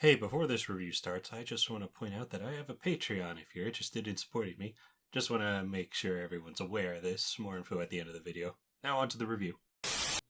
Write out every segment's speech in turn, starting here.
Hey, before this review starts, I just want to point out that I have a Patreon if you're interested in supporting me. Just want to make sure everyone's aware of this. More info at the end of the video. Now on to the review.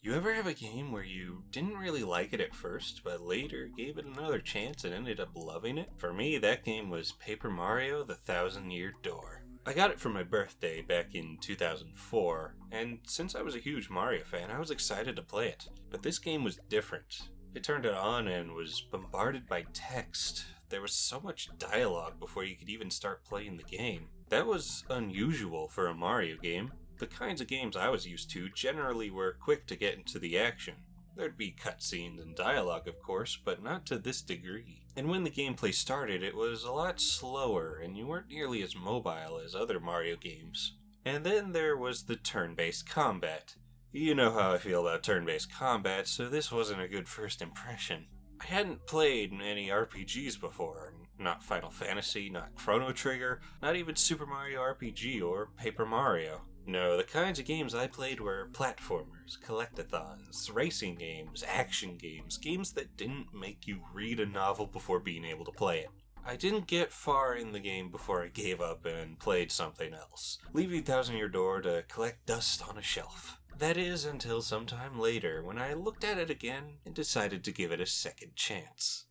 You ever have a game where you didn't really like it at first, but later gave it another chance and ended up loving it? For me, that game was Paper Mario: The Thousand-Year Door. I got it for my birthday back in 2004, and since I was a huge Mario fan, I was excited to play it. But this game was different. It turned it on and was bombarded by text. There was so much dialogue before you could even start playing the game. That was unusual for a Mario game. The kinds of games I was used to generally were quick to get into the action. There'd be cutscenes and dialogue, of course, but not to this degree. And when the gameplay started, it was a lot slower, and you weren't nearly as mobile as other Mario games. And then there was the turn-based combat. You know how I feel about turn-based combat, so this wasn't a good first impression. I hadn't played any RPGs before. Not Final Fantasy, not Chrono Trigger, not even Super Mario RPG or Paper Mario. No, the kinds of games I played were platformers, collectathons, racing games, action games, games that didn't make you read a novel before being able to play it. I didn't get far in the game before I gave up and played something else, leaving Thousand-Year Door to collect dust on a shelf. That is, until sometime later, when I looked at it again and decided to give it a second chance.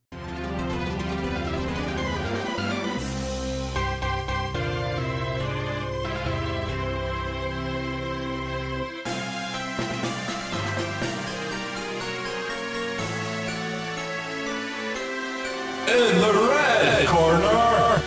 In the red corner!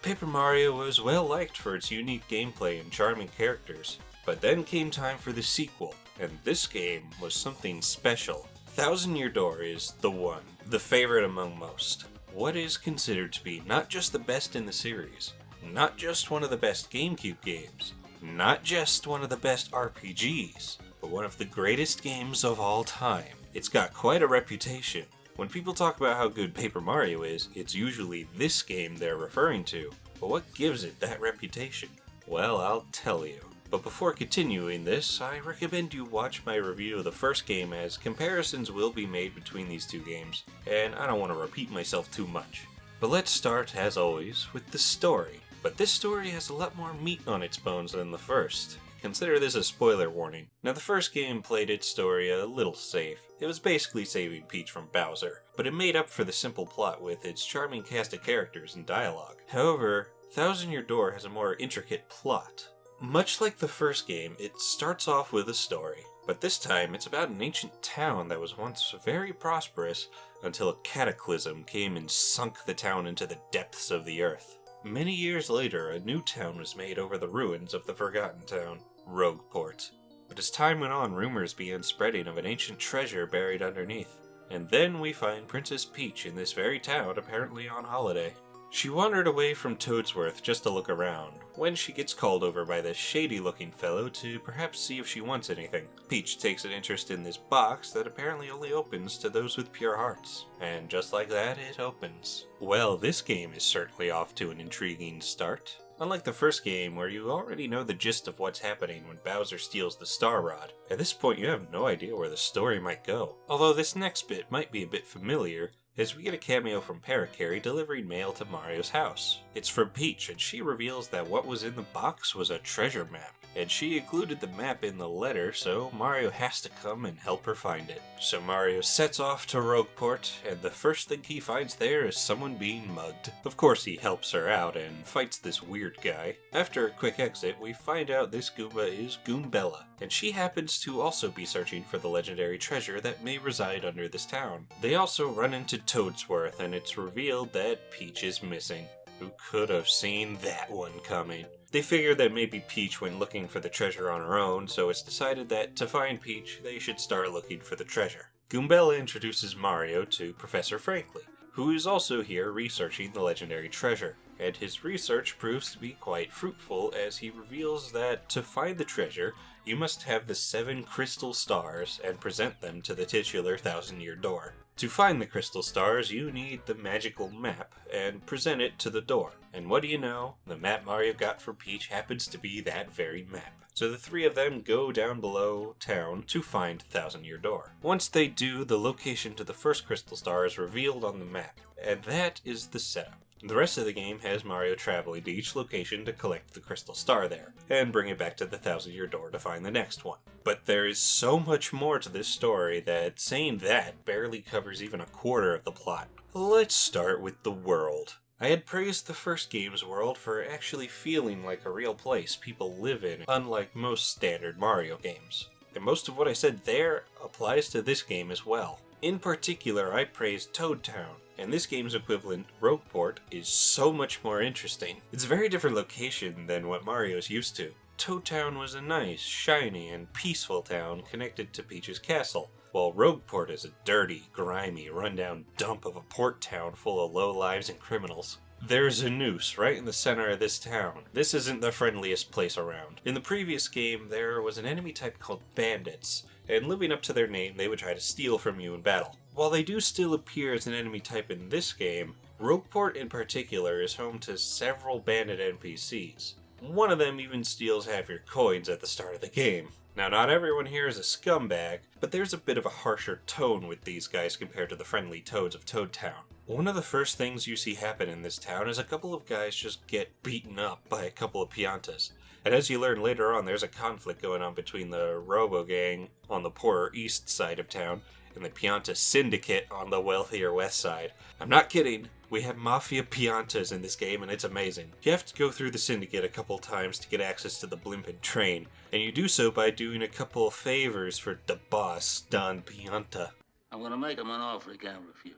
Paper Mario was well liked for its unique gameplay and charming characters, but then came time for the sequel, and this game was something special. Thousand-Year Door is the one, the favorite among most. What is considered to be not just the best in the series, not just one of the best Gamecube games, not just one of the best RPGs, but one of the greatest games of all time. It's got quite a reputation. When people talk about how good Paper Mario is, it's usually this game they're referring to. But what gives it that reputation? Well, I'll tell you. But before continuing this, I recommend you watch my review of the first game, as comparisons will be made between these two games, and I don't want to repeat myself too much. But let's start, as always, with the story. But this story has a lot more meat on its bones than the first. Consider this a spoiler warning. Now, the first game played its story a little safe. It was basically saving Peach from Bowser, but it made up for the simple plot with its charming cast of characters and dialogue. However, Thousand-Year Door has a more intricate plot. Much like the first game, it starts off with a story, but this time it's about an ancient town that was once very prosperous until a cataclysm came and sunk the town into the depths of the earth. Many years later, a new town was made over the ruins of the forgotten town, Rogueport. But as time went on, rumors began spreading of an ancient treasure buried underneath. And then we find Princess Peach in this very town, apparently on holiday. She wandered away from Toadsworth just to look around, when she gets called over by this shady-looking fellow to perhaps see if she wants anything. Peach takes an interest in this box that apparently only opens to those with pure hearts. And just like that, it opens. Well, this game is certainly off to an intriguing start. Unlike the first game, where you already know the gist of what's happening when Bowser steals the Star Rod, at this point you have no idea where the story might go. Although this next bit might be a bit familiar, as we get a cameo from Parakarry delivering mail to Mario's house. It's from Peach, and she reveals that what was in the box was a treasure map, and she included the map in the letter, so Mario has to come and help her find it. So Mario sets off to Rogueport, and the first thing he finds there is someone being mugged. Of course he helps her out and fights this weird guy. After a quick exit, we find out this Goomba is Goombella, and she happens to also be searching for the legendary treasure that may reside under this town. They also run into Toadsworth, and it's revealed that Peach is missing. Who could have seen that one coming? They figure that maybe Peach went looking for the treasure on her own, so it's decided that to find Peach, they should start looking for the treasure. Goombella introduces Mario to Professor Frankly, who is also here researching the legendary treasure. and his research proves to be quite fruitful as he reveals that to find the treasure, you must have the 7 crystal stars and present them to the titular Thousand-Year Door. To find the crystal stars, you need the magical map and present it to the door. And what do you know? The map Mario got for Peach happens to be that very map. So the 3 of them go down below town to find Thousand-Year Door. Once they do, the location to the first crystal star is revealed on the map, and that is the setup. The rest of the game has Mario traveling to each location to collect the crystal star there, and bring it back to the Thousand-Year Door to find the next one. But there is so much more to this story that saying that barely covers even a quarter of the plot. Let's start with the world. I had praised the first game's world for actually feeling like a real place people live in, unlike most standard Mario games. And most of what I said there applies to this game as well. In particular, I praised Toad Town, and this game's equivalent, Rogueport, is so much more interesting. It's a very different location than what Mario's used to. Toad Town was a nice, shiny, and peaceful town connected to Peach's castle, while Rogueport is a dirty, grimy, rundown dump of a port town full of lowlives and criminals. There's a noose right in the center of this town. This isn't the friendliest place around. In the previous game, there was an enemy type called bandits, and living up to their name, they would try to steal from you in battle. While they do still appear as an enemy type in this game, Rogueport in particular is home to several bandit NPCs. One of them even steals half your coins at the start of the game. Now, not everyone here is a scumbag, but there's a bit of a harsher tone with these guys compared to the friendly toads of Toad Town. One of the first things you see happen in this town is a couple of guys just get beaten up by a couple of piantas. And as you learn later on, there's a conflict going on between the Robo Gang on the poorer east side of town and the Pianta Syndicate on the wealthier west side. I'm not kidding. We have Mafia Piantas in this game, and it's amazing. You have to go through the Syndicate a couple times to get access to the Blimpin' Train, and you do so by doing a couple of favors for the boss, Don Pianta. I'm gonna make him an offer he can't refuse.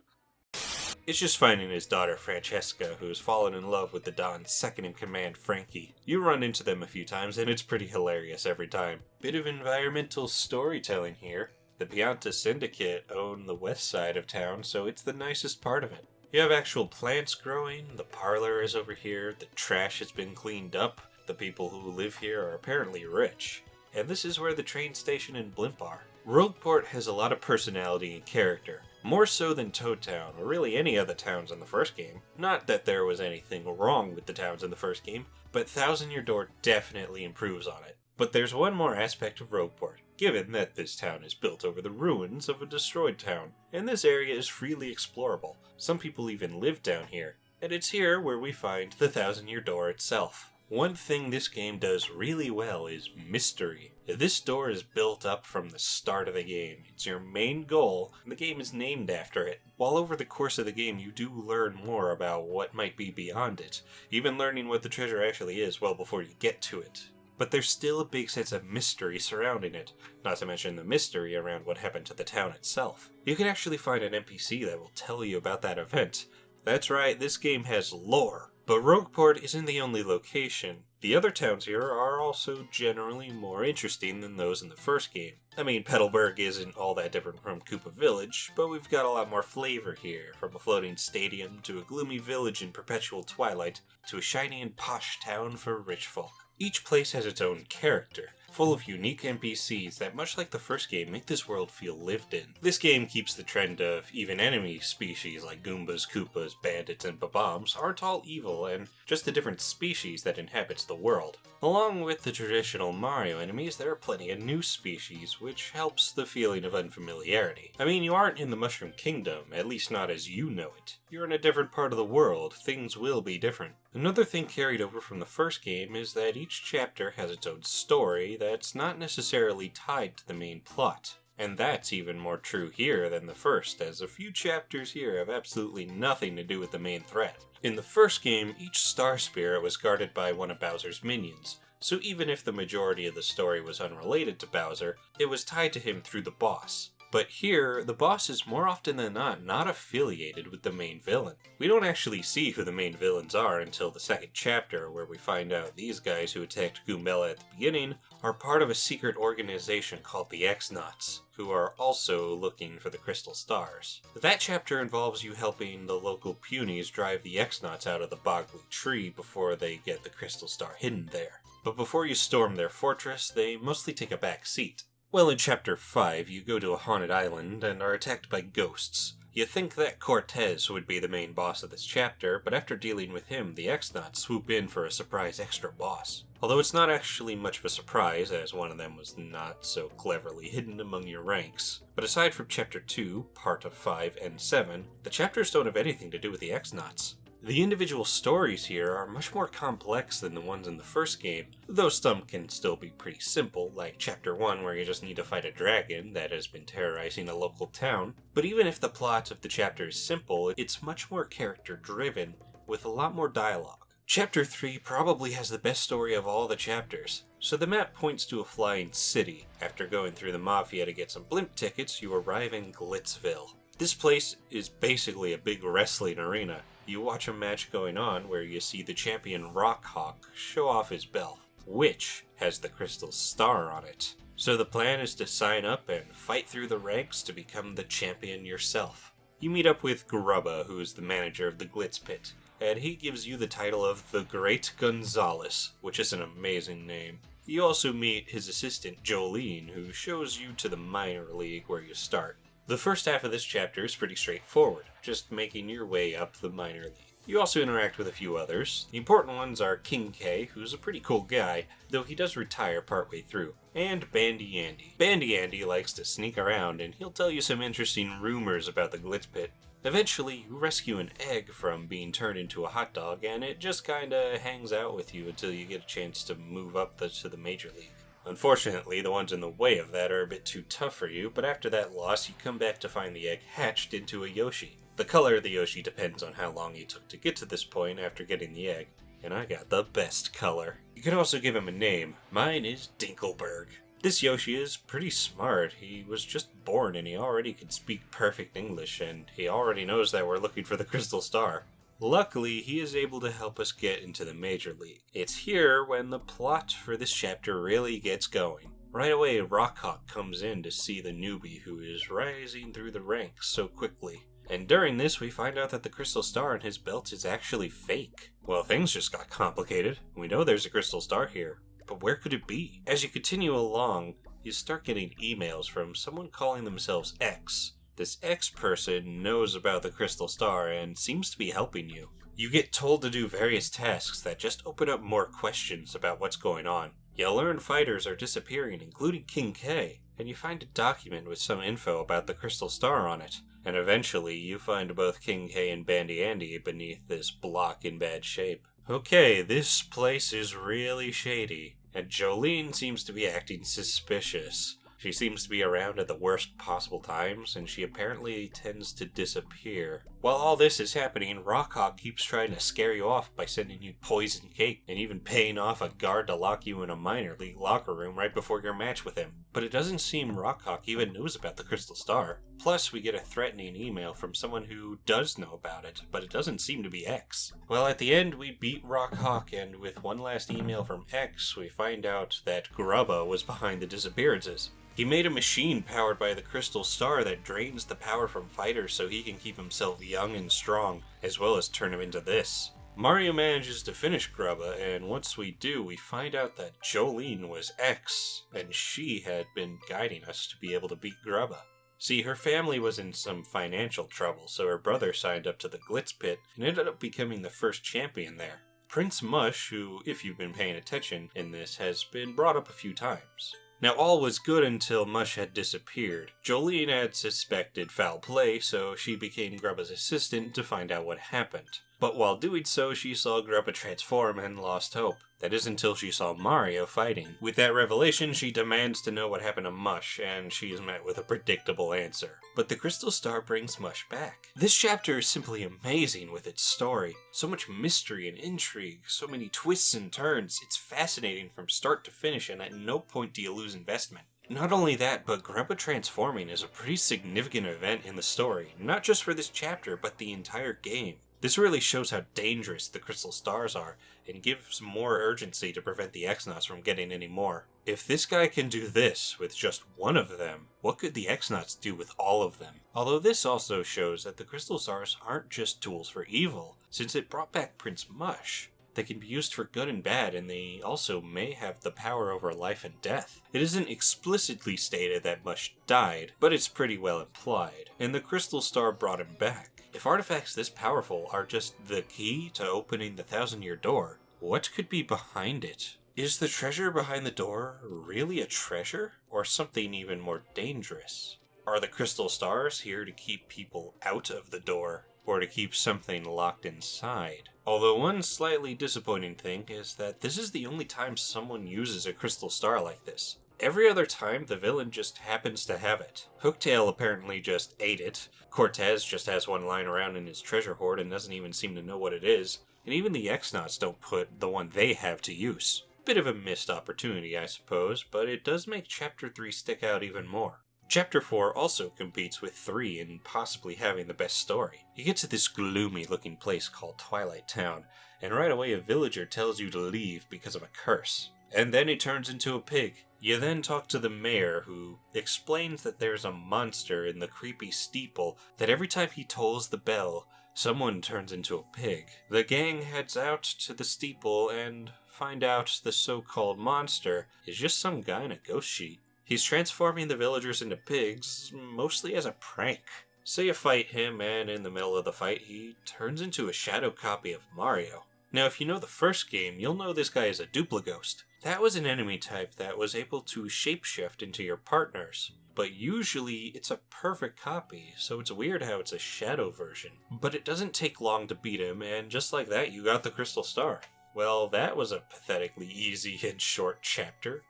It's just finding his daughter Francesca, who has fallen in love with the Don's second-in-command, Frankie. You run into them a few times, and it's pretty hilarious every time. Bit of environmental storytelling here. The Pianta Syndicate own the west side of town, so it's the nicest part of it. You have actual plants growing, the parlor is over here, the trash has been cleaned up, the people who live here are apparently rich. And this is where the train station and Blimp are. Rogueport has a lot of personality and character. More so than Toad Town, or really any other towns in the first game. Not that there was anything wrong with the towns in the first game, but Thousand-Year Door definitely improves on it. But there's one more aspect of Rogueport, given that this town is built over the ruins of a destroyed town, and this area is freely explorable. Some people even live down here, and it's here where we find the Thousand-Year Door itself. One thing this game does really well is mystery. This door is built up from the start of the game. It's your main goal, and the game is named after it. While over the course of the game you do learn more about what might be beyond it, even learning what the treasure actually is well before you get to it. But there's still a big sense of mystery surrounding it, not to mention the mystery around what happened to the town itself. You can actually find an NPC that will tell you about that event. That's right, this game has lore. But Rogueport isn't the only location. The other towns here are also generally more interesting than those in the first game. I mean, Petalburg isn't all that different from Koopa Village, but we've got a lot more flavor here, from a floating stadium to a gloomy village in perpetual twilight to a shiny and posh town for rich folk. Each place has its own character, full of unique NPCs that, much like the first game, make this world feel lived in. This game keeps the trend of even enemy species like Goombas, Koopas, Bandits, and Bob-ombs aren't all evil and just a different species that inhabits the world. Along with the traditional Mario enemies, there are plenty of new species, which helps the feeling of unfamiliarity. I mean, you aren't in the Mushroom Kingdom, at least not as you know it. You're in a different part of the world, things will be different. Another thing carried over from the first game is that each chapter has its own story that's not necessarily tied to the main plot. And that's even more true here than the first, as a few chapters here have absolutely nothing to do with the main threat. In the first game, each star spirit was guarded by one of Bowser's minions, so even if the majority of the story was unrelated to Bowser, it was tied to him through the boss. But here, the boss is more often than not affiliated with the main villain. We don't actually see who the main villains are until the second chapter, where we find out these guys who attacked Goombella at the beginning are part of a secret organization called the X-Nauts, who are also looking for the Crystal Stars. That chapter involves you helping the local Punies drive the X-Nauts out of the Bogley Tree before they get the Crystal Star hidden there. But before you storm their fortress, they mostly take a back seat. Well, in Chapter 5, you go to a haunted island and are attacked by ghosts. You think that Cortez would be the main boss of this chapter, but after dealing with him, the X-Nauts swoop in for a surprise extra boss. Although it's not actually much of a surprise, as one of them was not so cleverly hidden among your ranks. But aside from Chapter 2, Part of 5, and 7, the chapters don't have anything to do with the X-Nauts. The individual stories here are much more complex than the ones in the first game, though some can still be pretty simple, like Chapter 1 where you just need to fight a dragon that has been terrorizing a local town. But even if the plot of the chapter is simple, it's much more character-driven, with a lot more dialogue. Chapter 3 probably has the best story of all the chapters. So the map points to a flying city. After going through the Mafia to get some blimp tickets, you arrive in Glitzville. This place is basically a big wrestling arena. You watch a match going on where you see the champion Rockhawk show off his belt, which has the Crystal Star on it. So the plan is to sign up and fight through the ranks to become the champion yourself. You meet up with Grubba, who is the manager of the Glitz Pit, and he gives you the title of the Great Gonzales, which is an amazing name. You also meet his assistant Jolene, who shows you to the minor league where you start. The first half of this chapter is pretty straightforward, just making your way up the minor league. You also interact with a few others. The important ones are King K, who's a pretty cool guy, though he does retire partway through, and Bandy Andy. Bandy Andy likes to sneak around, and he'll tell you some interesting rumors about the Glitz Pit. Eventually, you rescue an egg from being turned into a hot dog, and it just kinda hangs out with you until you get a chance to move up to the major league. Unfortunately, the ones in the way of that are a bit too tough for you, but after that loss, you come back to find the egg hatched into a Yoshi. The color of the Yoshi depends on how long you took to get to this point after getting the egg, and I got the best color. You can also give him a name. Mine is Dinkelberg. This Yoshi is pretty smart. He was just born and he already could speak perfect English, and he already knows that we're looking for the Crystal Star. Luckily, he is able to help us get into the Major League. It's here when the plot for this chapter really gets going. Right away, Rockhawk comes in to see the newbie who is rising through the ranks so quickly. And during this, we find out that the Crystal Star in his belt is actually fake. Well, things just got complicated. We know there's a Crystal Star here, but where could it be? As you continue along, you start getting emails from someone calling themselves X. This X person knows about the Crystal Star and seems to be helping you. You get told to do various tasks that just open up more questions about what's going on. You learn fighters are disappearing, including King K, and you find a document with some info about the Crystal Star on it. And eventually, you find both King K and Bandy Andy beneath this block in bad shape. Okay, this place is really shady, and Jolene seems to be acting suspicious. She seems to be around at the worst possible times, and she apparently tends to disappear. While all this is happening, Rockhawk keeps trying to scare you off by sending you poison cake, and even paying off a guard to lock you in a minor league locker room right before your match with him. But it doesn't seem Rockhawk even knows about the Crystal Star. Plus, we get a threatening email from someone who does know about it, but it doesn't seem to be X. Well, at the end, we beat Rockhawk, and with one last email from X, we find out that Grubba was behind the disappearances. He made a machine powered by the Crystal Star that drains the power from fighters so he can keep himself young and strong, as well as turn him into this. Mario manages to finish Grubba, and once we do, we find out that Jolene was X, and she had been guiding us to be able to beat Grubba. See, her family was in some financial trouble, so her brother signed up to the Glitz Pit and ended up becoming the first champion there. Prince Mush, who, if you've been paying attention in this, has been brought up a few times. Now, all was good until Mush had disappeared. Jolene had suspected foul play, so she became Grubba's assistant to find out what happened. But while doing so, she saw Grubba transform and lost hope. That is until she saw Mario fighting. With that revelation, she demands to know what happened to Mush, and she is met with a predictable answer. But the Crystal Star brings Mush back. This chapter is simply amazing with its story. So much mystery and intrigue, so many twists and turns. It's fascinating from start to finish, and at no point do you lose investment. Not only that, but Grandpa transforming is a pretty significant event in the story, not just for this chapter, but the entire game. This really shows how dangerous the crystal stars are, and gives more urgency to prevent the X-Nauts from getting any more. If this guy can do this with just one of them, what could the X-Nauts do with all of them? Although this also shows that the crystal stars aren't just tools for evil, since it brought back Prince Mush. They can be used for good and bad, and they also may have the power over life and death. It isn't explicitly stated that Mush died, but it's pretty well implied, and the crystal star brought him back. If artifacts this powerful are just the key to opening the 1,000-year door, what could be behind it? Is the treasure behind the door really a treasure, or something even more dangerous? Are the crystal stars here to keep people out of the door, or to keep something locked inside? Although one slightly disappointing thing is that this is the only time someone uses a crystal star like this. Every other time, the villain just happens to have it. Hooktail apparently just ate it, Cortez just has one lying around in his treasure hoard and doesn't even seem to know what it is, and even the X-Nauts don't put the one they have to use. Bit of a missed opportunity, I suppose, but it does make Chapter 3 stick out even more. Chapter 4 also competes with 3 in possibly having the best story. You get to this gloomy-looking place called Twilight Town, and right away a villager tells you to leave because of a curse. And then he turns into a pig. You then talk to the mayor, who explains that there's a monster in the creepy steeple that every time he tolls the bell, someone turns into a pig. The gang heads out to the steeple and find out the so-called monster is just some guy in a ghost sheet. He's transforming the villagers into pigs, mostly as a prank. So you fight him, and in the middle of the fight, he turns into a shadow copy of Mario. Now, if you know the first game, you'll know this guy is a Duplighost. That was an enemy type that was able to shapeshift into your partners. But usually, it's a perfect copy, so it's weird how it's a shadow version. But it doesn't take long to beat him, and just like that, you got the Crystal Star. Well, that was a pathetically easy and short chapter.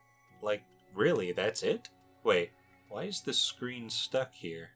Like, really, that's it? Wait, why is the screen stuck here?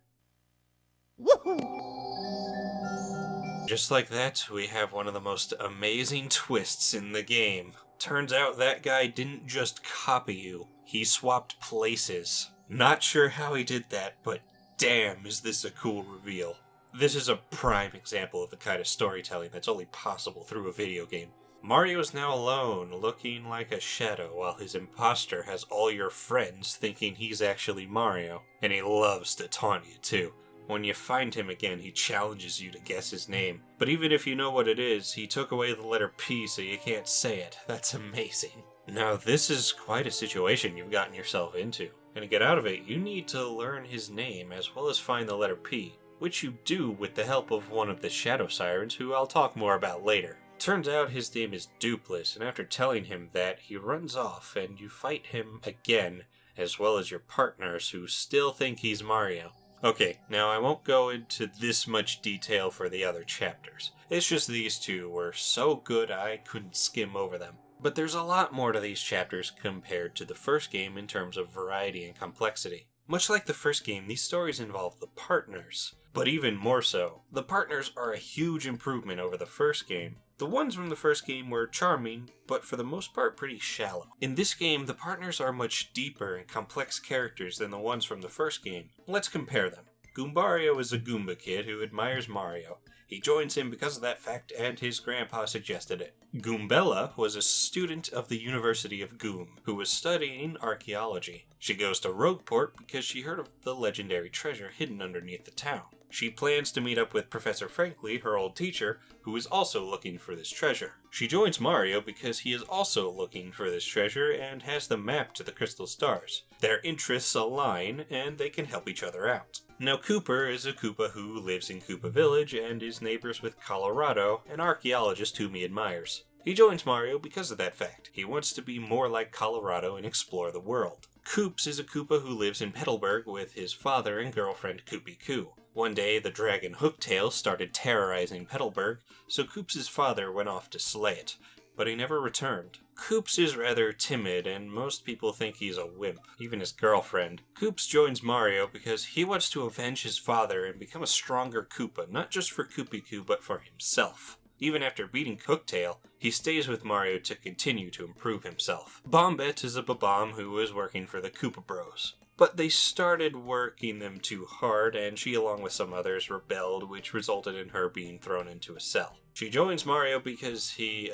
Just like that, we have one of the most amazing twists in the game. Turns out that guy didn't just copy you, he swapped places. Not sure how he did that, but damn is this a cool reveal. This is a prime example of the kind of storytelling that's only possible through a video game. Mario is now alone, looking like a shadow, while his imposter has all your friends thinking he's actually Mario. And he loves to taunt you too. When you find him again, he challenges you to guess his name. But even if you know what it is, he took away the letter P so you can't say it. That's amazing. Now this is quite a situation you've gotten yourself into. And to get out of it, you need to learn his name as well as find the letter P, which you do with the help of one of the Shadow Sirens, who I'll talk more about later. Turns out his name is Dupless, and after telling him that, he runs off and you fight him again, as well as your partners who still think he's Mario. Okay, now I won't go into this much detail for the other chapters. It's just these two were so good I couldn't skim over them. But there's a lot more to these chapters compared to the first game in terms of variety and complexity. Much like the first game, these stories involve the partners. But even more so, the partners are a huge improvement over the first game. The ones from the first game were charming, but for the most part pretty shallow. In this game, the partners are much deeper and complex characters than the ones from the first game. Let's compare them. Goombario is a Goomba kid who admires Mario. He joins him because of that fact, and his grandpa suggested it. Goombella was a student of the University of Goom, who was studying archaeology. She goes to Rogueport because she heard of the legendary treasure hidden underneath the town. She plans to meet up with Professor Frankly, her old teacher, who is also looking for this treasure. She joins Mario because he is also looking for this treasure and has the map to the Crystal Stars. Their interests align, and they can help each other out. Now Cooper is a Koopa who lives in Koopa Village and is neighbors with Colorado, an archaeologist whom he admires. He joins Mario because of that fact. He wants to be more like Colorado and explore the world. Koops is a Koopa who lives in Petalburg with his father and girlfriend Koopy Koo. One day, the dragon Hooktail started terrorizing Petalburg, so Koops' father went off to slay it, but he never returned. Koops is rather timid, and most people think he's a wimp, even his girlfriend. Koops joins Mario because he wants to avenge his father and become a stronger Koopa, not just for Koopy Koo, but for himself. Even after beating Cooktail, he stays with Mario to continue to improve himself. Bombette is a Babam who was working for the Koopa Bros. But they started working them too hard, and she, along with some others, rebelled, which resulted in her being thrown into a cell. She joins Mario because he,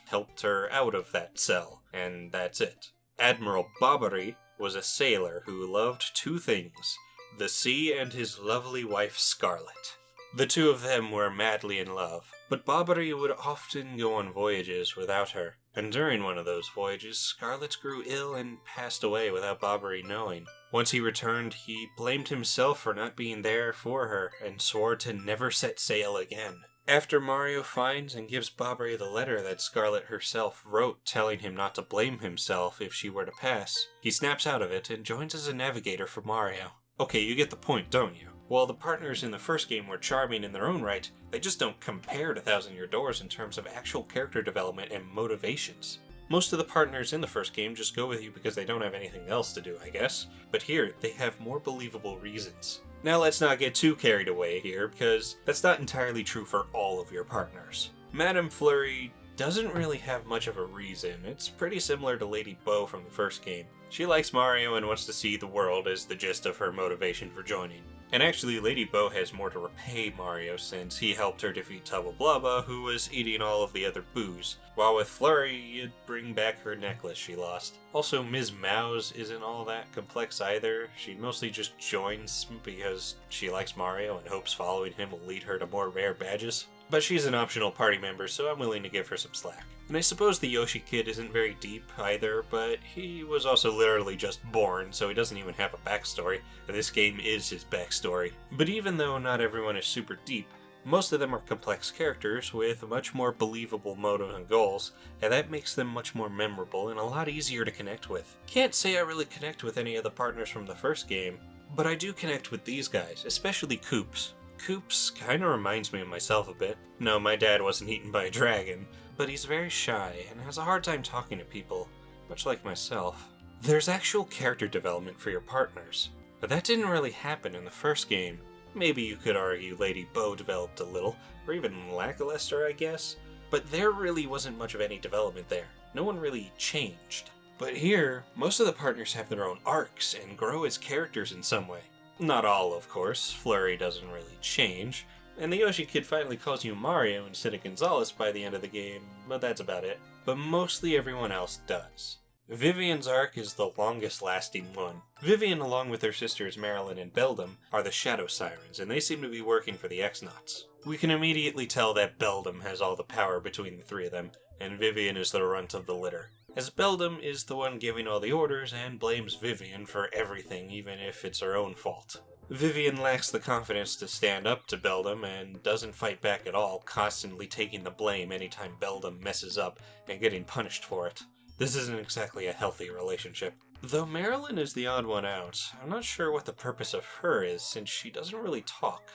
helped her out of that cell, and that's it. Admiral Bobbery was a sailor who loved two things: the sea and his lovely wife Scarlet. The two of them were madly in love, but Bobbery would often go on voyages without her, and during one of those voyages, Scarlet grew ill and passed away without Bobbery knowing. Once he returned, he blamed himself for not being there for her, and swore to never set sail again. After Mario finds and gives Bobbery the letter that Scarlet herself wrote telling him not to blame himself if she were to pass, he snaps out of it and joins as a navigator for Mario. Okay, you get the point, don't you? While the partners in the first game were charming in their own right, they just don't compare to Thousand Year Doors in terms of actual character development and motivations. Most of the partners in the first game just go with you because they don't have anything else to do, I guess. But here, they have more believable reasons. Now let's not get too carried away here, because that's not entirely true for all of your partners. Madame Flurry doesn't really have much of a reason. It's pretty similar to Lady Bow from the first game. She likes Mario and wants to see the world as the gist of her motivation for joining. And actually, Lady Bow has more to repay Mario since he helped her defeat Tubba Blubba, who was eating all of the other booze. While with Flurry, it'd bring back her necklace she lost. Also, Ms. Mouse isn't all that complex either. She mostly just joins because she likes Mario and hopes following him will lead her to more rare badges. But she's an optional party member, so I'm willing to give her some slack. And I suppose the Yoshi kid isn't very deep either, but he was also literally just born, so he doesn't even have a backstory. This game is his backstory. But even though not everyone is super deep, most of them are complex characters with much more believable motives and goals, and that makes them much more memorable and a lot easier to connect with. Can't say I really connect with any of the partners from the first game, but I do connect with these guys, especially Koops. Koops kinda reminds me of myself a bit. No, my dad wasn't eaten by a dragon, but he's very shy and has a hard time talking to people, much like myself. There's actual character development for your partners, but that didn't really happen in the first game. Maybe you could argue Lady Bow developed a little, or even lackluster, I guess, but there really wasn't much of any development there. No one really changed. But here, most of the partners have their own arcs and grow as characters in some way. Not all, of course. Flurry doesn't really change, and the Yoshi kid finally calls you Mario instead of Gonzalez by the end of the game, but that's about it. But mostly everyone else does. Vivian's arc is the longest lasting one. Vivian, along with her sisters Marilyn and Beldam, are the Shadow Sirens, and they seem to be working for the X-Nauts. We can immediately tell that Beldam has all the power between the three of them, and Vivian is the runt of the litter, as Beldam is the one giving all the orders and blames Vivian for everything, even if it's her own fault. Vivian lacks the confidence to stand up to Beldam and doesn't fight back at all, constantly taking the blame anytime Beldam messes up and getting punished for it. This isn't exactly a healthy relationship. Though Marilyn is the odd one out, I'm not sure what the purpose of her is since she doesn't really talk,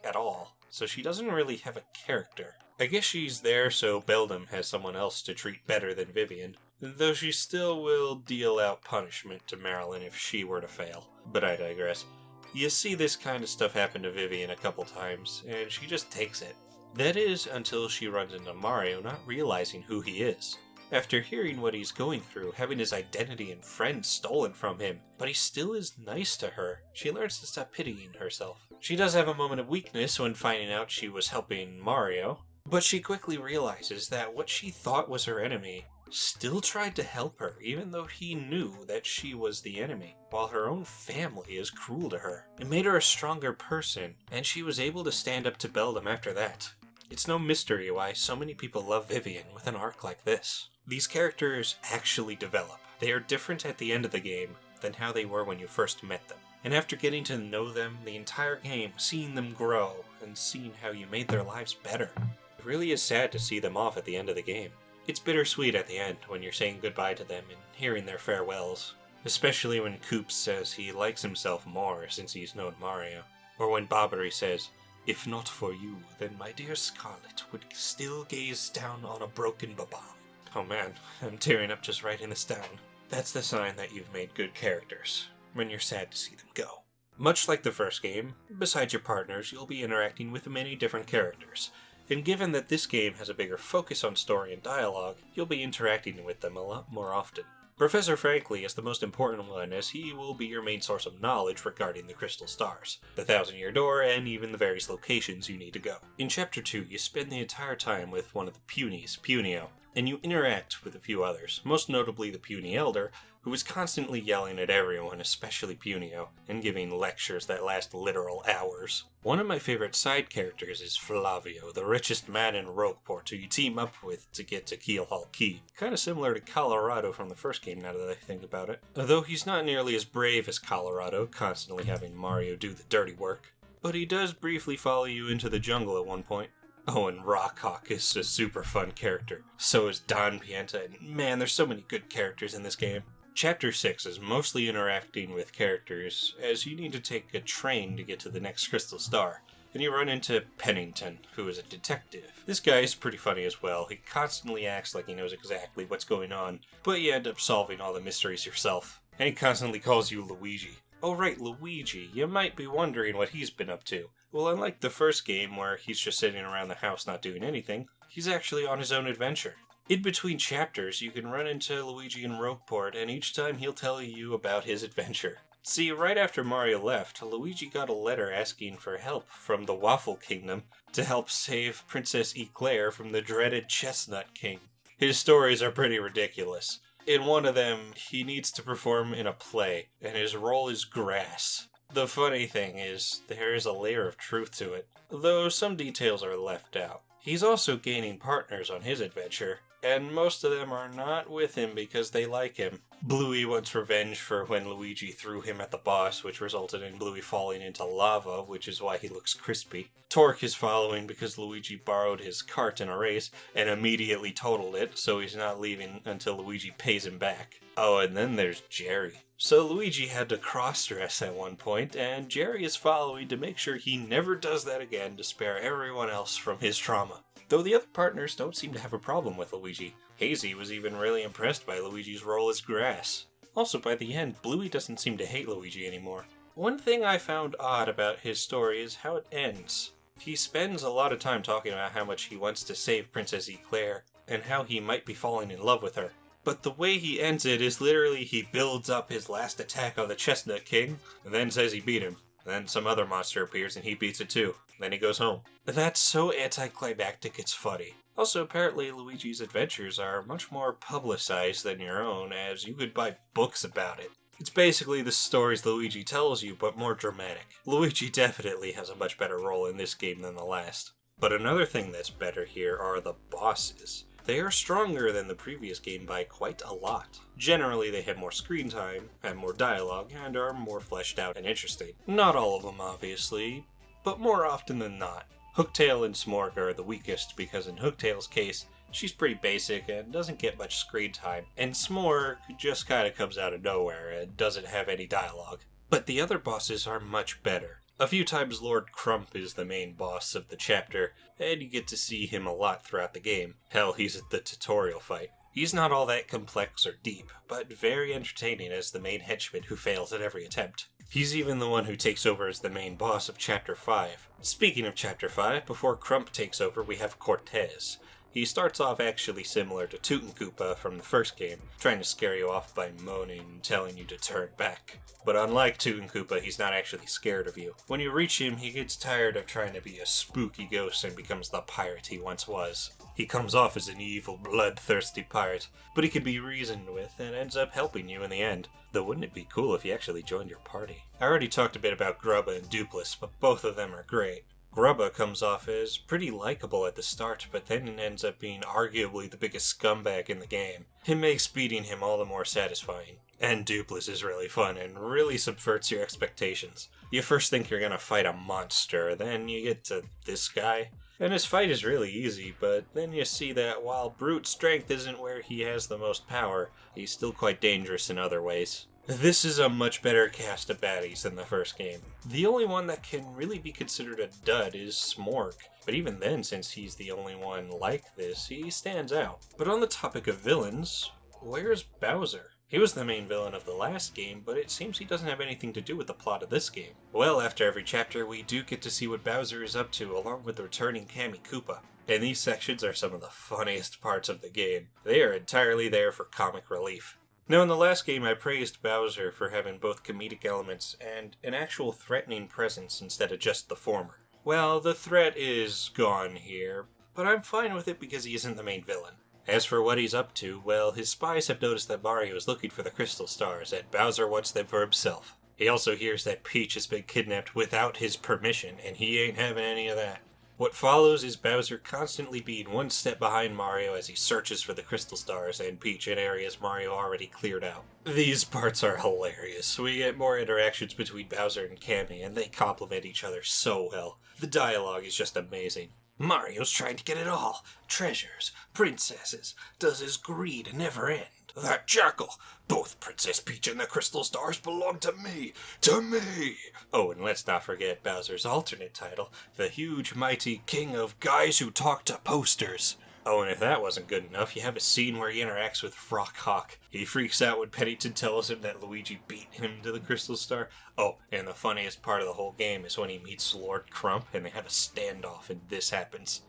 at all, so she doesn't really have a character. I guess she's there so Beldam has someone else to treat better than Vivian, though she still will deal out punishment to Marilyn if she were to fail. But I digress. You see this kind of stuff happen to Vivian a couple times, and she just takes it. That is until she runs into Mario not realizing who he is. After hearing what he's going through, having his identity and friends stolen from him, but he still is nice to her, she learns to stop pitying herself. She does have a moment of weakness when finding out she was helping Mario, but she quickly realizes that what she thought was her enemy still tried to help her, even though he knew that she was the enemy, while her own family is cruel to her. It made her a stronger person, and she was able to stand up to Beldam after that. It's no mystery why so many people love Vivian with an arc like this. These characters actually develop. They are different at the end of the game than how they were when you first met them. And after getting to know them the entire game, seeing them grow, and seeing how you made their lives better, it really is sad to see them off at the end of the game. It's bittersweet at the end when you're saying goodbye to them and hearing their farewells, especially when Koops says he likes himself more since he's known Mario, or when Bobbery says, "If not for you, then my dear Scarlet would still gaze down on a broken Babam." Oh man, I'm tearing up just writing this down. That's the sign that you've made good characters, when you're sad to see them go. Much like the first game, besides your partners, you'll be interacting with many different characters, And given that this game has a bigger focus on story and dialogue, you'll be interacting with them a lot more often. Professor Frankly is the most important one, as he will be your main source of knowledge regarding the crystal stars, the Thousand-Year Door, and even the various locations you need to go. In Chapter 2, you spend the entire time with one of the Punies, Punio, and you interact with a few others, most notably the Puny Elder, who is constantly yelling at everyone, especially Punio, and giving lectures that last literal hours. One of my favorite side characters is Flavio, the richest man in Rogueport, who you team up with to get to Keelhaul Key. Kinda similar to Colorado from the first game, now that I think about it. Although he's not nearly as brave as Colorado, constantly having Mario do the dirty work. But he does briefly follow you into the jungle at one point. Oh, and Rockhawk is a super fun character. So is Don Pienta, and man, there's so many good characters in this game. Chapter 6 is mostly interacting with characters, as you need to take a train to get to the next crystal star, and you run into Pennington, who is a detective. This guy is pretty funny as well. He constantly acts like he knows exactly what's going on, but you end up solving all the mysteries yourself. And he constantly calls you Luigi. Oh right, Luigi. You might be wondering what he's been up to. Well, unlike the first game where he's just sitting around the house not doing anything, he's actually on his own adventure. In between chapters, you can run into Luigi in Rogueport, and each time he'll tell you about his adventure. See, right after Mario left, Luigi got a letter asking for help from the Waffle Kingdom to help save Princess Eclair from the dreaded Chestnut King. His stories are pretty ridiculous. In one of them, he needs to perform in a play, and his role is grass. The funny thing is, there is a layer of truth to it, though some details are left out. He's also gaining partners on his adventure, and most of them are not with him because they like him. Bluey wants revenge for when Luigi threw him at the boss, which resulted in Bluey falling into lava, which is why he looks crispy. Torque is following because Luigi borrowed his cart in a race and immediately totaled it, so he's not leaving until Luigi pays him back. Oh, and then there's Jerry. So Luigi had to cross-dress at one point, and Jerry is following to make sure he never does that again to spare everyone else from his trauma. Though the other partners don't seem to have a problem with Luigi. Hazy was even really impressed by Luigi's role as grass. Also, by the end, Bluey doesn't seem to hate Luigi anymore. One thing I found odd about his story is how it ends. He spends a lot of time talking about how much he wants to save Princess Eclair, and how he might be falling in love with her. But the way he ends it is literally he builds up his last attack on the Chestnut King, and then says he beat him. Then some other monster appears and he beats it too. Then he goes home. That's so anticlimactic it's funny. Also, apparently Luigi's adventures are much more publicized than your own, as you could buy books about it. It's basically the stories Luigi tells you, but more dramatic. Luigi definitely has a much better role in this game than the last. But another thing that's better here are the bosses. They are stronger than the previous game by quite a lot. Generally, they have more screen time, have more dialogue, and are more fleshed out and interesting. Not all of them, obviously, but more often than not. Hooktail and Smorg are the weakest because in Hooktail's case, she's pretty basic and doesn't get much screen time, and Smorg just kinda comes out of nowhere and doesn't have any dialogue. But the other bosses are much better. A few times Lord Crump is the main boss of the chapter, and you get to see him a lot throughout the game. Hell, he's at the tutorial fight. He's not all that complex or deep, but very entertaining as the main henchman who fails at every attempt. He's even the one who takes over as the main boss of Chapter 5. Speaking of Chapter 5, before Crump takes over, we have Cortez. He starts off actually similar to Tootin' from the first game, trying to scare you off by moaning and telling you to turn back. But unlike Tootin' he's not actually scared of you. When you reach him, he gets tired of trying to be a spooky ghost and becomes the pirate he once was. He comes off as an evil, bloodthirsty pirate, but he can be reasoned with and ends up helping you in the end. Though wouldn't it be cool if he actually joined your party? I already talked a bit about Grubba and Dupless, but both of them are great. Grubba comes off as pretty likable at the start, but then ends up being arguably the biggest scumbag in the game. It makes beating him all the more satisfying. And Dupless is really fun and really subverts your expectations. You first think you're gonna fight a monster, then you get to this guy. And his fight is really easy, but then you see that while brute strength isn't where he has the most power, he's still quite dangerous in other ways. This is a much better cast of baddies than the first game. The only one that can really be considered a dud is Smorg, but even then, since he's the only one like this, he stands out. But on the topic of villains, where's Bowser? He was the main villain of the last game, but it seems he doesn't have anything to do with the plot of this game. Well, after every chapter, we do get to see what Bowser is up to, along with the returning Kammy Koopa. And these sections are some of the funniest parts of the game. They are entirely there for comic relief. Now, in the last game, I praised Bowser for having both comedic elements and an actual threatening presence instead of just the former. Well, the threat is gone here, but I'm fine with it because he isn't the main villain. As for what he's up to, well, his spies have noticed that Mario is looking for the Crystal Stars, and Bowser wants them for himself. He also hears that Peach has been kidnapped without his permission, and he ain't having any of that. What follows is Bowser constantly being one step behind Mario as he searches for the Crystal Stars and Peach in areas Mario already cleared out. These parts are hilarious. We get more interactions between Bowser and Kammy, and they complement each other so well. The dialogue is just amazing. Mario's trying to get it all. Treasures, princesses. Does his greed never end? That jackal! Both Princess Peach and the Crystal Stars belong to me! To me! Oh, and let's not forget Bowser's alternate title, the huge, mighty king of guys who talk to posters. Oh, and if that wasn't good enough, you have a scene where he interacts with Frock Hawk. He freaks out when Pennington tells him that Luigi beat him to the Crystal Star. Oh, and the funniest part of the whole game is when he meets Lord Crump and they have a standoff and this happens.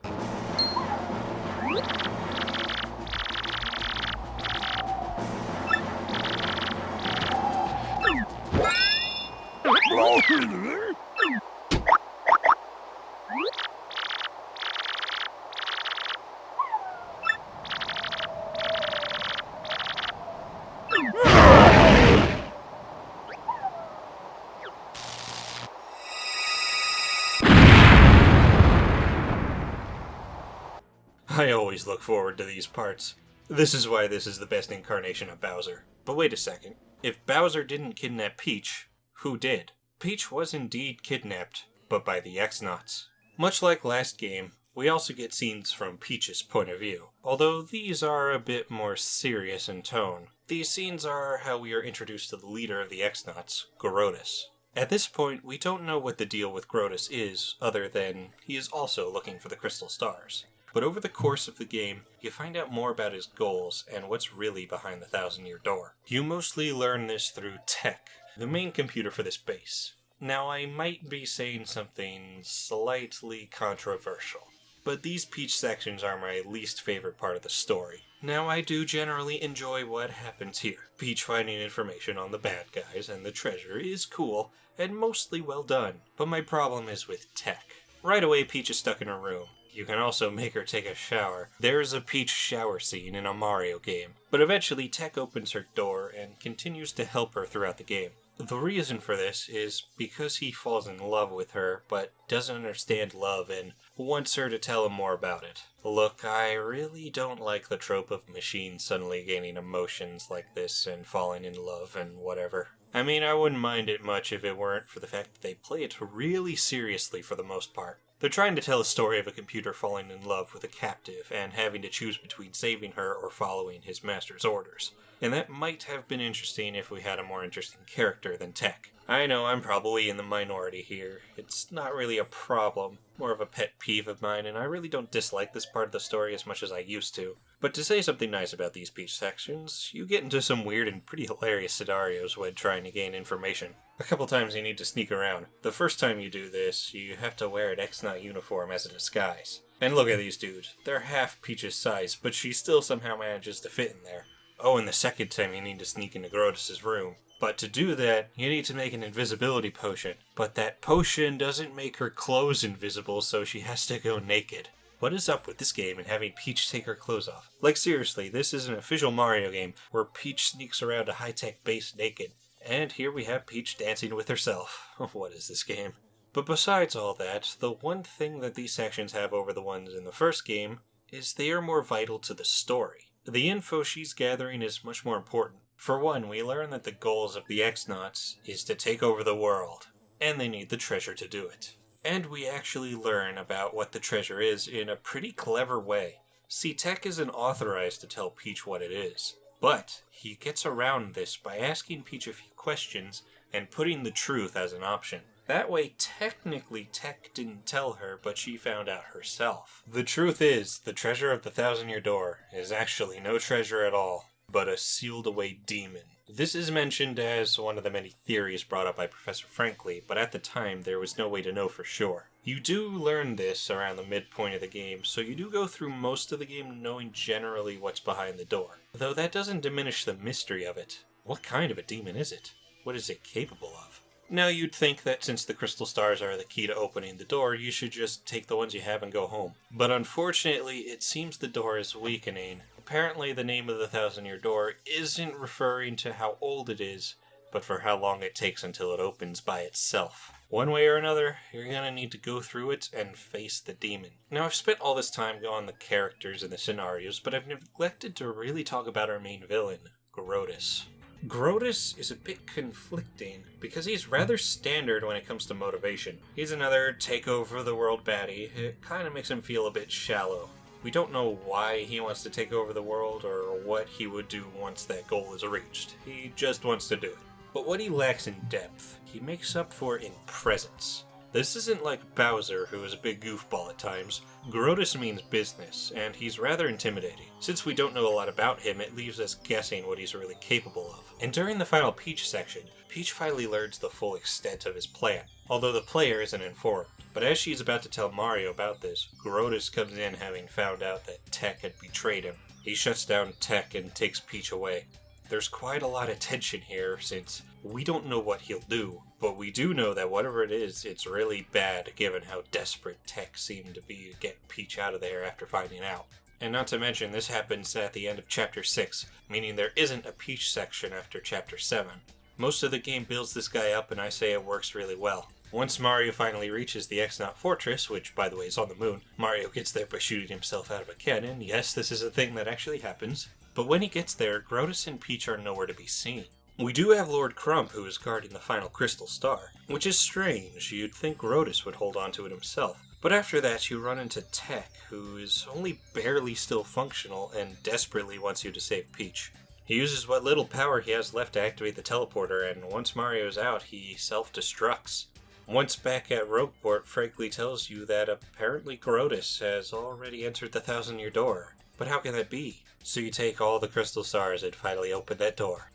I always look forward to these parts. This is why this is the best incarnation of Bowser. But wait a second. If Bowser didn't kidnap Peach, who did? Peach was indeed kidnapped, but by the X-Nauts. Much like last game, we also get scenes from Peach's point of view, although these are a bit more serious in tone. These scenes are how we are introduced to the leader of the X-Nauts, Grodus. At this point, we don't know what the deal with Grodus is, other than he is also looking for the Crystal Stars. But over the course of the game, you find out more about his goals and what's really behind the Thousand-Year Door. You mostly learn this through Tech, the main computer for this base. Now, I might be saying something slightly controversial, but these Peach sections are my least favorite part of the story. Now, I do generally enjoy what happens here. Peach finding information on the bad guys and the treasure is cool and mostly well done, but my problem is with Tech. Right away, Peach is stuck in her room. You can also make her take a shower. There's a Peach shower scene in a Mario game. But eventually, Tech opens her door and continues to help her throughout the game. The reason for this is because he falls in love with her, but doesn't understand love and wants her to tell him more about it. Look, I really don't like the trope of machines suddenly gaining emotions like this and falling in love and whatever. I mean, I wouldn't mind it much if it weren't for the fact that they play it really seriously for the most part. They're trying to tell a story of a computer falling in love with a captive and having to choose between saving her or following his master's orders. And that might have been interesting if we had a more interesting character than Tech. I know I'm probably in the minority here. It's not really a problem, more of a pet peeve of mine, and I really don't dislike this part of the story as much as I used to. But to say something nice about these Peach sections, you get into some weird and pretty hilarious scenarios when trying to gain information. A couple times you need to sneak around. The first time you do this, you have to wear an X-Naut uniform as a disguise. And look at these dudes. They're half Peach's size, but she still somehow manages to fit in there. Oh, and the second time you need to sneak into Grodus' room. But to do that, you need to make an invisibility potion. But that potion doesn't make her clothes invisible, so she has to go naked. What is up with this game and having Peach take her clothes off? Like seriously, this is an official Mario game where Peach sneaks around a high-tech base naked. And here we have Peach dancing with herself. What is this game? But besides all that, the one thing that these sections have over the ones in the first game is they are more vital to the story. The info she's gathering is much more important. For one, we learn that the goals of the X-Nauts is to take over the world, and they need the treasure to do it. And we actually learn about what the treasure is in a pretty clever way. See, Tech isn't authorized to tell Peach what it is, but he gets around this by asking Peach a few questions and putting the truth as an option. That way, technically, Tech didn't tell her, but she found out herself. The truth is, the treasure of the Thousand-Year Door is actually no treasure at all. but a sealed-away demon. This is mentioned as one of the many theories brought up by Professor Franklin, but at the time there was no way to know for sure. You do learn this around the midpoint of the game, so you do go through most of the game knowing generally what's behind the door. Though that doesn't diminish the mystery of it. What kind of a demon is it? What is it capable of? Now you'd think that since the crystal stars are the key to opening the door, you should just take the ones you have and go home. But unfortunately, it seems the door is weakening. Apparently the name of the 1,000-year door isn't referring to how old it is, but for how long it takes until it opens by itself. One way or another, you're gonna need to go through it and face the demon. Now I've spent all this time going on the characters and the scenarios, but I've neglected to really talk about our main villain, Grodus. Grodus is a bit conflicting, because he's rather standard when it comes to motivation. He's another take over the world baddie. It kinda makes him feel a bit shallow. We don't know why he wants to take over the world or what he would do once that goal is reached. He just wants to do it. But what he lacks in depth, he makes up for in presence. This isn't like Bowser, who is a big goofball at times. Grodus means business, and he's rather intimidating. Since we don't know a lot about him, it leaves us guessing what he's really capable of. And during the final Peach section, Peach finally learns the full extent of his plan, although the player isn't informed. But as she's about to tell Mario about this, Grodus comes in having found out that Tech had betrayed him. He shuts down Tech and takes Peach away. There's quite a lot of tension here, since we don't know what he'll do, but we do know that whatever it is, it's really bad given how desperate Tech seemed to be to get Peach out of there after finding out. And not to mention, this happens at the end of Chapter 6, meaning there isn't a Peach section after Chapter 7. Most of the game builds this guy up, and I say it works really well. Once Mario finally reaches the X-Naut Fortress, which, by the way, is on the moon, Mario gets there by shooting himself out of a cannon. Yes, this is a thing that actually happens. But when he gets there, Grodus and Peach are nowhere to be seen. We do have Lord Crump, who is guarding the final crystal star, which is strange. You'd think Grodus would hold on to it himself. But after that, you run into Tech, who is only barely still functional and desperately wants you to save Peach. He uses what little power he has left to activate the teleporter, and once Mario's out, he self-destructs. Once back at Rogueport, Franklin tells you that apparently Grodus has already entered the 1,000-year door. But how can that be? So you take all the crystal stars and finally open that door.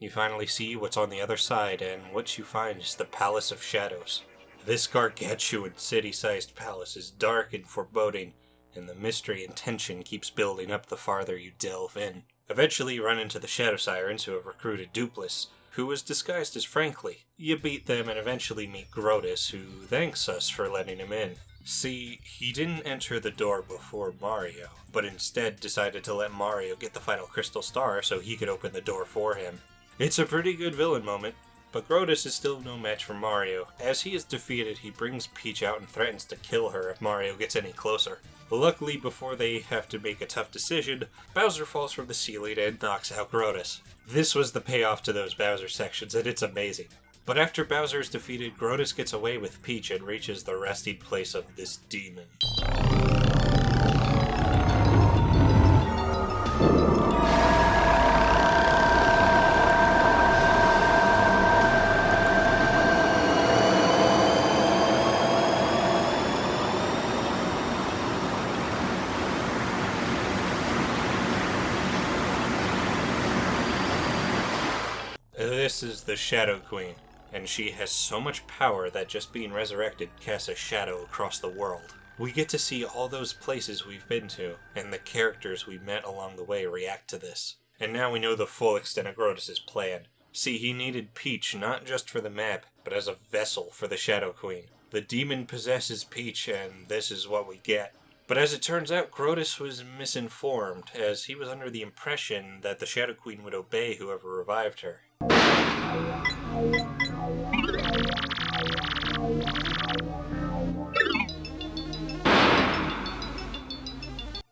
You finally see what's on the other side, and what you find is the Palace of Shadows. This gargantuan city-sized palace is dark and foreboding, and the mystery and tension keeps building up the farther you delve in. Eventually you run into the Shadow Sirens, who have recruited Dupless, who was disguised as Franklin. You beat them and eventually meet Grodus, who thanks us for letting him in. See, he didn't enter the door before Mario, but instead decided to let Mario get the final crystal star so he could open the door for him. It's a pretty good villain moment, but Grodus is still no match for Mario. As he is defeated, he brings Peach out and threatens to kill her if Mario gets any closer. Luckily, before they have to make a tough decision, Bowser falls from the ceiling and knocks out Grodus. This was the payoff to those Bowser sections, and it's amazing. But after Bowser is defeated, Grodus gets away with Peach and reaches the resting place of this demon. This is the Shadow Queen, and she has so much power that just being resurrected casts a shadow across the world. We get to see all those places we've been to, and the characters we met along the way react to this. And now we know the full extent of Grodus' plan. See, he needed Peach not just for the map, but as a vessel for the Shadow Queen. The demon possesses Peach, and this is what we get. But as it turns out, Grodus was misinformed, as he was under the impression that the Shadow Queen would obey whoever revived her.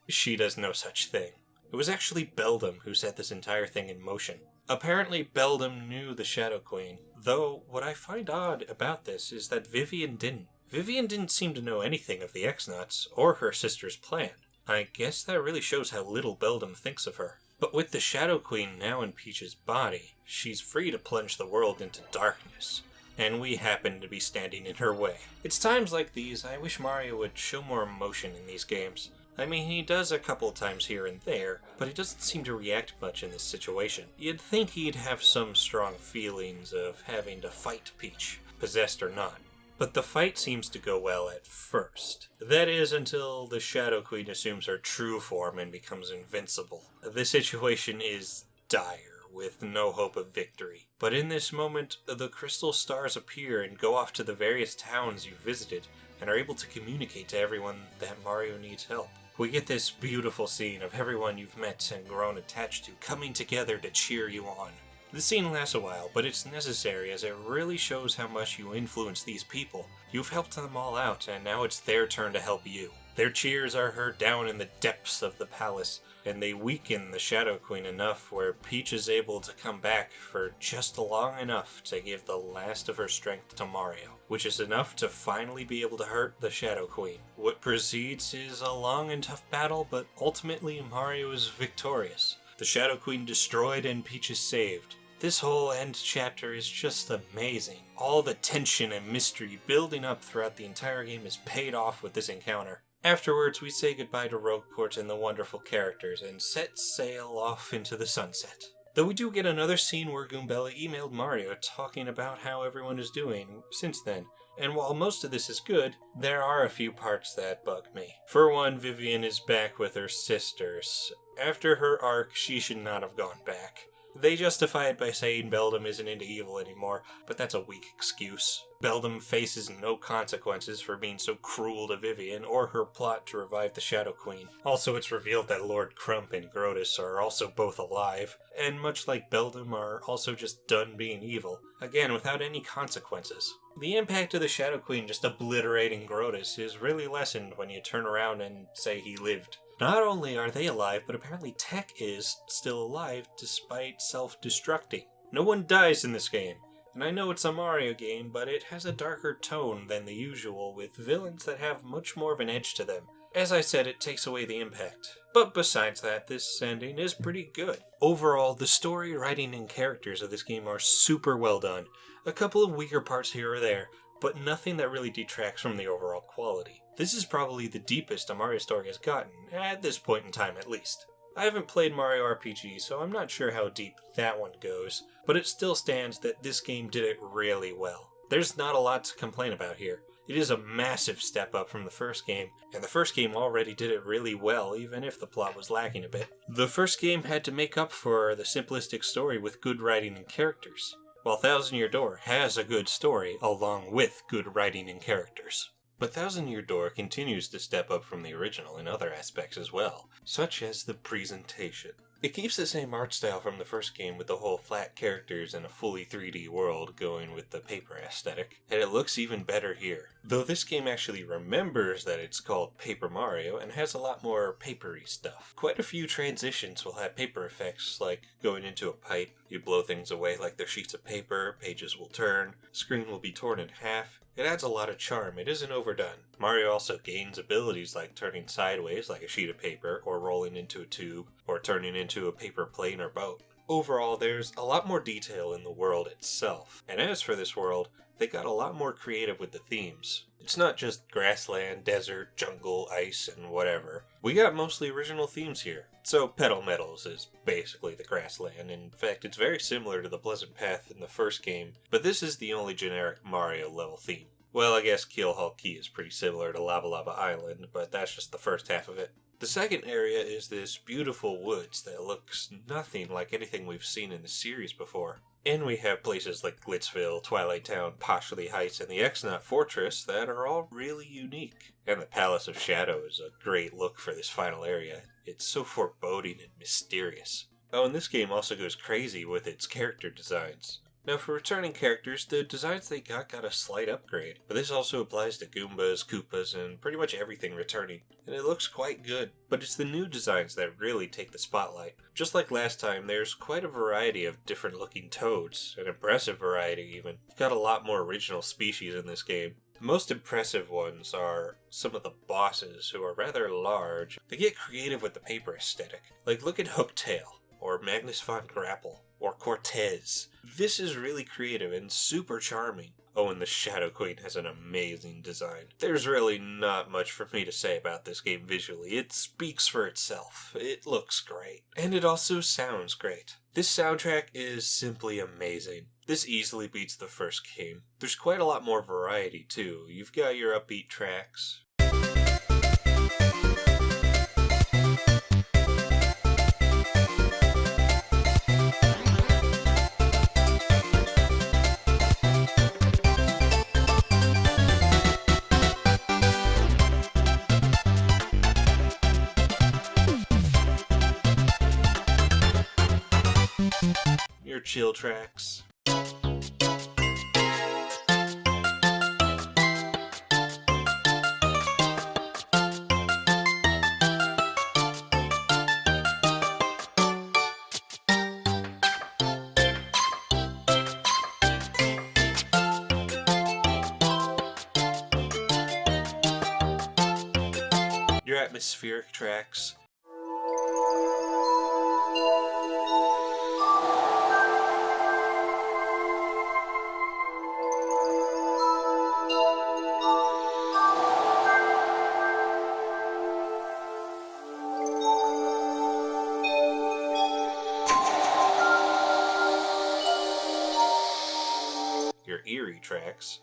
She does no such thing. It was actually Beldam who set this entire thing in motion. Apparently Beldam knew the Shadow Queen, though what I find odd about this is that Vivian didn't. Vivian didn't seem to know anything of the X-Nauts or her sister's plan. I guess that really shows how little Beldam thinks of her. But with the Shadow Queen now in Peach's body, she's free to plunge the world into darkness, and we happen to be standing in her way. It's times like these I wish Mario would show more emotion in these games. I mean, he does a couple times here and there, but he doesn't seem to react much in this situation. You'd think he'd have some strong feelings of having to fight Peach, possessed or not. But the fight seems to go well at first. That is, until the Shadow Queen assumes her true form and becomes invincible. The situation is dire, with no hope of victory. But in this moment, the crystal stars appear and go off to the various towns you've visited, and are able to communicate to everyone that Mario needs help. We get this beautiful scene of everyone you've met and grown attached to coming together to cheer you on. The scene lasts a while, but it's necessary as it really shows how much you influence these people. You've helped them all out, and now it's their turn to help you. Their cheers are heard down in the depths of the palace, and they weaken the Shadow Queen enough where Peach is able to come back for just long enough to give the last of her strength to Mario, which is enough to finally be able to hurt the Shadow Queen. What precedes is a long and tough battle, but ultimately Mario is victorious. The Shadow Queen destroyed and Peach is saved. This whole end chapter is just amazing. All the tension and mystery building up throughout the entire game is paid off with this encounter. Afterwards, we say goodbye to Rogueport and the wonderful characters and set sail off into the sunset. Though we do get another scene where Goombella emailed Mario talking about how everyone is doing since then. And while most of this is good, there are a few parts that bug me. For one, Vivian is back with her sisters. After her arc, she should not have gone back. They justify it by saying Beldam isn't into evil anymore, but that's a weak excuse. Beldam faces no consequences for being so cruel to Vivian or her plot to revive the Shadow Queen. Also, it's revealed that Lord Crump and Grodus are also both alive, and much like Beldam are also just done being evil, again without any consequences. The impact of the Shadow Queen just obliterating Grodus is really lessened when you turn around and say he lived. Not only are they alive, but apparently Tech is still alive despite self-destructing. No one dies in this game, and I know it's a Mario game, but it has a darker tone than the usual, with villains that have much more of an edge to them. As I said, it takes away the impact. But besides that, this ending is pretty good. Overall, the story, writing, and characters of this game are super well done. A couple of weaker parts here or there, but nothing that really detracts from the overall quality. This is probably the deepest a Mario story has gotten, at this point in time at least. I haven't played Mario RPG, so I'm not sure how deep that one goes, but it still stands that this game did it really well. There's not a lot to complain about here. It is a massive step up from the first game, and the first game already did it really well, even if the plot was lacking a bit. The first game had to make up for the simplistic story with good writing and characters, while Thousand Year Door has a good story along with good writing and characters. But Thousand Year Door continues to step up from the original in other aspects as well, such as the presentation. It keeps the same art style from the first game with the whole flat characters and a fully 3D world going with the paper aesthetic, and it looks even better here. Though this game actually remembers that it's called Paper Mario and has a lot more papery stuff. Quite a few transitions will have paper effects, like going into a pipe, you blow things away like they're sheets of paper, pages will turn, screen will be torn in half. It adds a lot of charm, it isn't overdone. Mario also gains abilities like turning sideways like a sheet of paper, or rolling into a tube, or turning into a paper plane or boat. Overall, there's a lot more detail in the world itself, and as for this world, they got a lot more creative with the themes. It's not just grassland, desert, jungle, ice, and whatever. We got mostly original themes here. So Petal Meadows is basically the grassland. In fact, it's very similar to the Pleasant Path in the first game, but this is the only generic Mario level theme. Well, I guess Keelhaul Key is pretty similar to Lava Lava Island, but that's just the first half of it. The second area is this beautiful woods that looks nothing like anything we've seen in the series before. And we have places like Glitzville, Twilight Town, Poshley Heights, and the X-Naut Fortress that are all really unique. And the Palace of Shadow is a great look for this final area. It's so foreboding and mysterious. Oh, and this game also goes crazy with its character designs. Now for returning characters, the designs they got a slight upgrade, but this also applies to Goombas, Koopas, and pretty much everything returning, and it looks quite good. But it's the new designs that really take the spotlight. Just like last time, there's quite a variety of different looking toads, an impressive variety even. You've got a lot more original species in this game. The most impressive ones are some of the bosses, who are rather large. They get creative with the paper aesthetic. Like look at Hooktail, or Magnus von Grapple, or Cortez. This is really creative and super charming. Oh, and the Shadow Queen has an amazing design. There's really not much for me to say about this game visually. It speaks for itself. It looks great. And it also sounds great. This soundtrack is simply amazing. This easily beats the first game. There's quite a lot more variety too. You've got your upbeat tracks. Your chill tracks. Your atmospheric tracks. Your eerie tracks.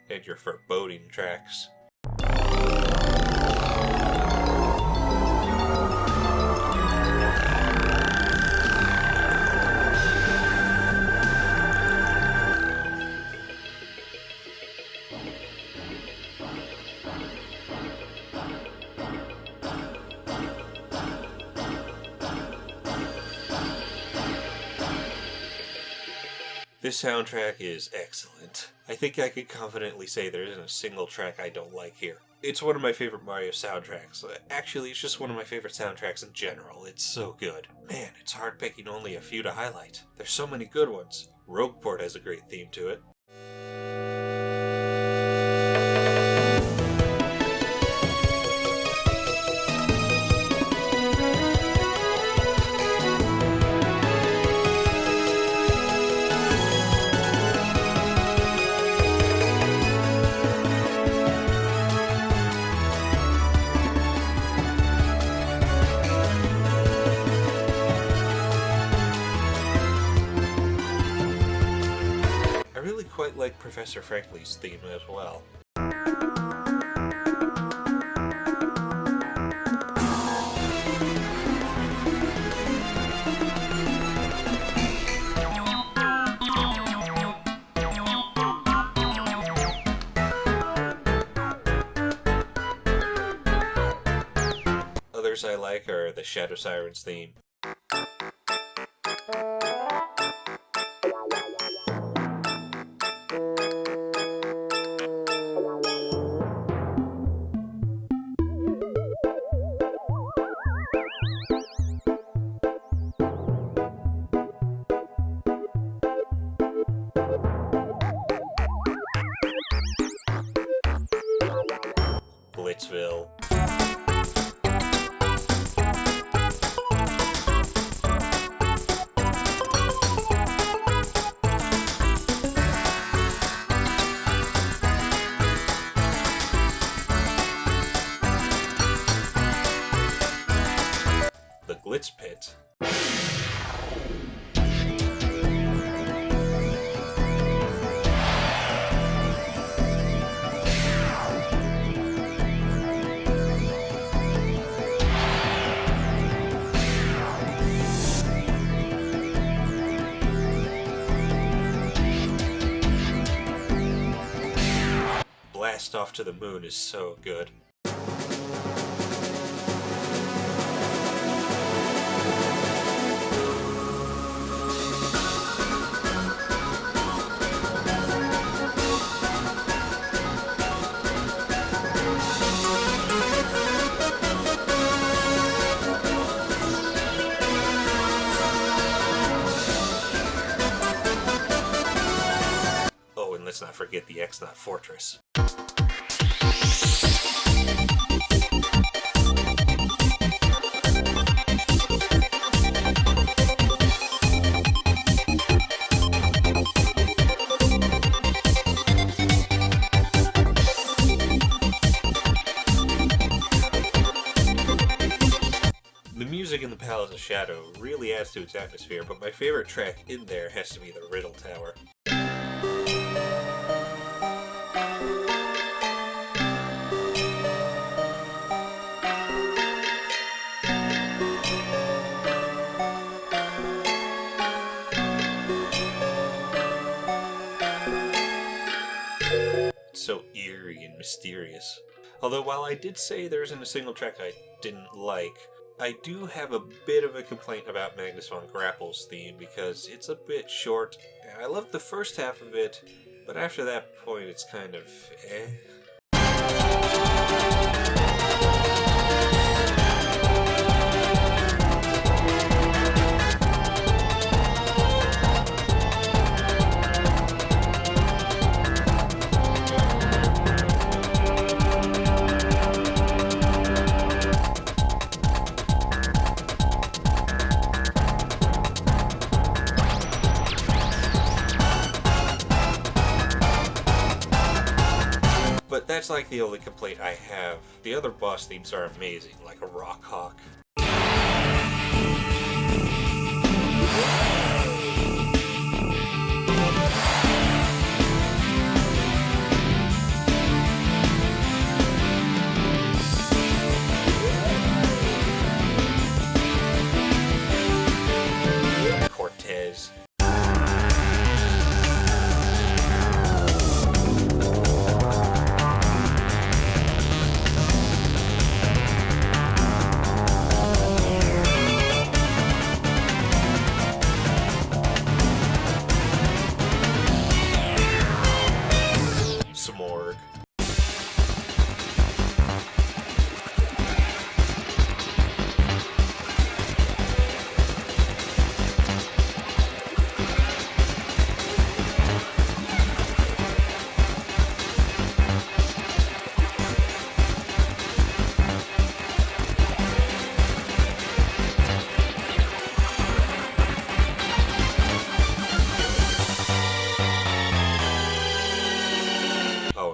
And your foreboding tracks. This soundtrack is excellent. I think I could confidently say there isn't a single track I don't like here. It's one of my favorite Mario soundtracks. Actually, it's just one of my favorite soundtracks in general. It's so good. Man, it's hard picking only a few to highlight. There's so many good ones. Rogueport has a great theme to it. I really quite like Professor Frankly's theme as well. Others I like are the Shadow Sirens theme. Blitzville. The Glitz Pit. blast off to the moon is so good. Let's not forget the X-Not Fortress. The music in the Palace of Shadow really adds to its atmosphere, but my favorite track in there has to be the Riddle Tower. So eerie and mysterious. Although while I did say there isn't a single track I didn't like, I do have a bit of a complaint about Magnus von Grappel's theme because it's a bit short. I love the first half of it, but after that point it's kind of eh. But that's like the only complaint I have. The other boss themes are amazing, like a Rock Hawk. Cortez.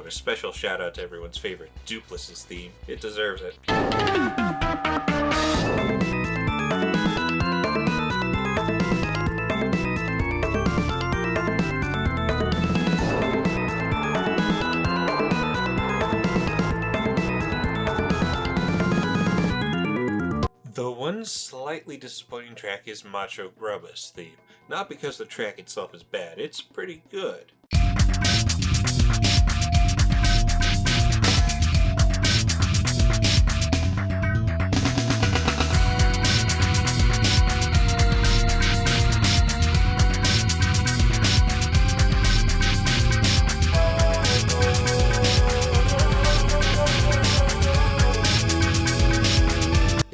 A special shout out to everyone's favorite Dupless's theme. It deserves it. The one slightly disappointing track is Macho Grubba's theme. Not because the track itself is bad, it's pretty good.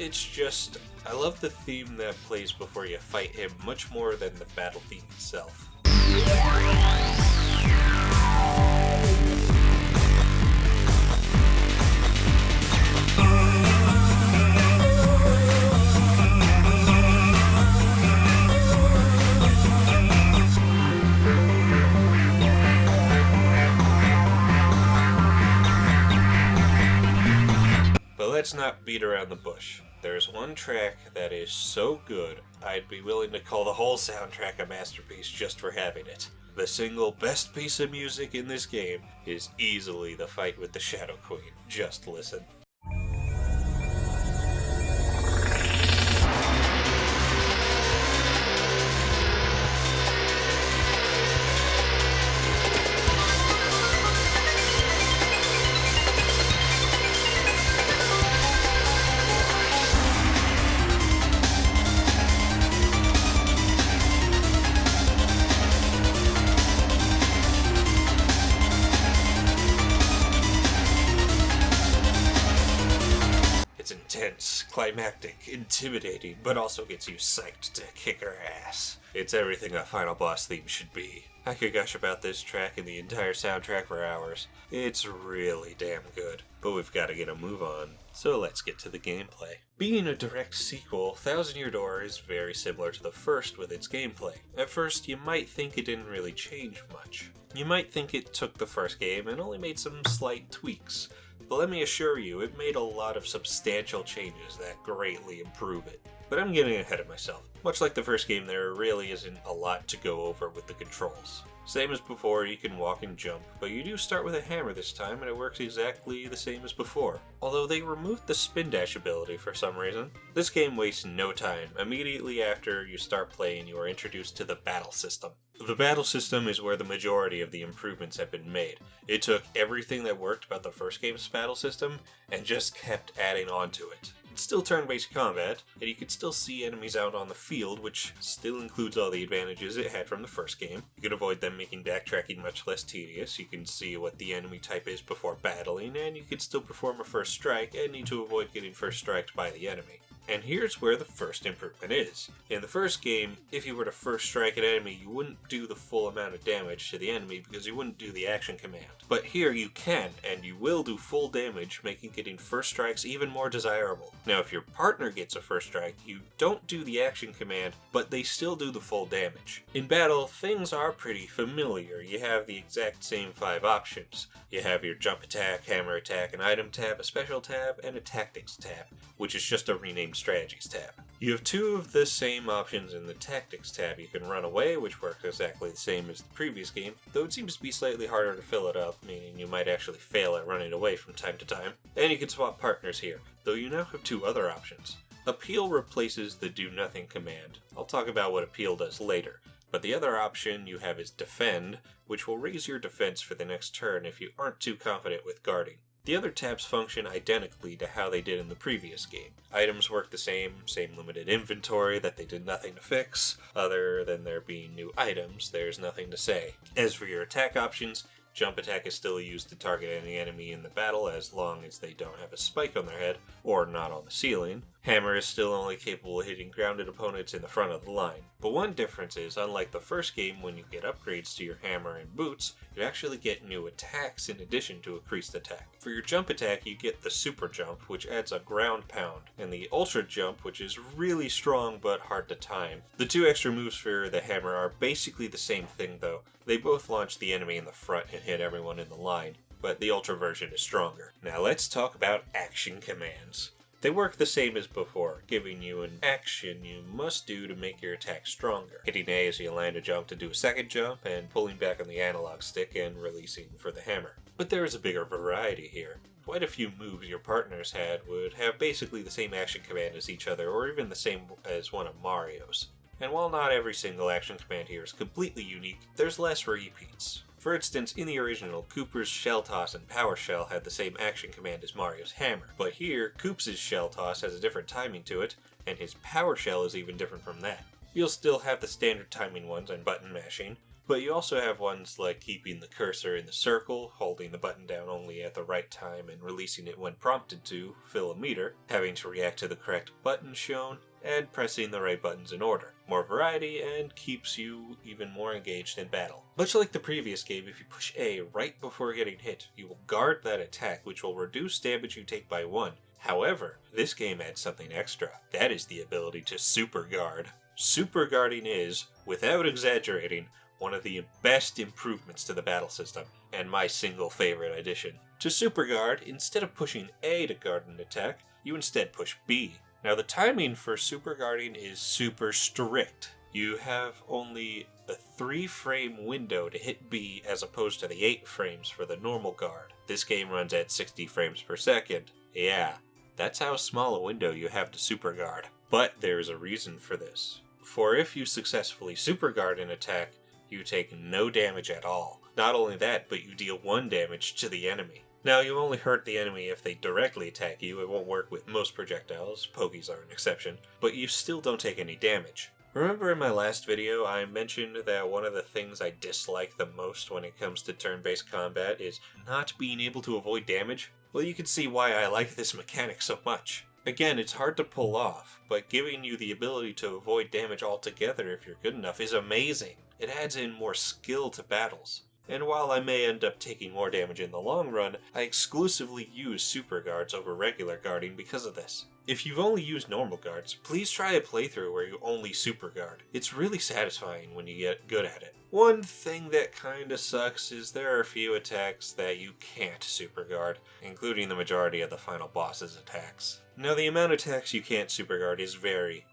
It's just, I love the theme that plays before you fight him much more than the battle theme itself. But let's not beat around the bush. There's one track that is so good, I'd be willing to call the whole soundtrack a masterpiece just for having it. The single best piece of music in this game is easily the fight with the Shadow Queen. Just listen. intense, climactic, intimidating, but also gets you psyched to kick her ass. It's everything a final boss theme should be. I could gush about this track and the entire soundtrack for hours. It's really damn good, but we've got to get a move on, so let's get to the gameplay. Being a direct sequel, Thousand Year Door is very similar to the first with its gameplay. At first, you might think it didn't really change much. You might think it took the first game and only made some slight tweaks, but let me assure you, it made a lot of substantial changes that greatly improve it. But I'm getting ahead of myself. Much like the first game, there really isn't a lot to go over with the controls. Same as before, you can walk and jump, but you do start with a hammer this time, and it works exactly the same as before. Although they removed the spin dash ability for some reason. This game wastes no time. Immediately after you start playing, you are introduced to the battle system. The battle system is where the majority of the improvements have been made. It took everything that worked about the first game's battle system and just kept adding on to it. It's still turn-based combat, and you can still see enemies out on the field, which still includes all the advantages it had from the first game. You can avoid them, making backtracking much less tedious. You can see what the enemy type is before battling, and you can still perform a first strike and need to avoid getting first striked by the enemy. And here's where the first improvement is. In the first game, if you were to first strike an enemy, you wouldn't do the full amount of damage to the enemy because you wouldn't do the action command. But here you can, and you will do full damage, making getting first strikes even more desirable. Now if your partner gets a first strike, you don't do the action command, but they still do the full damage. In battle, things are pretty familiar. You have the exact same 5 options. You have your jump attack, hammer attack, an item tab, a special tab, and a tactics tab, which is just a renamed strategies tab. You have 2 of the same options in the tactics tab. You can run away, which works exactly the same as the previous game, though it seems to be slightly harder to fill it up, meaning you might actually fail at running away from time to time. And you can swap partners here, though you now have 2 other options. Appeal replaces the do nothing command. I'll talk about what appeal does later. But the other option you have is defend, which will raise your defense for the next turn if you aren't too confident with guarding. The other tabs function identically to how they did in the previous game. Items work the same limited inventory that they did nothing to fix. Other than there being new items, there's nothing to say. As for your attack options, jump attack is still used to target any enemy in the battle as long as they don't have a spike on their head or not on the ceiling. Hammer is still only capable of hitting grounded opponents in the front of the line. But one difference is, unlike the first game when you get upgrades to your hammer and boots, you actually get new attacks in addition to increased attack. For your jump attack, you get the super jump, which adds a ground pound, and the ultra jump, which is really strong but hard to time. The 2 extra moves for the hammer are basically the same thing though. They both launch the enemy in the front and hit everyone in the line, but the ultra version is stronger. Now let's talk about action commands. They work the same as before, giving you an action you must do to make your attack stronger. Hitting A as you land a jump to do a second jump, and pulling back on the analog stick and releasing for the hammer. But there is a bigger variety here. Quite a few moves your partners had would have basically the same action command as each other, or even the same as one of Mario's. And while not every single action command here is completely unique, there's less repeats. For instance, in the original, Kooper's Shell Toss and Power Shell had the same action command as Mario's hammer. But here, Koops' Shell Toss has a different timing to it, and his Power Shell is even different from that. You'll still have the standard timing ones and button mashing, but you also have ones like keeping the cursor in the circle, holding the button down only at the right time and releasing it when prompted to fill a meter, having to react to the correct button shown, and pressing the right buttons in order. More variety and keeps you even more engaged in battle. Much like the previous game, if you push A right before getting hit, you will guard that attack, which will reduce damage you take by 1. However, this game adds something extra. That is the ability to super guard. Super guarding is, without exaggerating, one of the best improvements to the battle system, and my single favorite addition. To super guard, instead of pushing A to guard an attack, you instead push B. Now the timing for super guarding is super strict. You have only a 3-frame window to hit B as opposed to the 8 frames for the normal guard. This game runs at 60 frames per second. Yeah, that's how small a window you have to super guard. But there is a reason for this. For if you successfully super guard an attack, you take no damage at all. Not only that, but you deal 1 damage to the enemy. Now, you only hurt the enemy if they directly attack you. It won't work with most projectiles, pokies are an exception, but you still don't take any damage. Remember in my last video, I mentioned that one of the things I dislike the most when it comes to turn-based combat is not being able to avoid damage? Well, you can see why I like this mechanic so much. Again, it's hard to pull off, but giving you the ability to avoid damage altogether if you're good enough is amazing. It adds in more skill to battles. And while I may end up taking more damage in the long run, I exclusively use super guards over regular guarding because of this. If you've only used normal guards, please try a playthrough where you only super guard. It's really satisfying when you get good at it. One thing that kinda sucks is there are a few attacks that you can't super guard, including the majority of the final boss's attacks. Now the amount of attacks you can't super guard is very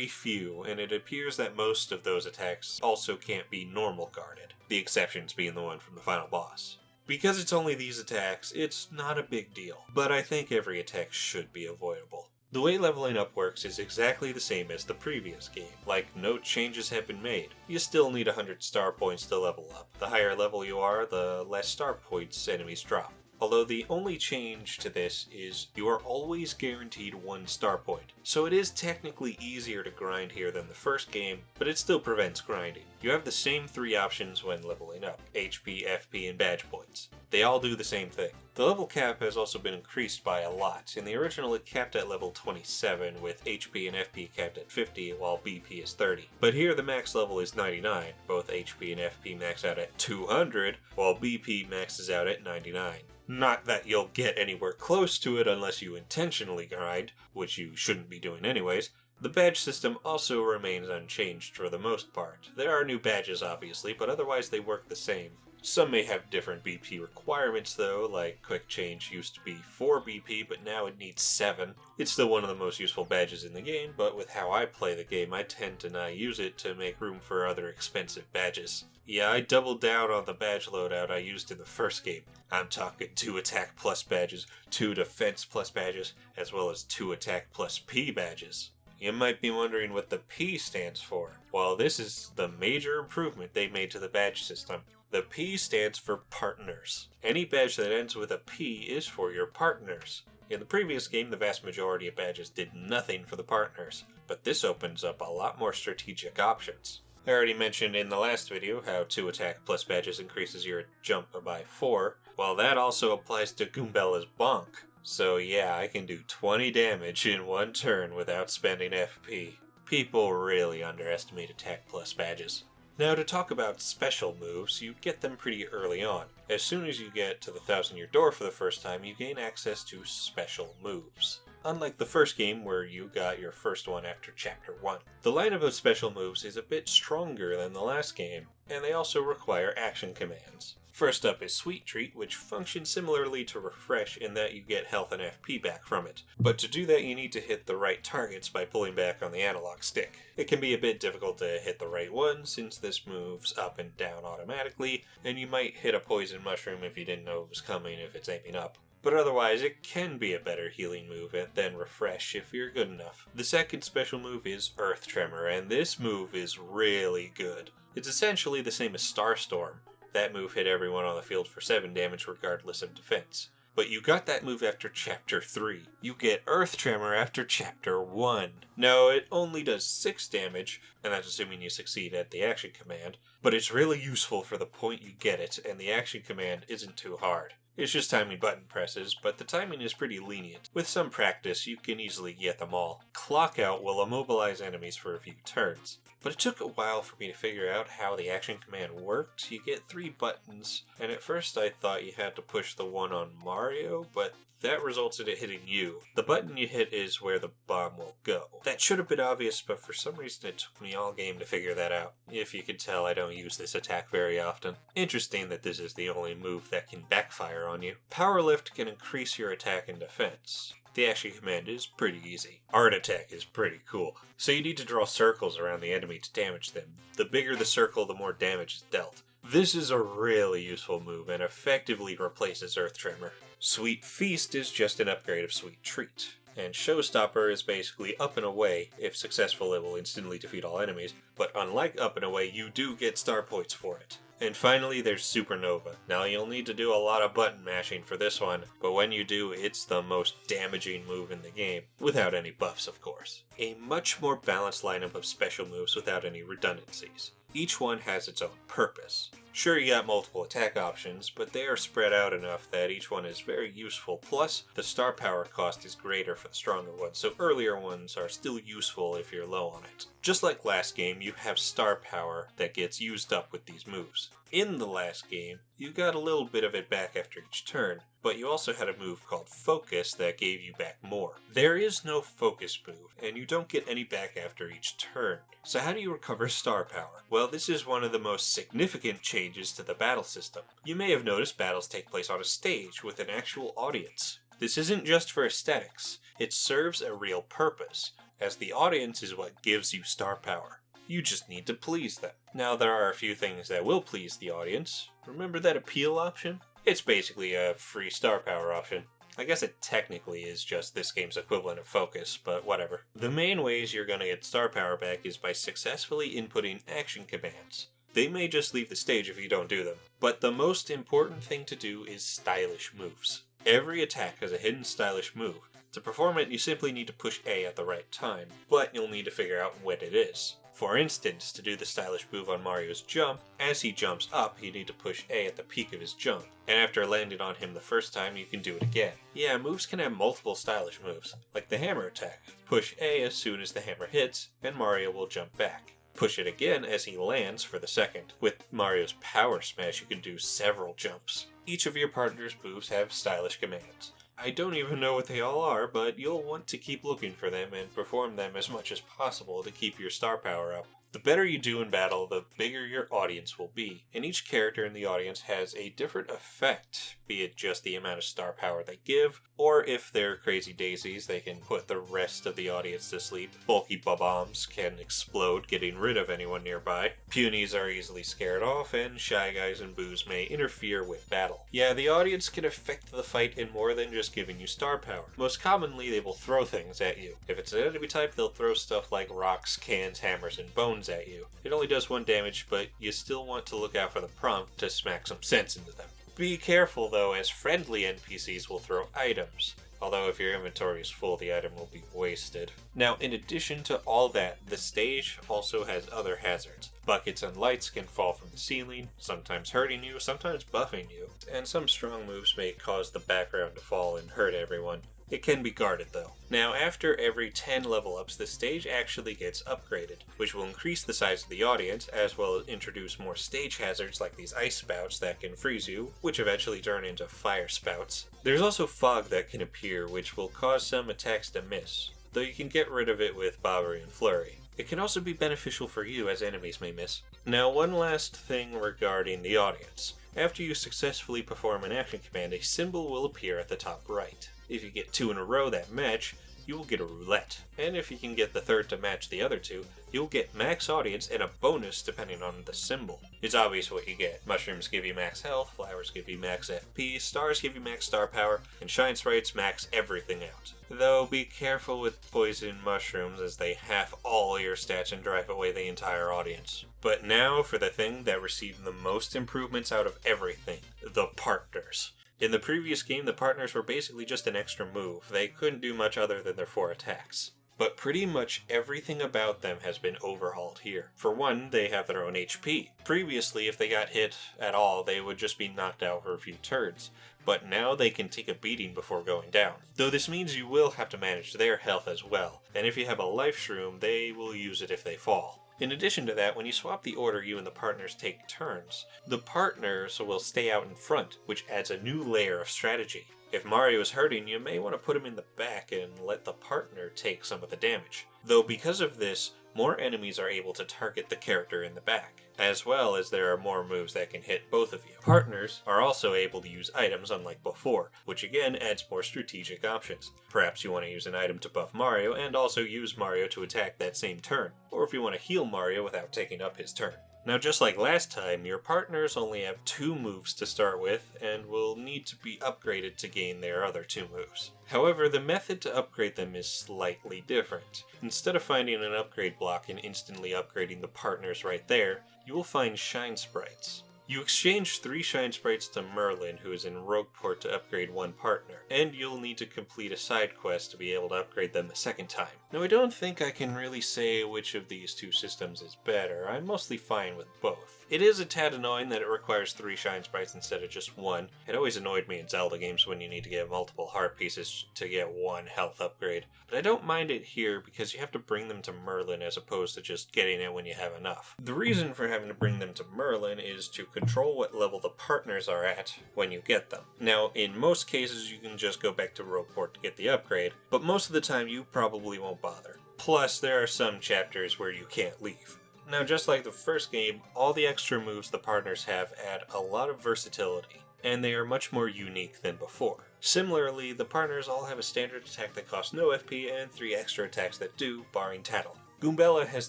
few, and it appears that most of those attacks also can't be normal guarded, the exceptions being the one from the final boss. Because it's only these attacks, it's not a big deal, but I think every attack should be avoidable. The way leveling up works is exactly the same as the previous game, like no changes have been made. You still need 100 star points to level up. The higher level you are, the less star points enemies drop. Although the only change to this is you are always guaranteed 1 star point. So it is technically easier to grind here than the first game, but it still prevents grinding. You have the same 3 options when leveling up: HP, FP, and badge points. They all do the same thing. The level cap has also been increased by a lot. In the original it capped at level 27, with HP and FP capped at 50, while BP is 30. But here the max level is 99, both HP and FP max out at 200, while BP maxes out at 99. Not that you'll get anywhere close to it unless you intentionally grind, which you shouldn't be doing anyways. The badge system also remains unchanged for the most part. There are new badges obviously, but otherwise they work the same. Some may have different BP requirements though, like Quick Change used to be 4 BP, but now it needs 7. It's still one of the most useful badges in the game, but with how I play the game, I tend to not use it to make room for other expensive badges. Yeah, I doubled down on the badge loadout I used in the first game. I'm talking 2 attack plus badges, 2 defense plus badges, as well as 2 attack plus P badges. You might be wondering what the P stands for. Well, this is the major improvement they made to the badge system. The P stands for partners. Any badge that ends with a P is for your partners. In the previous game, the vast majority of badges did nothing for the partners, but this opens up a lot more strategic options. I already mentioned in the last video how 2 attack plus badges increases your jump by 4. Well, that also applies to Goombella's bonk. So yeah, I can do 20 damage in 1 turn without spending FP. People really underestimate attack plus badges. Now to talk about special moves, you get them pretty early on. As soon as you get to the 1,000-year door for the first time, you gain access to special moves. Unlike the first game where you got your first one after Chapter 1. The lineup of special moves is a bit stronger than the last game, and they also require action commands. First up is Sweet Treat, which functions similarly to Refresh in that you get health and FP back from it. But to do that you need to hit the right targets by pulling back on the analog stick. It can be a bit difficult to hit the right one since this moves up and down automatically, and you might hit a poison mushroom if you didn't know it was coming if it's aiming up. But otherwise, it can be a better healing move than Refresh if you're good enough. The second special move is Earth Tremor, and this move is really good. It's essentially the same as Starstorm. That move hit everyone on the field for 7 damage regardless of defense. But you got that move after Chapter 3. You get Earth Tremor after Chapter 1. No, it only does 6 damage, and that's assuming you succeed at the action command, but it's really useful for the point you get it, and the action command isn't too hard. It's just timing button presses, but the timing is pretty lenient. With some practice, you can easily get them all. Clock Out will immobilize enemies for a few turns. But it took a while for me to figure out how the action command worked. You get 3 buttons, and at first I thought you had to push the one on Mario, but that results in it hitting you. The button you hit is where the bomb will go. That should have been obvious, but for some reason it took me all game to figure that out. If you could tell, I don't use this attack very often. Interesting that this is the only move that can backfire on you. Power Lift can increase your attack and defense. The action command is pretty easy. Art Attack is pretty cool, so you need to draw circles around the enemy to damage them. The bigger the circle, the more damage is dealt. This is a really useful move and effectively replaces Earth Tremor. Sweet Feast is just an upgrade of Sweet Treat. And Showstopper is basically Up and Away. If successful, it will instantly defeat all enemies, but unlike Up and Away, you do get star points for it. And finally, there's Supernova. Now, you'll need to do a lot of button mashing for this one, but when you do, it's the most damaging move in the game, without any buffs, of course. A much more balanced lineup of special moves without any redundancies. Each one has its own purpose. Sure, you got multiple attack options, but they are spread out enough that each one is very useful, plus the star power cost is greater for the stronger ones, so earlier ones are still useful if you're low on it. Just like last game, you have star power that gets used up with these moves. In the last game, you got a little bit of it back after each turn, but you also had a move called Focus that gave you back more. There is no Focus move, and you don't get any back after each turn. So how do you recover star power? Well, this is one of the most significant changes to the battle system. You may have noticed battles take place on a stage with an actual audience. This isn't just for aesthetics, it serves a real purpose, as the audience is what gives you star power. You just need to please them. Now, there are a few things that will please the audience. Remember that appeal option? It's basically a free star power option. I guess it technically is just this game's equivalent of Focus, but whatever. The main ways you're gonna get star power back is by successfully inputting action commands. They may just leave the stage if you don't do them, but the most important thing to do is stylish moves. Every attack has a hidden stylish move. To perform it, you simply need to push A at the right time, but you'll need to figure out when it is. For instance, to do the stylish move on Mario's jump, as he jumps up, you need to push A at the peak of his jump, and after landing on him the first time, you can do it again. Yeah, moves can have multiple stylish moves, like the hammer attack. Push A as soon as the hammer hits, and Mario will jump back. Push it again as he lands for the second. With Mario's power smash, you can do several jumps. Each of your partner's moves have stylish commands. I don't even know what they all are, but you'll want to keep looking for them and perform them as much as possible to keep your star power up. The better you do in battle, the bigger your audience will be, and each character in the audience has a different effect, be it just the amount of star power they give, or if they're crazy daisies, they can put the rest of the audience to sleep. Bulky bombs can explode, getting rid of anyone nearby. Punies are easily scared off, and Shy Guys and Boos may interfere with battle. Yeah, the audience can affect the fight in more than just giving you star power. Most commonly, they will throw things at you. If it's an enemy type, they'll throw stuff like rocks, cans, hammers, and bones at you. It only does 1 damage, but you still want to look out for the prompt to smack some sense into them. Be careful though, as friendly NPCs will throw items. Although if your inventory is full, the item will be wasted. Now, in addition to all that, the stage also has other hazards. Buckets and lights can fall from the ceiling, sometimes hurting you, sometimes buffing you, and some strong moves may cause the background to fall and hurt everyone. It can be guarded though. Now, after every 10 level ups, the stage actually gets upgraded, which will increase the size of the audience, as well as introduce more stage hazards like these ice spouts that can freeze you, which eventually turn into fire spouts. There's also fog that can appear, which will cause some attacks to miss, though you can get rid of it with Bobbery and Flurry. It can also be beneficial for you, as enemies may miss. Now, one last thing regarding the audience. After you successfully perform an action command, a symbol will appear at the top right. If you get 2 in a row that match, you will get a roulette. And if you can get the third to match the other 2, you'll get max audience and a bonus depending on the symbol. It's obvious what you get. Mushrooms give you max health, flowers give you max FP, stars give you max star power, and shine sprites max everything out. Though be careful with poison mushrooms, as they half all your stats and drive away the entire audience. But now for the thing that received the most improvements out of everything, the partners. In the previous game, the partners were basically just an extra move. They couldn't do much other than their 4 attacks. But pretty much everything about them has been overhauled here. For one, they have their own HP. Previously, if they got hit at all, they would just be knocked out for a few turns. But now they can take a beating before going down. Though this means you will have to manage their health as well. And if you have a life shroom, they will use it if they fall. In addition to that, when you swap the order you and the partners take turns, the partners will stay out in front, which adds a new layer of strategy. If Mario is hurting, you may want to put him in the back and let the partner take some of the damage. Though because of this, more enemies are able to target the character in the back, as well as there are more moves that can hit both of you. Partners are also able to use items unlike before, which again adds more strategic options. Perhaps you want to use an item to buff Mario and also use Mario to attack that same turn, or if you want to heal Mario without taking up his turn. Now, just like last time, your partners only have 2 moves to start with and will need to be upgraded to gain their other 2 moves. However, the method to upgrade them is slightly different. Instead of finding an upgrade block and instantly upgrading the partners right there, you will find shine sprites. You exchange 3 shine sprites to Merlin, who is in Rogueport, to upgrade 1 partner, and you'll need to complete a side quest to be able to upgrade them the second time. Now, I don't think I can really say which of these 2 systems is better. I'm mostly fine with both. It is a tad annoying that it requires 3 shine sprites instead of just 1. It always annoyed me in Zelda games when you need to get multiple heart pieces to get 1 health upgrade. But I don't mind it here because you have to bring them to Merlin as opposed to just getting it when you have enough. The reason for having to bring them to Merlin is to control what level the partners are at when you get them. Now, in most cases you can just go back to Rogueport to get the upgrade, but most of the time you probably won't bother. Plus, there are some chapters where you can't leave. Now, just like the first game, all the extra moves the partners have add a lot of versatility, and they are much more unique than before. Similarly, the partners all have a standard attack that costs no FP and 3 extra attacks that do, barring Tattle. Goombella has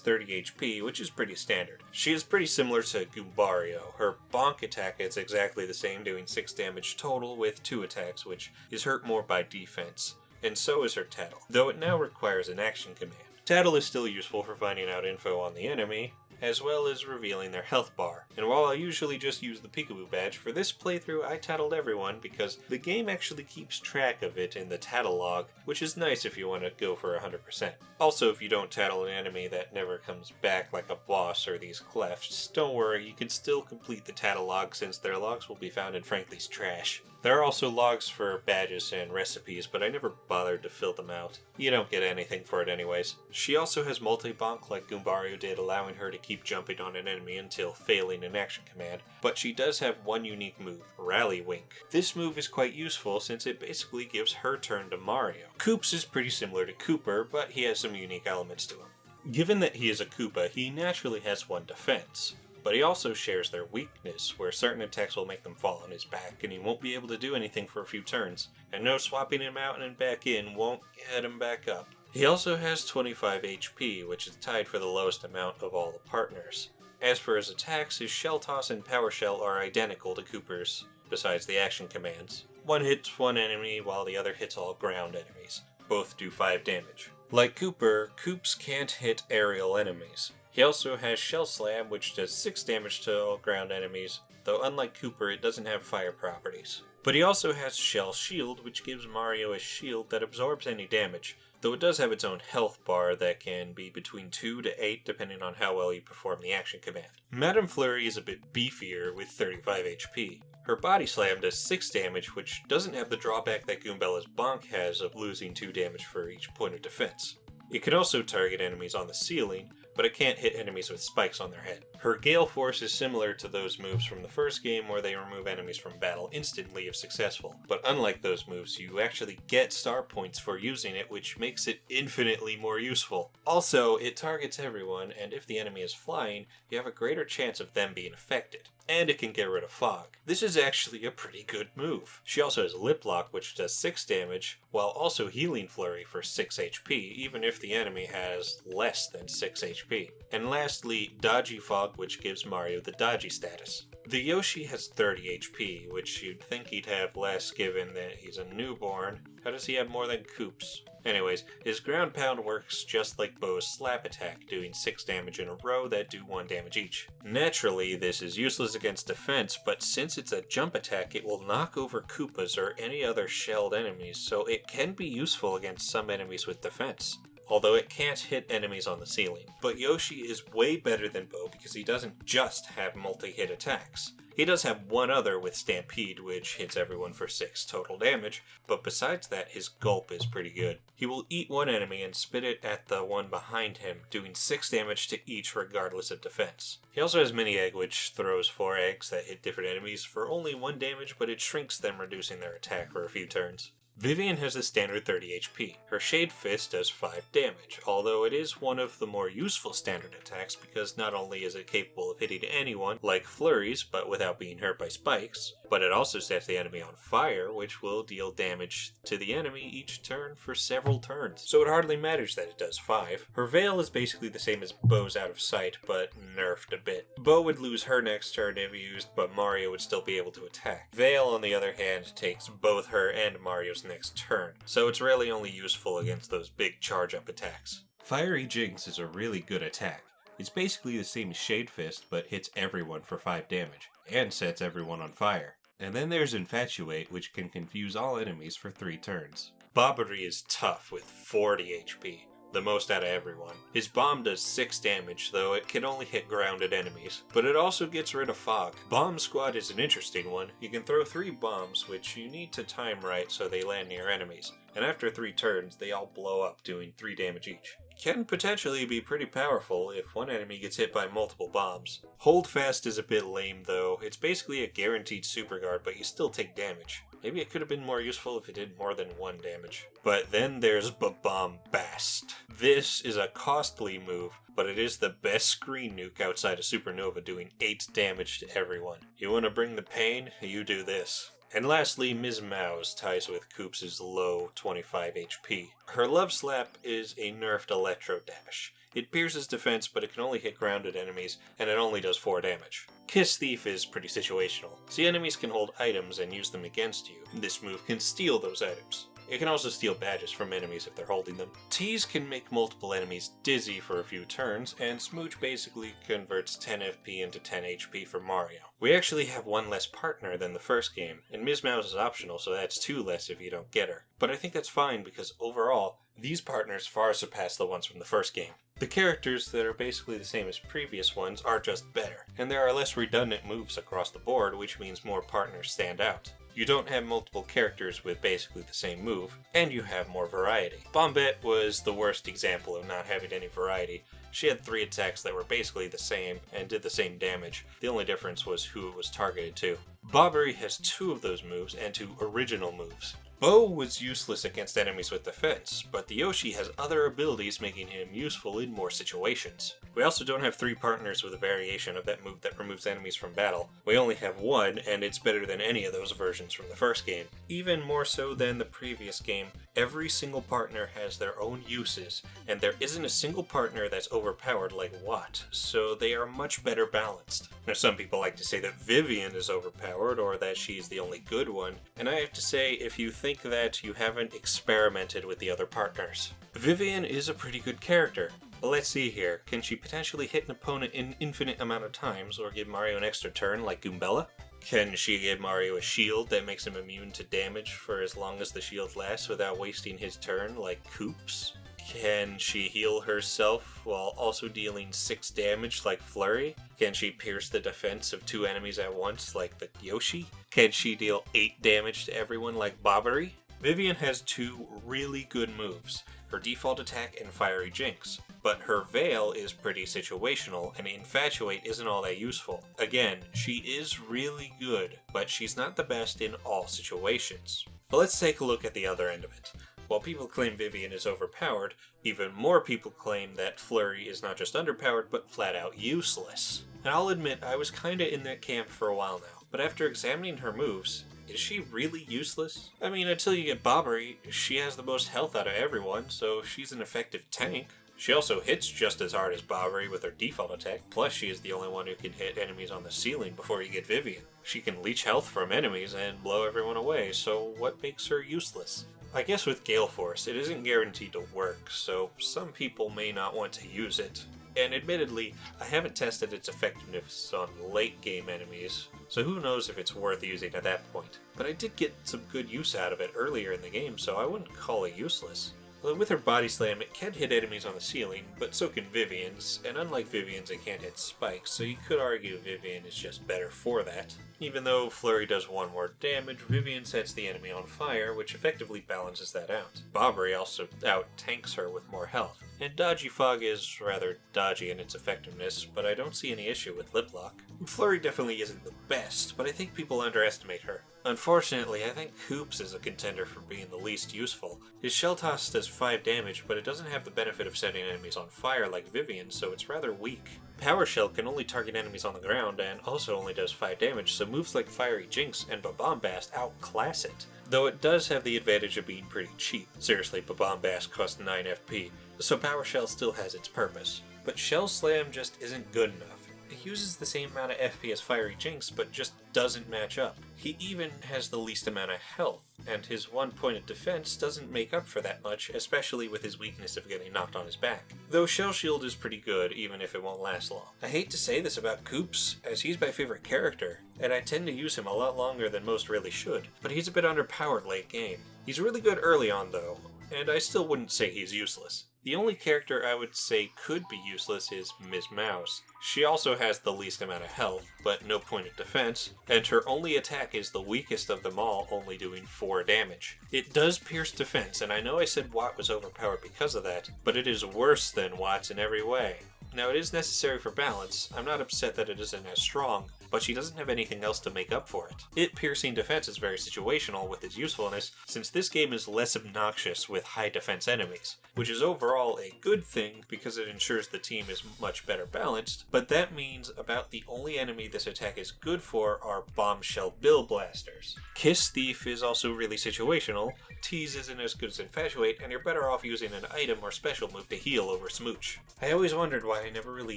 30 HP, which is pretty standard. She is pretty similar to Goombario. Her bonk attack is exactly the same, doing 6 damage total with 2 attacks, which is hurt more by defense. And so is her Tattle, though it now requires an action command. Tattle is still useful for finding out info on the enemy, as well as revealing their health bar. And while I usually just use the Peekaboo badge, for this playthrough I tattled everyone because the game actually keeps track of it in the tattle log, which is nice if you want to go for 100%. Also, if you don't tattle an enemy that never comes back like a boss or these clefts, don't worry, you can still complete the tattle log since their logs will be found in Frankly's trash. There are also logs for badges and recipes, but I never bothered to fill them out. You don't get anything for it anyways. She also has multi-bonk like Goombario did, allowing her to keep jumping on an enemy until failing an action command, but she does have one unique move, Rally Wink. This move is quite useful since it basically gives her turn to Mario. Koops is pretty similar to Cooper, but he has some unique elements to him. Given that he is a Koopa, he naturally has 1 defense. But he also shares their weakness, where certain attacks will make them fall on his back, and he won't be able to do anything for a few turns. And no swapping him out and back in won't get him back up. He also has 25 HP, which is tied for the lowest amount of all the partners. As for his attacks, his Shell Toss and Power Shell are identical to Cooper's, besides the action commands. One hits one enemy, while the other hits all ground enemies. Both do 5 damage. Like Cooper, Koops can't hit aerial enemies. He also has Shell Slam, which does 6 damage to all ground enemies, though unlike Cooper, it doesn't have fire properties. But he also has Shell Shield, which gives Mario a shield that absorbs any damage, though it does have its own health bar that can be between 2 to 8 depending on how well you perform the action command. Madame Flurry is a bit beefier with 35 HP. Her Body Slam does 6 damage, which doesn't have the drawback that Goombella's Bonk has of losing 2 damage for each point of defense. It can also target enemies on the ceiling, but it can't hit enemies with spikes on their head. Her Gale Force is similar to those moves from the first game where they remove enemies from battle instantly if successful, but unlike those moves, you actually get star points for using it, which makes it infinitely more useful. Also, it targets everyone, and if the enemy is flying, you have a greater chance of them being affected. And it can get rid of fog. This is actually a pretty good move. She also has Lip Lock, which does 6 damage, while also healing Flurry for 6 HP, even if the enemy has less than 6 HP. And lastly, Dodgy Fog, which gives Mario the Dodgy status. The Yoshi has 30 HP, which you'd think he'd have less given that he's a newborn. How does he have more than Koops? Anyways, his ground pound works just like Bo's slap attack, doing 6 damage in a row that do 1 damage each. Naturally, this is useless against defense, but since it's a jump attack, it will knock over Koopas or any other shelled enemies, so it can be useful against some enemies with defense. Although it can't hit enemies on the ceiling. But Yoshi is way better than Bo because he doesn't just have multi-hit attacks. He does have one other with Stampede, which hits everyone for 6 total damage, but besides that, his Gulp is pretty good. He will eat one enemy and spit it at the one behind him, doing 6 damage to each regardless of defense. He also has Mini Egg, which throws 4 eggs that hit different enemies for only 1 damage, but it shrinks them, reducing their attack for a few turns. Vivian has a standard 30 HP. Her Shade Fist does 5 damage, although it is one of the more useful standard attacks because not only is it capable of hitting anyone, like Flurries, but without being hurt by spikes, but it also sets the enemy on fire, which will deal damage to the enemy each turn for several turns. So it hardly matters that it does 5. Her Veil is basically the same as Bo's Out of Sight, but nerfed a bit. Bo would lose her next turn if used, but Mario would still be able to attack. Veil, on the other hand, takes both her and Mario's next turn, so it's really only useful against those big charge-up attacks. Fiery Jinx is a really good attack. It's basically the same as Shade Fist, but hits everyone for 5 damage, and sets everyone on fire. And then there's Infatuate, which can confuse all enemies for 3 turns. Bobbery is tough with 40 HP, the most out of everyone. His bomb does 6 damage, though it can only hit grounded enemies, but it also gets rid of fog. Bomb Squad is an interesting one. You can throw 3 bombs, which you need to time right so they land near enemies, and after 3 turns, they all blow up, doing 3 damage each. Can potentially be pretty powerful if one enemy gets hit by multiple bombs. Hold Fast is a bit lame though. It's basically a guaranteed super guard, but you still take damage. Maybe it could have been more useful if it did more than 1 damage. But then there's Bombast. This is a costly move, but it is the best screen nuke outside of Supernova, doing 8 damage to everyone. You want to bring the pain? You do this. And lastly, Ms. Mouse ties with Koops' low 25 HP. Her Love Slap is a nerfed Electro Dash. It pierces defense, but it can only hit grounded enemies, and it only does 4 damage. Kiss Thief is pretty situational. See, enemies can hold items and use them against you. This move can steal those items. It can also steal badges from enemies if they're holding them. Tease can make multiple enemies dizzy for a few turns, and Smooch basically converts 10 FP into 10 HP for Mario. We actually have 1 less partner than the first game, and Ms. Mouse is optional, so that's 2 less if you don't get her. But I think that's fine because overall, these partners far surpass the ones from the first game. The characters that are basically the same as previous ones are just better, and there are less redundant moves across the board, which means more partners stand out. You don't have multiple characters with basically the same move, and you have more variety. Bombette was the worst example of not having any variety. She had 3 attacks that were basically the same and did the same damage. The only difference was who it was targeted to. Bobbery has 2 of those moves and 2 original moves. Bo was useless against enemies with defense, but the Yoshi has other abilities making him useful in more situations. We also don't have 3 partners with a variation of that move that removes enemies from battle. We only have 1, and it's better than any of those versions from the first game. Even more so than the previous game, every single partner has their own uses, and there isn't a single partner that's overpowered like Watt, so they are much better balanced. Now some people like to say that Vivian is overpowered, or that she's the only good one, and I have to say, if you think that, you haven't experimented with the other partners. Vivian is a pretty good character. But let's see here, can she potentially hit an opponent an infinite amount of times, or give Mario an extra turn like Goombella? Can she give Mario a shield that makes him immune to damage for as long as the shield lasts without wasting his turn like Koops? Can she heal herself while also dealing 6 damage like Flurry? Can she pierce the defense of 2 enemies at once like the Yoshi? Can she deal 8 damage to everyone like Bobbery? Vivian has 2 really good moves, her default attack and Fiery Jinx, but her Veil is pretty situational and Infatuate isn't all that useful. Again, she is really good, but she's not the best in all situations. But let's take a look at the other end of it. While people claim Vivian is overpowered, even more people claim that Flurry is not just underpowered, but flat out useless. And I'll admit, I was kinda in that camp for a while now, but after examining her moves, is she really useless? I mean, until you get Bobbery, she has the most health out of everyone, so she's an effective tank. She also hits just as hard as Bobbery with her default attack, plus she is the only one who can hit enemies on the ceiling before you get Vivian. She can leech health from enemies and blow everyone away, so what makes her useless? I guess with Gale Force, it isn't guaranteed to work, so some people may not want to use it. And admittedly, I haven't tested its effectiveness on late game enemies, so who knows if it's worth using at that point. But I did get some good use out of it earlier in the game, so I wouldn't call it useless. Well, with her Body Slam, it can hit enemies on the ceiling, but so can Vivian's, and unlike Vivian's, it can't hit spikes, so you could argue Vivian is just better for that. Even though Flurry does 1 more damage, Vivian sets the enemy on fire, which effectively balances that out. Bobbery also out-tanks her with more health. And Dodgy Fog is rather dodgy in its effectiveness, but I don't see any issue with Lip Lock. Flurry definitely isn't the best, but I think people underestimate her. Unfortunately, I think Koops is a contender for being the least useful. His Shell Toss does 5 damage, but it doesn't have the benefit of setting enemies on fire like Vivian, so it's rather weak. Power Shell can only target enemies on the ground and also only does 5 damage, so moves like Fiery Jinx and Bombast outclass it. Though it does have the advantage of being pretty cheap. Seriously, Bombast costs 9 FP, so Power Shell still has its purpose. But Shell Slam just isn't good enough. It uses the same amount of FP as Fiery Jinx, but just doesn't match up. He even has the least amount of health, and his 1 point of defense doesn't make up for that much, especially with his weakness of getting knocked on his back. Though Shell Shield is pretty good, even if it won't last long. I hate to say this about Koops, as he's my favorite character, and I tend to use him a lot longer than most really should, but he's a bit underpowered late game. He's really good early on though, and I still wouldn't say he's useless. The only character I would say could be useless is Ms. Mouse. She also has the least amount of health, but no point of defense, and her only attack is the weakest of them all, only doing 4 damage. It does pierce defense, and I know I said Watt was overpowered because of that, but it is worse than Watt's in every way. Now, it is necessary for balance. I'm not upset that it isn't as strong, but she doesn't have anything else to make up for it. It piercing defense is very situational with its usefulness, since this game is less obnoxious with high defense enemies, which is overall a good thing because it ensures the team is much better balanced, but that means about the only enemy this attack is good for are Bombshell Bill Blasters. Kiss Thief is also really situational, Tease isn't as good as Infatuate, and you're better off using an item or special move to heal over Smooch. I always wondered why I never really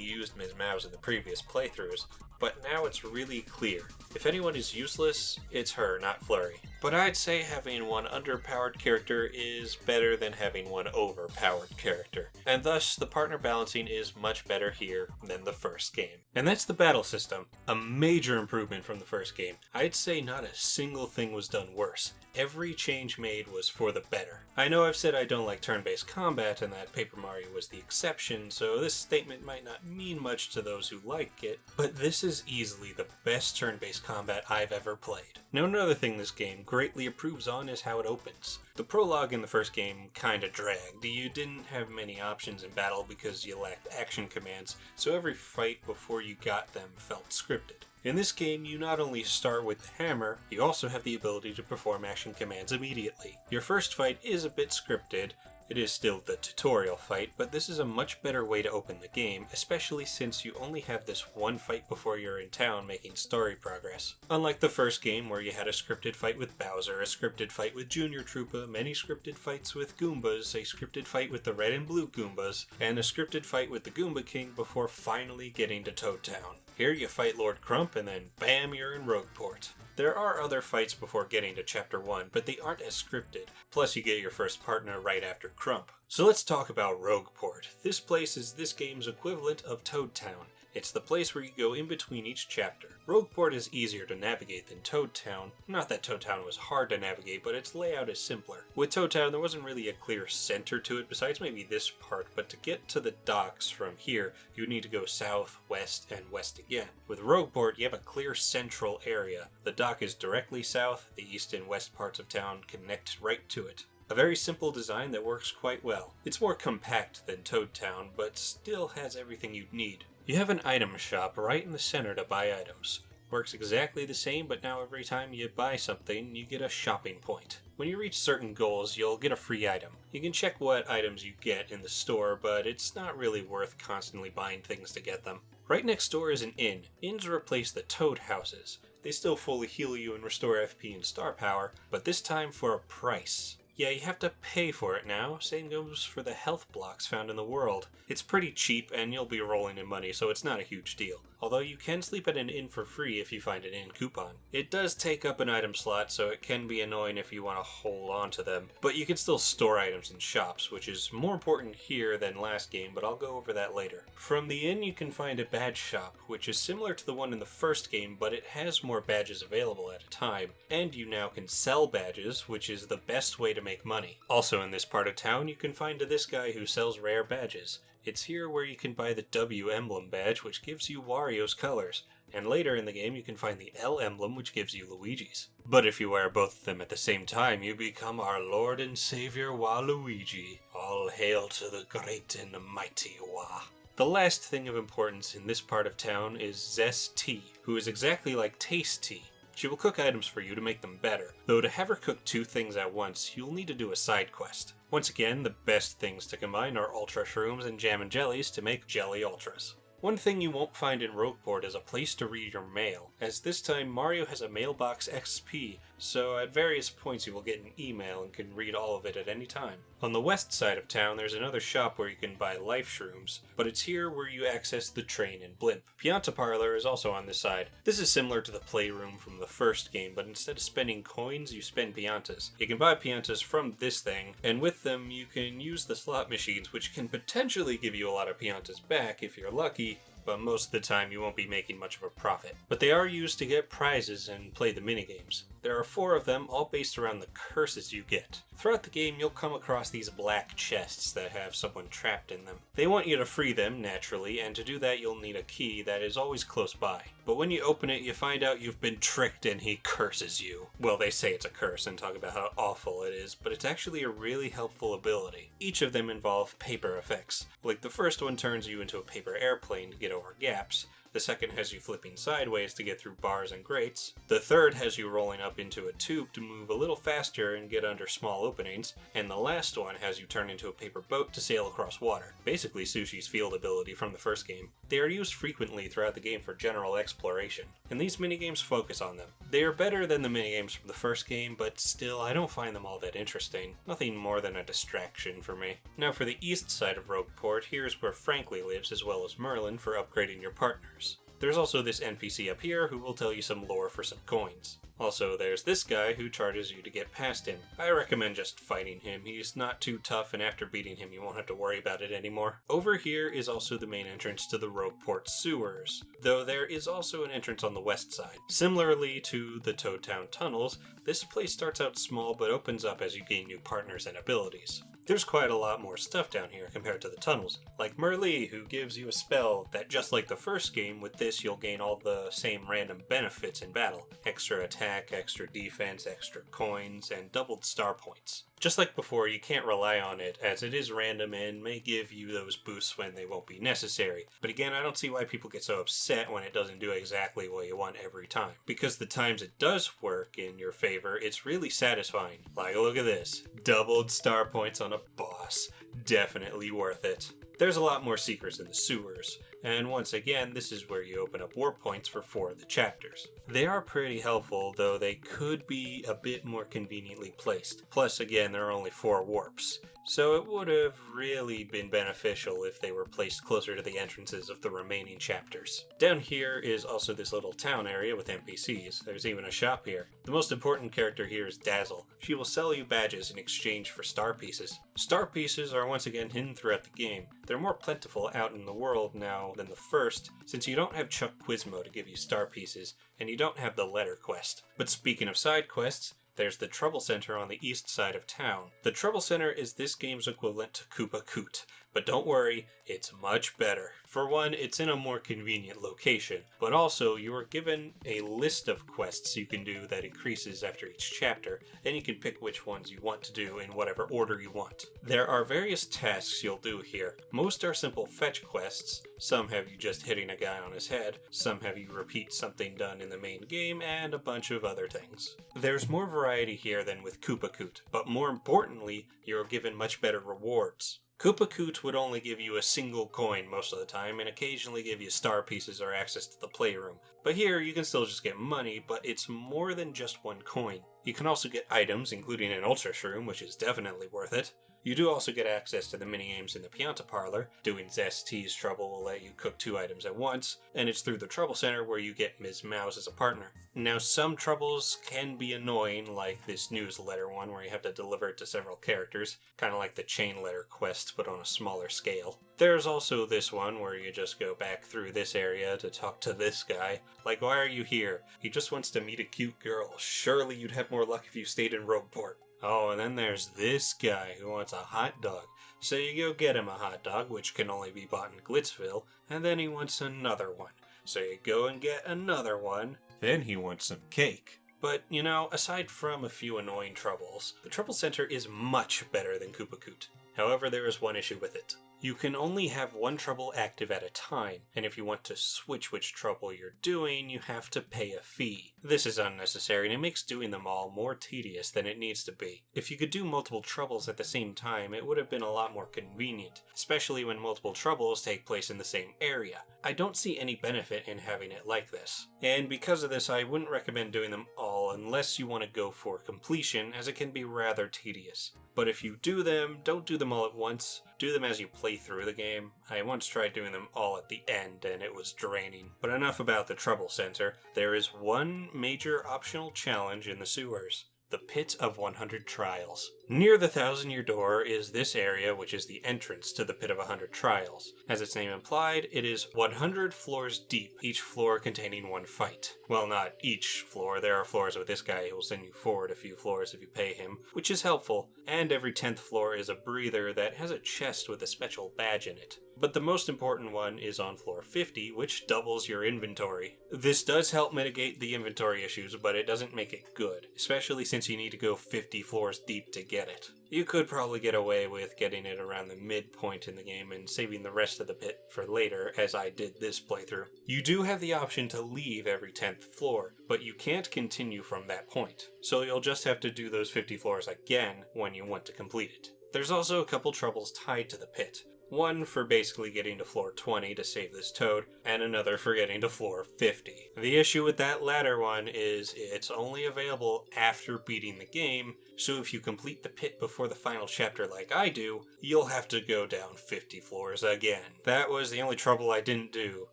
used Ms. Mouse in the previous playthroughs, but now it's really clear. If anyone is useless, it's her, not Flurry. But I'd say having one underpowered character is better than having one overpowered character, and thus the partner balancing is much better here than the first game. And that's the battle system, a major improvement from the first game. I'd say not a single thing was done worse. Every change made was for the better. I know I've said I don't like turn-based combat and that Paper Mario was the exception, so this statement might not mean much to those who like it, but this is easily the best turn-based combat I've ever played. Now, another thing this game greatly improves on is how it opens. The prologue in the first game kinda dragged. You didn't have many options in battle because you lacked action commands, so every fight before you got them felt scripted. In this game, you not only start with the hammer, you also have the ability to perform action commands immediately. Your first fight is a bit scripted. It is still the tutorial fight, but this is a much better way to open the game, especially since you only have this one fight before you're in town making story progress. Unlike the first game where you had a scripted fight with Bowser, a scripted fight with Junior Troopa, many scripted fights with Goombas, a scripted fight with the red and blue Goombas, and a scripted fight with the Goomba King before finally getting to Toad Town. Here you fight Lord Crump and then bam, you're in Rogueport. There are other fights before getting to Chapter 1, but they aren't as scripted, plus you get your first partner right after Crump. So let's talk about Rogueport. This place is this game's equivalent of Toad Town. It's the place where you go in between each chapter. Rogueport is easier to navigate than Toad Town. Not that Toad Town was hard to navigate, but its layout is simpler. With Toad Town, there wasn't really a clear center to it besides maybe this part, but to get to the docks from here, you need to go south, west, and west again. With Rogueport, you have a clear central area. The dock is directly south, the east and west parts of town connect right to it. A very simple design that works quite well. It's more compact than Toad Town, but still has everything you'd need. You have an item shop right in the center to buy items. Works exactly the same, but now every time you buy something, you get a shopping point. When you reach certain goals, you'll get a free item. You can check what items you get in the store, but it's not really worth constantly buying things to get them. Right next door is an inn. Inns replace the Toad houses. They still fully heal you and restore FP and star power, but this time for a price. Yeah, you have to pay for it now. Same goes for the health blocks found in the world. It's pretty cheap and you'll be rolling in money, so it's not a huge deal. Although you can sleep at an inn for free if you find an inn coupon. It does take up an item slot, so it can be annoying if you want to hold on to them. But you can still store items in shops, which is more important here than last game, but I'll go over that later. From the inn you can find a badge shop, which is similar to the one in the first game, but it has more badges available at a time. And you now can sell badges, which is the best way to make money. Also in this part of town you can find this guy who sells rare badges. It's here where you can buy the W emblem badge, which gives you Wario's colors, and later in the game you can find the L emblem, which gives you Luigi's. But if you wear both of them at the same time, you become our Lord and Savior Waluigi. All hail to the great and mighty Wa. The last thing of importance in this part of town is Zest Tea, who is exactly like Taste Tea. She will cook items for you to make them better, though to have her cook 2 things at once, you'll need to do a side quest. Once again, the best things to combine are Ultra Shrooms and Jam and Jellies to make Jelly Ultras. One thing you won't find in Rogueport is a place to read your mail, as this time Mario has a mailbox XP, so at various points you will get an email and can read all of it at any time. On the west side of town there's another shop where you can buy life shrooms, but it's here where you access the train and blimp. Pianta Parlor is also on this side. This is similar to the playroom from the first game, but instead of spending coins, you spend piantas. You can buy piantas from this thing, and with them you can use the slot machines, which can potentially give you a lot of piantas back if you're lucky, but most of the time you won't be making much of a profit. But they are used to get prizes and play the minigames. There are 4 of them, all based around the curses you get. Throughout the game, you'll come across these black chests that have someone trapped in them. They want you to free them, naturally, and to do that you'll need a key that is always close by. But when you open it, you find out you've been tricked and he curses you. Well, they say it's a curse and talk about how awful it is, but it's actually a really helpful ability. Each of them involve paper effects. Like the first one turns you into a paper airplane to get over gaps. The second has you flipping sideways to get through bars and grates. The third has you rolling up into a tube to move a little faster and get under small openings. And the last one has you turn into a paper boat to sail across water. Basically Sushi's field ability from the first game. They are used frequently throughout the game for general exploration, and these minigames focus on them. They are better than the minigames from the first game, but still I don't find them all that interesting. Nothing more than a distraction for me. Now for the east side of Rogueport, here's where Frankly lives as well as Merlin for upgrading your partners. There's also this NPC up here who will tell you some lore for some coins. Also, there's this guy who charges you to get past him. I recommend just fighting him. He's not too tough, and after beating him you won't have to worry about it anymore. Over here is also the main entrance to the Rogueport sewers, though there is also an entrance on the west side. Similarly to the Toad Town tunnels, this place starts out small but opens up as you gain new partners and abilities. There's quite a lot more stuff down here compared to the tunnels, like Merlee, who gives you a spell that, just like the first game, with this you'll gain all the same random benefits in battle. Extra attack, extra defense, extra coins, and doubled star points. Just like before, you can't rely on it, as it is random and may give you those boosts when they won't be necessary. But again, I don't see why people get so upset when it doesn't do exactly what you want every time. Because the times it does work in your favor, it's really satisfying. Like, look at this. Doubled star points on a boss. Definitely worth it. There's a lot more secrets in the sewers, and once again, this is where you open up warp points for 4 of the chapters. They are pretty helpful, though they could be a bit more conveniently placed. Plus, again, there are only 4 warps, so it would have really been beneficial if they were placed closer to the entrances of the remaining chapters. Down here is also this little town area with NPCs. There's even a shop here. The most important character here is Dazzle. She will sell you badges in exchange for star pieces. Star pieces are once again hidden throughout the game. They're more plentiful out in the world now than the first, since you don't have Chuck Quizmo to give you star pieces, and you don't have the letter quest. But speaking of side quests, there's the Trouble Center on the east side of town. The Trouble Center is this game's equivalent to Koopa Koot, but don't worry, it's much better. For one, it's in a more convenient location, but also you are given a list of quests you can do that increases after each chapter, and you can pick which ones you want to do in whatever order you want. There are various tasks you'll do here. Most are simple fetch quests, some have you just hitting a guy on his head, some have you repeat something done in the main game, and a bunch of other things. There's more variety here than with Koopa Koot, but more importantly, you're given much better rewards. Koopa Koot would only give you a single coin most of the time and occasionally give you star pieces or access to the playroom. But here you can still just get money, but it's more than just one coin. You can also get items, including an Ultra Shroom, which is definitely worth it. You do also get access to the minigames in the Pianta Parlor. Doing Zest Tea's Trouble will let you cook 2 items at once, and it's through the Trouble Center where you get Ms. Mouse as a partner. Now, some troubles can be annoying, like this newsletter one where you have to deliver it to several characters, kind of like the chain letter quest, but on a smaller scale. There's also this one where you just go back through this area to talk to this guy. Like, why are you here? He just wants to meet a cute girl. Surely you'd have more luck if you stayed in Rogueport. Oh, and then there's this guy who wants a hot dog. So you go get him a hot dog, which can only be bought in Glitzville, and then he wants another one. So you go and get another one, then he wants some cake. But, you know, aside from a few annoying troubles, the Trouble Center is much better than Koopa Koot. However, there is one issue with it. You can only have one trouble active at a time, and if you want to switch which trouble you're doing, you have to pay a fee. This is unnecessary, and it makes doing them all more tedious than it needs to be. If you could do multiple troubles at the same time, it would have been a lot more convenient, especially when multiple troubles take place in the same area. I don't see any benefit in having it like this. And because of this, I wouldn't recommend doing them all unless you want to go for completion, as it can be rather tedious. But if you do them, don't do them all at once. Do them as you play through the game. I once tried doing them all at the end and it was draining. But enough about the Trouble Center. There is one major optional challenge in the sewers. the Pit of 100 Trials. Near the 1,000-Year Door is this area, which is the entrance to the Pit of 100 Trials. As its name implied, it is 100 floors deep, each floor containing one fight. Well, not each floor. There are floors with this guy who will send you forward a few floors if you pay him, which is helpful, and every 10th floor is a breather that has a chest with a special badge in it. But the most important one is on floor 50, which doubles your inventory. This does help mitigate the inventory issues, but it doesn't make it good, especially since you need to go 50 floors deep to get it. You could probably get away with getting it around the midpoint in the game and saving the rest of the pit for later, as I did this playthrough. You do have the option to leave every 10th floor, but you can't continue from that point, so you'll just have to do those 50 floors again when you want to complete it. There's also a couple troubles tied to the pit. One for basically getting to floor 20 to save this toad, and another for getting to floor 50. The issue with that latter one is it's only available after beating the game, so if you complete the pit before the final chapter like I do, you'll have to go down 50 floors again. That was the only trouble I didn't do,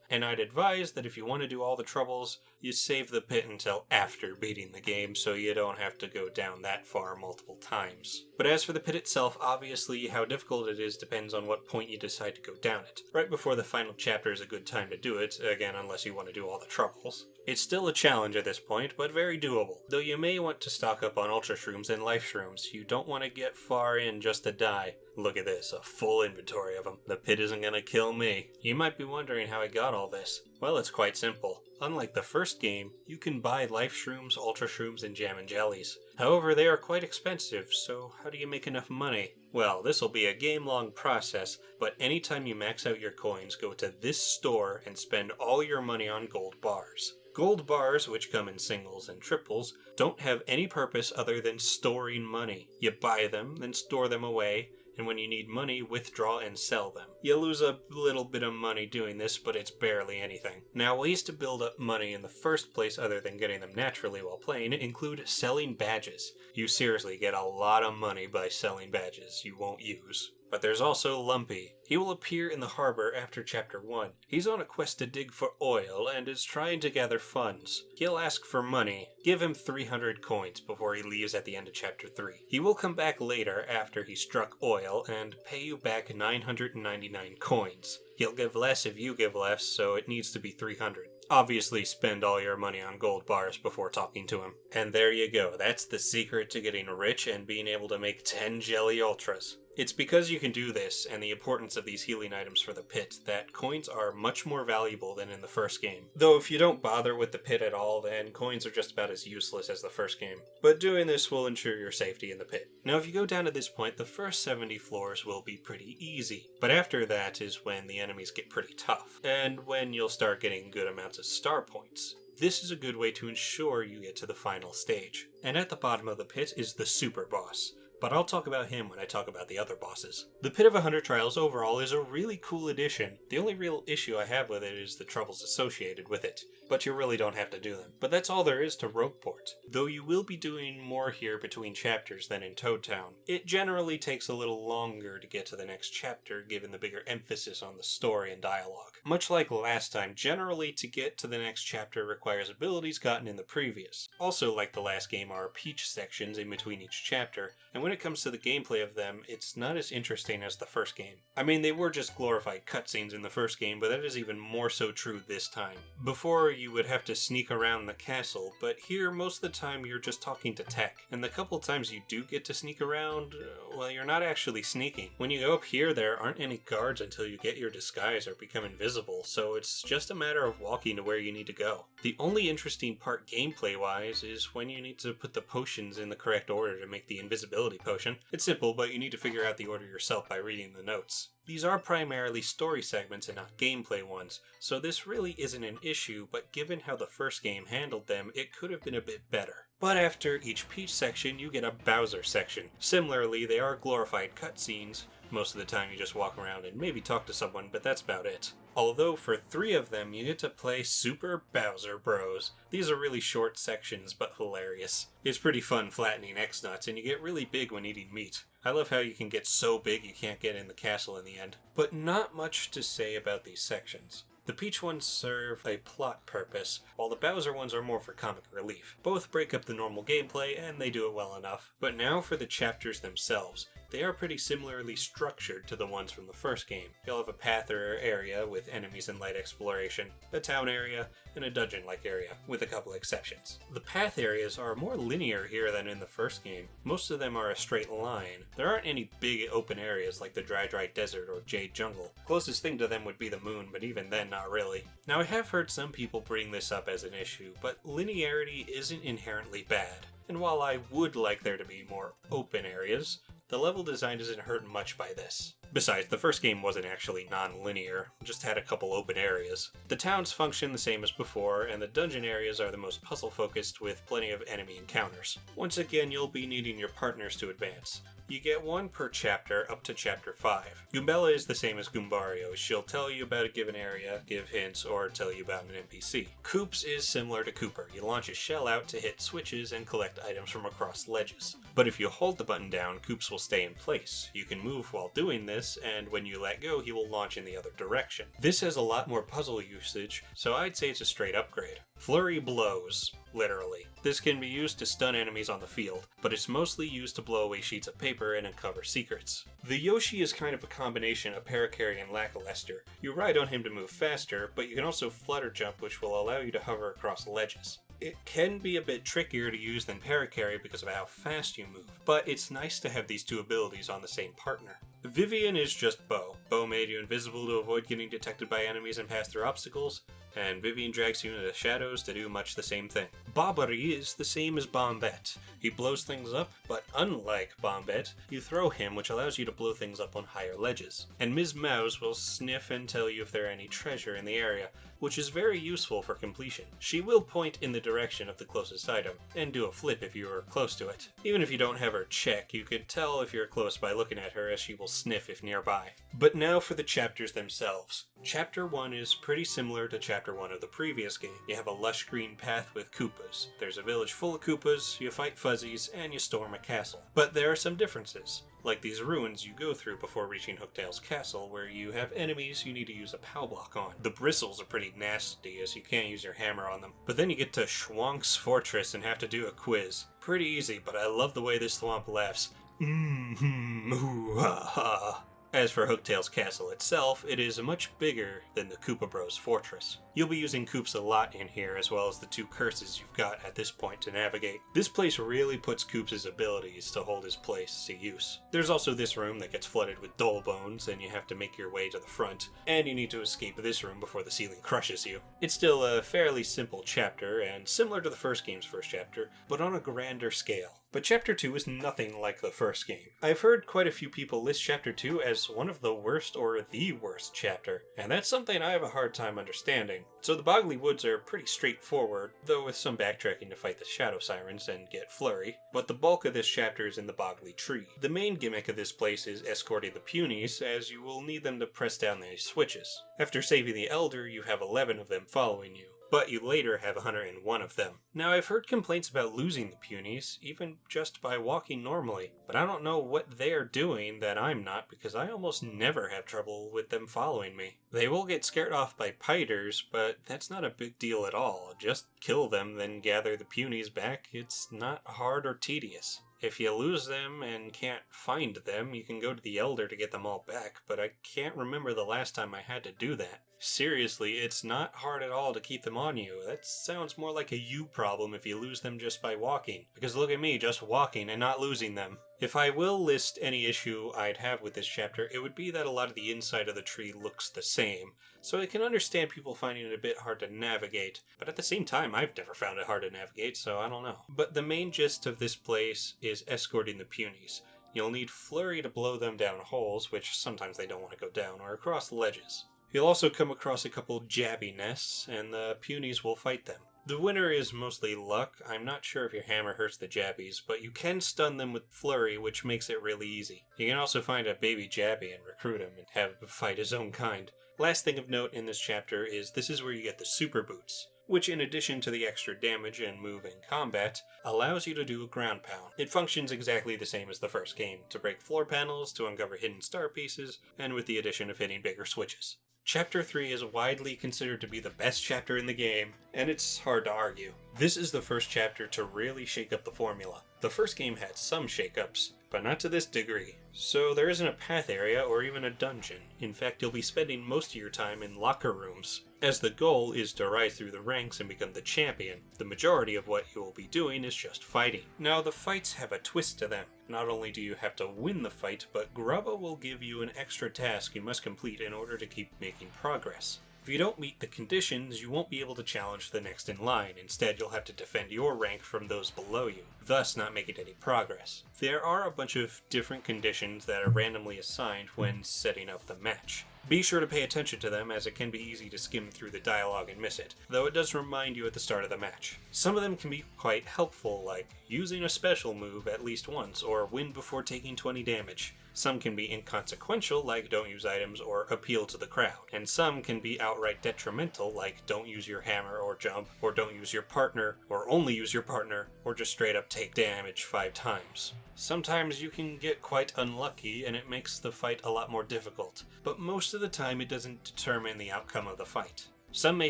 and I'd advise that if you want to do all the troubles, you save the pit until after beating the game so you don't have to go down that far multiple times. But as for the pit itself, obviously how difficult it is depends on what point you decide to go down it. Right before the final chapter is a good time to do it, again unless you want to do all the troubles. It's still a challenge at this point, but very doable. Though you may want to stock up on Ultra Shrooms and Life Shrooms, you don't want to get far in just to die. Look at this, a full inventory of them. The pit isn't gonna kill me. You might be wondering how I got all this. Well, it's quite simple. Unlike the first game, you can buy Life Shrooms, Ultra Shrooms, and Jam and Jellies. However, they are quite expensive, so how do you make enough money? Well, this will be a game-long process, but anytime you max out your coins, go to this store and spend all your money on gold bars. Gold bars, which come in singles and triples, don't have any purpose other than storing money. You buy them, then store them away, and when you need money, withdraw and sell them. You lose a little bit of money doing this, but it's barely anything. Now, ways to build up money in the first place other than getting them naturally while playing include selling badges. You seriously get a lot of money by selling badges you won't use. But there's also Lumpy. He will appear in the harbor after Chapter 1. He's on a quest to dig for oil and is trying to gather funds. He'll ask for money. Give him 300 coins before he leaves at the end of Chapter 3. He will come back later after he struck oil and pay you back 999 coins. He'll give less if you give less, so it needs to be 300. Obviously, spend all your money on gold bars before talking to him. And there you go. That's the secret to getting rich and being able to make 10 Jelly Ultras. It's because you can do this, and the importance of these healing items for the pit, that coins are much more valuable than in the first game. Though if you don't bother with the pit at all, then coins are just about as useless as the first game. But doing this will ensure your safety in the pit. Now if you go down to this point, the first 70 floors will be pretty easy. But after that is when the enemies get pretty tough, and when you'll start getting good amounts of star points. This is a good way to ensure you get to the final stage. And at the bottom of the pit is the super boss. But I'll talk about him when I talk about the other bosses. The Pit of 100 Trials overall is a really cool addition. The only real issue I have with it is the troubles associated with it, but you really don't have to do them. But that's all there is to Rogueport. Though you will be doing more here between chapters than in Toad Town, it generally takes a little longer to get to the next chapter given the bigger emphasis on the story and dialogue. Much like last time, generally to get to the next chapter requires abilities gotten in the previous. Also like the last game are Peach sections in between each chapter, and when it comes to the gameplay of them, it's not as interesting as the first game. I mean, they were just glorified cutscenes in the first game, but that is even more so true this time. Before, you would have to sneak around the castle, but here, most of the time, you're just talking to Tech. And the couple times you do get to sneak around, well, you're not actually sneaking. When you go up here, there aren't any guards until you get your disguise or become invisible, so it's just a matter of walking to where you need to go. The only interesting part gameplay-wise is when you need to put the potions in the correct order to make the invisibility potion. It's simple, but you need to figure out the order yourself by reading the notes. These are primarily story segments and not gameplay ones, so this really isn't an issue, but given how the first game handled them, it could have been a bit better. But after each Peach section, you get a Bowser section. Similarly, they are glorified cutscenes. Most of the time you just walk around and maybe talk to someone, but that's about it. Although for 3 of them, you get to play Super Bowser Bros. These are really short sections, but hilarious. It's pretty fun flattening X-Nuts, and you get really big when eating meat. I love how you can get so big you can't get in the castle in the end. But not much to say about these sections. The Peach ones serve a plot purpose, while the Bowser ones are more for comic relief. Both break up the normal gameplay, and they do it well enough. But now for the chapters themselves. They are pretty similarly structured to the ones from the first game. You'll have a path or area with enemies and light exploration, a town area, and a dungeon-like area, with a couple exceptions. The path areas are more linear here than in the first game. Most of them are a straight line. There aren't any big open areas like the Dry Desert or Jade Jungle. Closest thing to them would be the moon, but even then not really. Now I have heard some people bring this up as an issue, but linearity isn't inherently bad. And while I would like there to be more open areas, the level design isn't hurt much by this. Besides, the first game wasn't actually non-linear, just had a couple open areas. The towns function the same as before, and the dungeon areas are the most puzzle-focused with plenty of enemy encounters. Once again, you'll be needing your partners to advance. You get one per chapter up to chapter 5. Goombella is the same as Goombario. She'll tell you about a given area, give hints, or tell you about an NPC. Koops is similar to Kooper. You launch a shell out to hit switches and collect items from across ledges. But if you hold the button down, Koops will stay in place. You can move while doing this, and when you let go, he will launch in the other direction. This has a lot more puzzle usage, so I'd say it's a straight upgrade. Flurry blows, literally. This can be used to stun enemies on the field, but it's mostly used to blow away sheets of paper and uncover secrets. The Yoshi is kind of a combination of Parakarry and Lackluster. You ride on him to move faster, but you can also flutter jump, which will allow you to hover across ledges. It can be a bit trickier to use than Parakarry because of how fast you move, but it's nice to have these two abilities on the same partner. Vivian is just Bo. Bo made you invisible to avoid getting detected by enemies and pass through obstacles, and Vivian drags you into the shadows to do much the same thing. Bobbery is the same as Bombette. He blows things up, but unlike Bombette, you throw him, which allows you to blow things up on higher ledges. And Ms. Mouse will sniff and tell you if there are any treasure in the area, which is very useful for completion. She will point in the direction of the closest item, and do a flip if you are close to it. Even if you don't have her check, you could tell if you're close by looking at her, as she will sniff if nearby. But now for the chapters themselves. Chapter 1 is pretty similar to Chapter 1 of the previous game. You have a lush green path with Koopas. There's a village full of Koopas, you fight Fuzzies, and you storm a castle. But there are some differences. Like these ruins you go through before reaching Hooktail's castle, where you have enemies you need to use a POW block on. The bristles are pretty nasty, as you can't use your hammer on them. But then you get to Schwonk's Fortress and have to do a quiz. Pretty easy, but I love the way this thwomp laughs. Ooh, ha, ha. As for Hooktail's castle itself, it is much bigger than the Koopa Bros fortress. You'll be using Koops a lot in here, as well as the 2 curses you've got at this point to navigate. This place really puts Koops' abilities to hold his place to use. There's also this room that gets flooded with dull bones, and you have to make your way to the front, and you need to escape this room before the ceiling crushes you. It's still a fairly simple chapter, and similar to the first game's first chapter, but on a grander scale. But Chapter 2 is nothing like the first game. I've heard quite a few people list Chapter 2 as one of the worst or the worst chapter, and that's something I have a hard time understanding. So the Boggly Woods are pretty straightforward, though with some backtracking to fight the Shadow Sirens and get Flurry, but the bulk of this chapter is in the Boggly Tree. The main gimmick of this place is escorting the Punies, as you will need them to press down these switches. After saving the Elder, you have 11 of them following you, but you later have 101 of them. Now, I've heard complaints about losing the Punies, even just by walking normally, but I don't know what they're doing that I'm not, because I almost never have trouble with them following me. They will get scared off by Piters, but that's not a big deal at all. Just kill them, then gather the Punies back. It's not hard or tedious. If you lose them and can't find them, you can go to the Elder to get them all back, but I can't remember the last time I had to do that. Seriously, it's not hard at all to keep them on you. That sounds more like a you problem if you lose them just by walking. Because look at me, just walking and not losing them. If I will list any issue I'd have with this chapter, it would be that a lot of the inside of the tree looks the same. So I can understand people finding it a bit hard to navigate, but at the same time, I've never found it hard to navigate, so I don't know. But the main gist of this place is escorting the Punies. You'll need Flurry to blow them down holes, which sometimes they don't want to go down, or across ledges. You'll also come across a couple Jabby nests, and the Punies will fight them. The winner is mostly luck. I'm not sure if your hammer hurts the Jabbies, but you can stun them with Flurry, which makes it really easy. You can also find a baby Jabby and recruit him and have him fight his own kind. Last thing of note in this chapter is this is where you get the Super Boots, which in addition to the extra damage and move in combat, allows you to do a ground pound. It functions exactly the same as the first game, to break floor panels, to uncover hidden star pieces, and with the addition of hitting bigger switches. Chapter 3 is widely considered to be the best chapter in the game, and it's hard to argue. This is the first chapter to really shake up the formula. The first game had some shakeups, but not to this degree. So there isn't a path area or even a dungeon. In fact, you'll be spending most of your time in locker rooms, as the goal is to rise through the ranks and become the champion. The majority of what you will be doing is just fighting. Now, the fights have a twist to them. Not only do you have to win the fight, but Grubba will give you an extra task you must complete in order to keep making progress. If you don't meet the conditions, you won't be able to challenge the next in line. Instead, you'll have to defend your rank from those below you, thus not making any progress. There are a bunch of different conditions that are randomly assigned when setting up the match. Be sure to pay attention to them, as it can be easy to skim through the dialogue and miss it, though it does remind you at the start of the match. Some of them can be quite helpful, like using a special move at least once, or win before taking 20 damage. Some can be inconsequential, like don't use items or appeal to the crowd. And some can be outright detrimental, like don't use your hammer or jump, or don't use your partner, or only use your partner, or just straight up take damage 5 times. Sometimes you can get quite unlucky and it makes the fight a lot more difficult, but most of the time it doesn't determine the outcome of the fight. Some may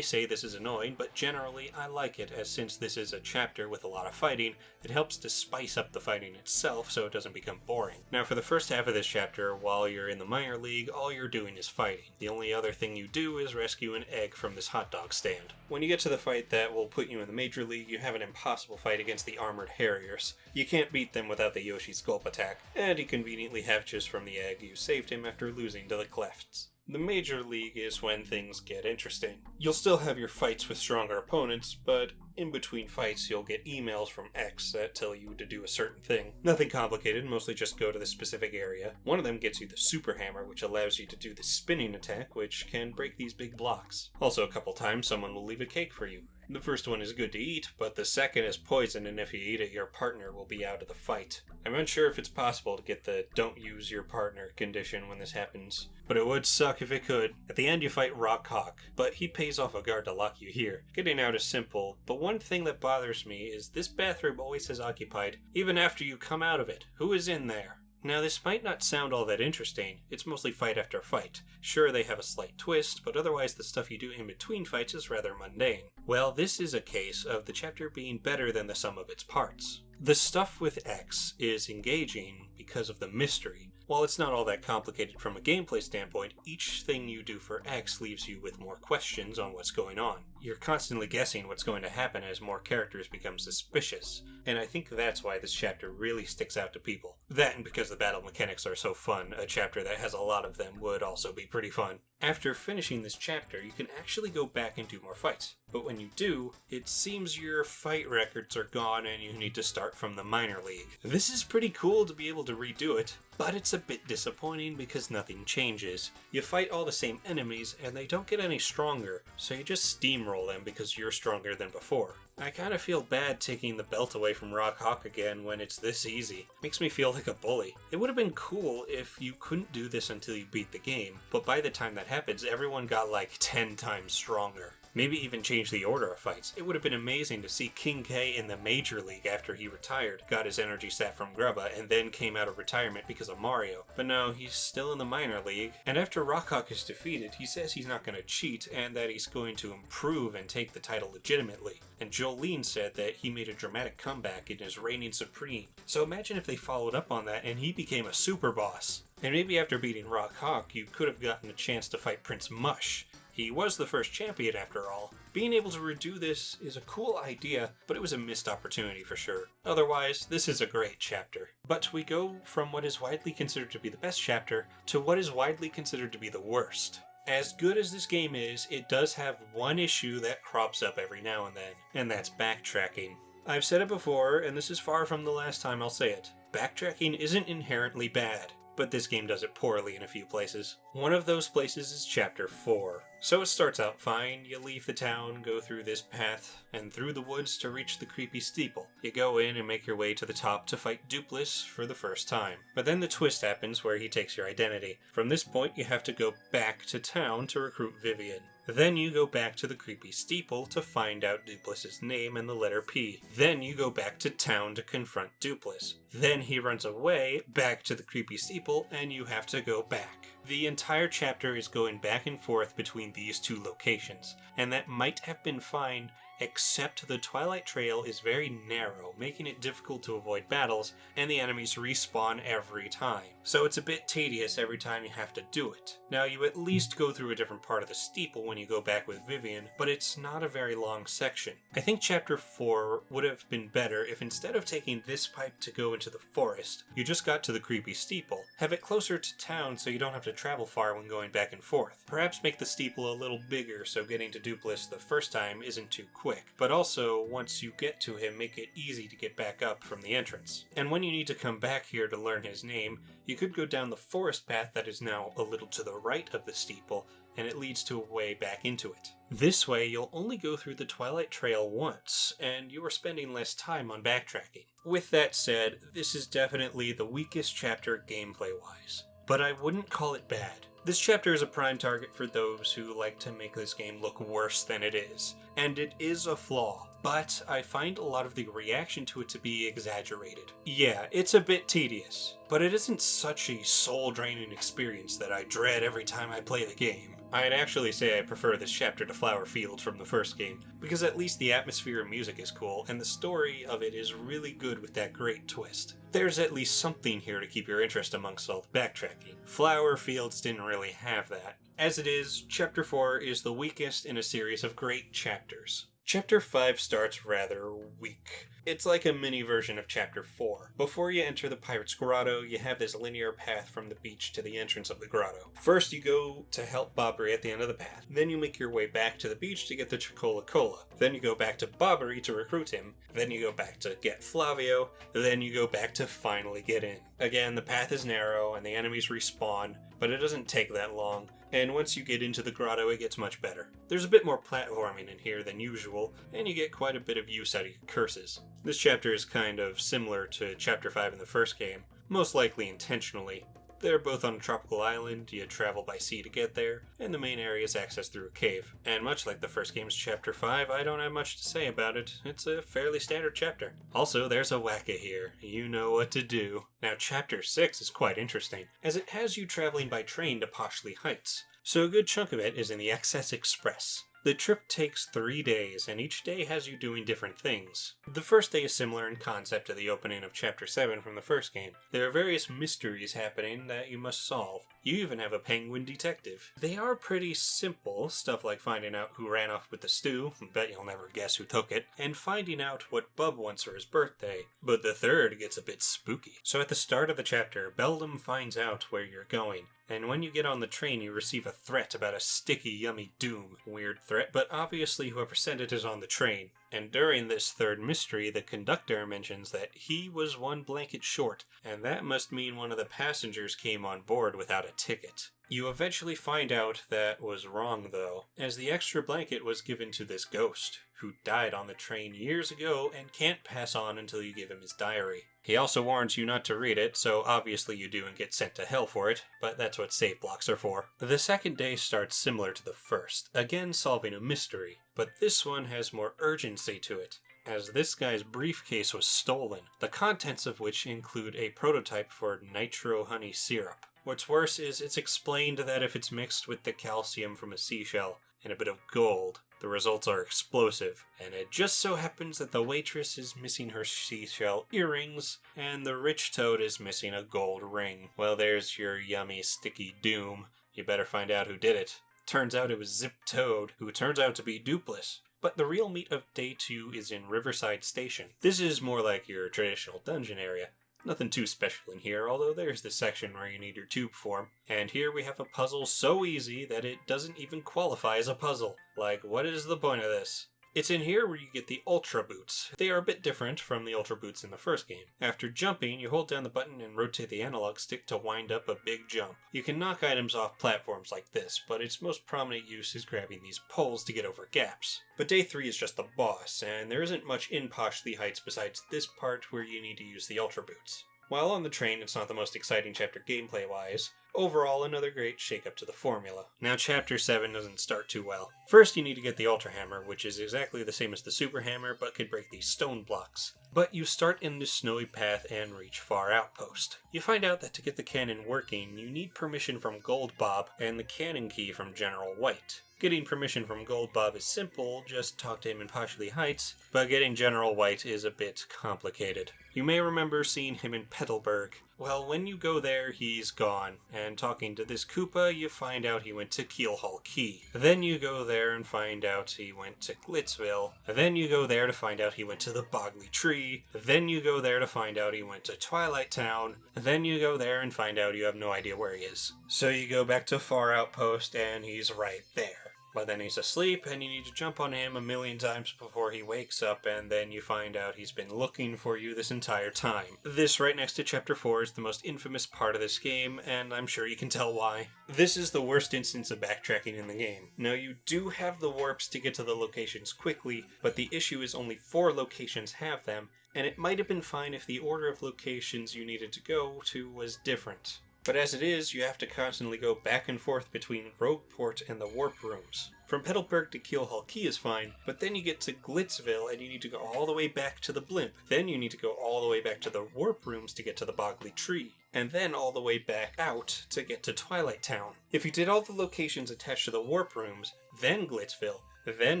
say this is annoying, but generally I like it, as since this is a chapter with a lot of fighting, it helps to spice up the fighting itself so it doesn't become boring. Now for the first half of this chapter, while you're in the minor league, all you're doing is fighting. The only other thing you do is rescue an egg from this hot dog stand. When you get to the fight that will put you in the major league, you have an impossible fight against the armored harriers. You can't beat them without the Yoshi's gulp attack, and he conveniently hatches from the egg you saved him after losing to the Clefts. The major league is when things get interesting. You'll still have your fights with stronger opponents, but in between fights you'll get emails from X that tell you to do a certain thing. Nothing complicated, mostly just go to the specific area. One of them gets you the super hammer, which allows you to do the spinning attack, which can break these big blocks. Also, a couple times someone will leave a cake for you. The first one is good to eat, but the second is poison, and if you eat it, your partner will be out of the fight. I'm unsure if it's possible to get the don't use your partner condition when this happens, but it would suck if it could. At the end you fight Rock Hawk, but he pays off a guard to lock you here. Getting out is simple, but one thing that bothers me is this bathroom always says occupied, even after you come out of it. Who is in there? Now, this might not sound all that interesting. It's mostly fight after fight. Sure, they have a slight twist, but otherwise the stuff you do in between fights is rather mundane. Well, this is a case of the chapter being better than the sum of its parts. The stuff with X is engaging because of the mystery. While it's not all that complicated from a gameplay standpoint, each thing you do for X leaves you with more questions on what's going on. You're constantly guessing what's going to happen as more characters become suspicious, and I think that's why this chapter really sticks out to people. That and because the battle mechanics are so fun, a chapter that has a lot of them would also be pretty fun. After finishing this chapter, you can actually go back and do more fights. But when you do, it seems your fight records are gone and you need to start from the minor league. This is pretty cool to be able to redo it, but it's a bit disappointing because nothing changes. You fight all the same enemies and they don't get any stronger, so you just steamroll them because you're stronger than before. I kinda feel bad taking the belt away from Rock Hawk again when it's this easy. Makes me feel like a bully. It would have been cool if you couldn't do this until you beat the game, but by the time that happens, everyone got like 10 times stronger. Maybe even change the order of fights. It would have been amazing to see King K in the Major League after he retired, got his energy stat from Grubba, and then came out of retirement because of Mario. But no, he's still in the Minor League, and after Rock Hawk is defeated, he says he's not going to cheat, and that he's going to improve and take the title legitimately. And Jolene said that he made a dramatic comeback and is reigning supreme. So imagine if they followed up on that and he became a super boss. And maybe after beating Rock Hawk, you could have gotten a chance to fight Prince Mush. He was the first champion after all. Being able to redo this is a cool idea, but it was a missed opportunity for sure. Otherwise, this is a great chapter. But we go from what is widely considered to be the best chapter to what is widely considered to be the worst. As good as this game is, it does have one issue that crops up every now and then, and that's backtracking. I've said it before, and this is far from the last time I'll say it. Backtracking isn't inherently bad, but this game does it poorly in a few places. One of those places is Chapter 4. So it starts out fine. You leave the town, go through this path, and through the woods to reach the creepy steeple. You go in and make your way to the top to fight Dupless for the first time. But then the twist happens where he takes your identity. From this point, you have to go back to town to recruit Vivian. Then you go back to the creepy steeple to find out Dupless's name and the letter P. Then you go back to town to confront Dupless. Then he runs away, back to the creepy steeple, and you have to go back. The entire chapter is going back and forth between these two locations, and that might have been fine, except the Twilight Trail is very narrow, making it difficult to avoid battles, and the enemies respawn every time. So it's a bit tedious every time you have to do it. Now, you at least go through a different part of the steeple when you go back with Vivian, but it's not a very long section. I think Chapter 4 would have been better if instead of taking this pipe to go into the forest, you just got to the creepy steeple. Have it closer to town so you don't have to travel far when going back and forth. Perhaps make the steeple a little bigger so getting to Dupless the first time isn't too quick. But also, once you get to him, make it easy to get back up from the entrance. And when you need to come back here to learn his name, you could go down the forest path that is now a little to the right of the steeple, and it leads to a way back into it. This way, you'll only go through the Twilight Trail once, and you are spending less time on backtracking. With that said, this is definitely the weakest chapter gameplay-wise. But I wouldn't call it bad. This chapter is a prime target for those who like to make this game look worse than it is, and it is a flaw, but I find a lot of the reaction to it to be exaggerated. Yeah, it's a bit tedious, but it isn't such a soul-draining experience that I dread every time I play the game. I'd actually say I prefer this chapter to Flower Field from the first game, because at least the atmosphere and music is cool, and the story of it is really good with that great twist. There's at least something here to keep your interest amongst all the backtracking. Flower Fields didn't really have that. As it is, Chapter 4 is the weakest in a series of great chapters. Chapter 5 starts rather weak. It's like a mini version of Chapter 4. Before you enter the Pirate's Grotto, you have this linear path from the beach to the entrance of the grotto. First you go to help Bobbery at the end of the path. Then you make your way back to the beach to get the Chocola Cola. Then you go back to Bobbery to recruit him. Then you go back to get Flavio. Then you go back to finally get in. Again, the path is narrow and the enemies respawn, but it doesn't take that long. And once you get into the grotto, it gets much better. There's a bit more platforming in here than usual, and you get quite a bit of use out of your curses. This chapter is kind of similar to Chapter 5 in the first game, most likely intentionally. They're both on a tropical island, you travel by sea to get there, and the main area is accessed through a cave. And much like the first game's Chapter 5, I don't have much to say about it. It's a fairly standard chapter. Also, there's a Wacka here. You know what to do. Now, Chapter 6 is quite interesting, as it has you traveling by train to Poshley Heights. So a good chunk of it is in the Excess Express. The trip takes 3 days, and each day has you doing different things. The first day is similar in concept to the opening of Chapter 7 from the first game. There are various mysteries happening that you must solve. You even have a penguin detective. They are pretty simple, stuff like finding out who ran off with the stew, bet you'll never guess who took it, and finding out what Bub wants for his birthday. But the third gets a bit spooky. So at the start of the chapter, Beldam finds out where you're going. And when you get on the train, you receive a threat about a sticky, yummy doom. Weird threat, but obviously whoever sent it is on the train. And during this third mystery, the conductor mentions that he was one blanket short, and that must mean one of the passengers came on board without a ticket. You eventually find out that was wrong, though, as the extra blanket was given to this ghost, who died on the train years ago and can't pass on until you give him his diary. He also warns you not to read it, so obviously you do and get sent to hell for it, but that's what save blocks are for. The second day starts similar to the first, again solving a mystery, but this one has more urgency to it, as this guy's briefcase was stolen, the contents of which include a prototype for nitro honey syrup. What's worse is it's explained that if it's mixed with the calcium from a seashell and a bit of gold, the results are explosive, and it just so happens that the waitress is missing her seashell earrings, and the rich toad is missing a gold ring. Well, there's your yummy sticky doom. You better find out who did it. Turns out it was Zip Toad, who turns out to be Dupless. But the real meat of Day 2 is in Riverside Station. This is more like your traditional dungeon area. Nothing too special in here, although there's the section where you need your tube form. And here we have a puzzle so easy that it doesn't even qualify as a puzzle. Like, what is the point of this? It's in here where you get the Ultra Boots. They are a bit different from the Ultra Boots in the first game. After jumping, you hold down the button and rotate the analog stick to wind up a big jump. You can knock items off platforms like this, but its most prominent use is grabbing these poles to get over gaps. But Day 3 is just the boss, and there isn't much in Poshley Heights besides this part where you need to use the Ultra Boots. While on the train, it's not the most exciting chapter gameplay-wise. Overall, another great shake-up to the formula. Now, Chapter 7 doesn't start too well. First, you need to get the Ultra Hammer, which is exactly the same as the Super Hammer, but could break these stone blocks. But you start in the snowy path and reach Far Outpost. You find out that to get the cannon working, you need permission from Gold Bob and the cannon key from General White. Getting permission from Gold Bob is simple, just talk to him in Poshley Heights, but getting General White is a bit complicated. You may remember seeing him in Petalburg. Well, when you go there, he's gone, and talking to this Koopa, you find out he went to Keelhaul Key. Then you go there and find out he went to Glitzville. Then you go there to find out he went to the Bogley Tree. Then you go there to find out he went to Twilight Town. Then you go there and find out you have no idea where he is. So you go back to Far Outpost, and he's right there. But then he's asleep, and you need to jump on him 1,000,000 times before he wakes up, and then you find out he's been looking for you this entire time. This right next to Chapter 4 is the most infamous part of this game, and I'm sure you can tell why. This is the worst instance of backtracking in the game. Now, you do have the warps to get to the locations quickly, but the issue is only 4 locations have them, and it might have been fine if the order of locations you needed to go to was different. But as it is, you have to constantly go back and forth between Rogueport and the warp rooms. From Petalburg to Keelhaul Key is fine, but then you get to Glitzville and you need to go all the way back to the blimp. Then you need to go all the way back to the warp rooms to get to the Bogley Tree. And then all the way back out to get to Twilight Town. If you did all the locations attached to the warp rooms, then Glitzville, then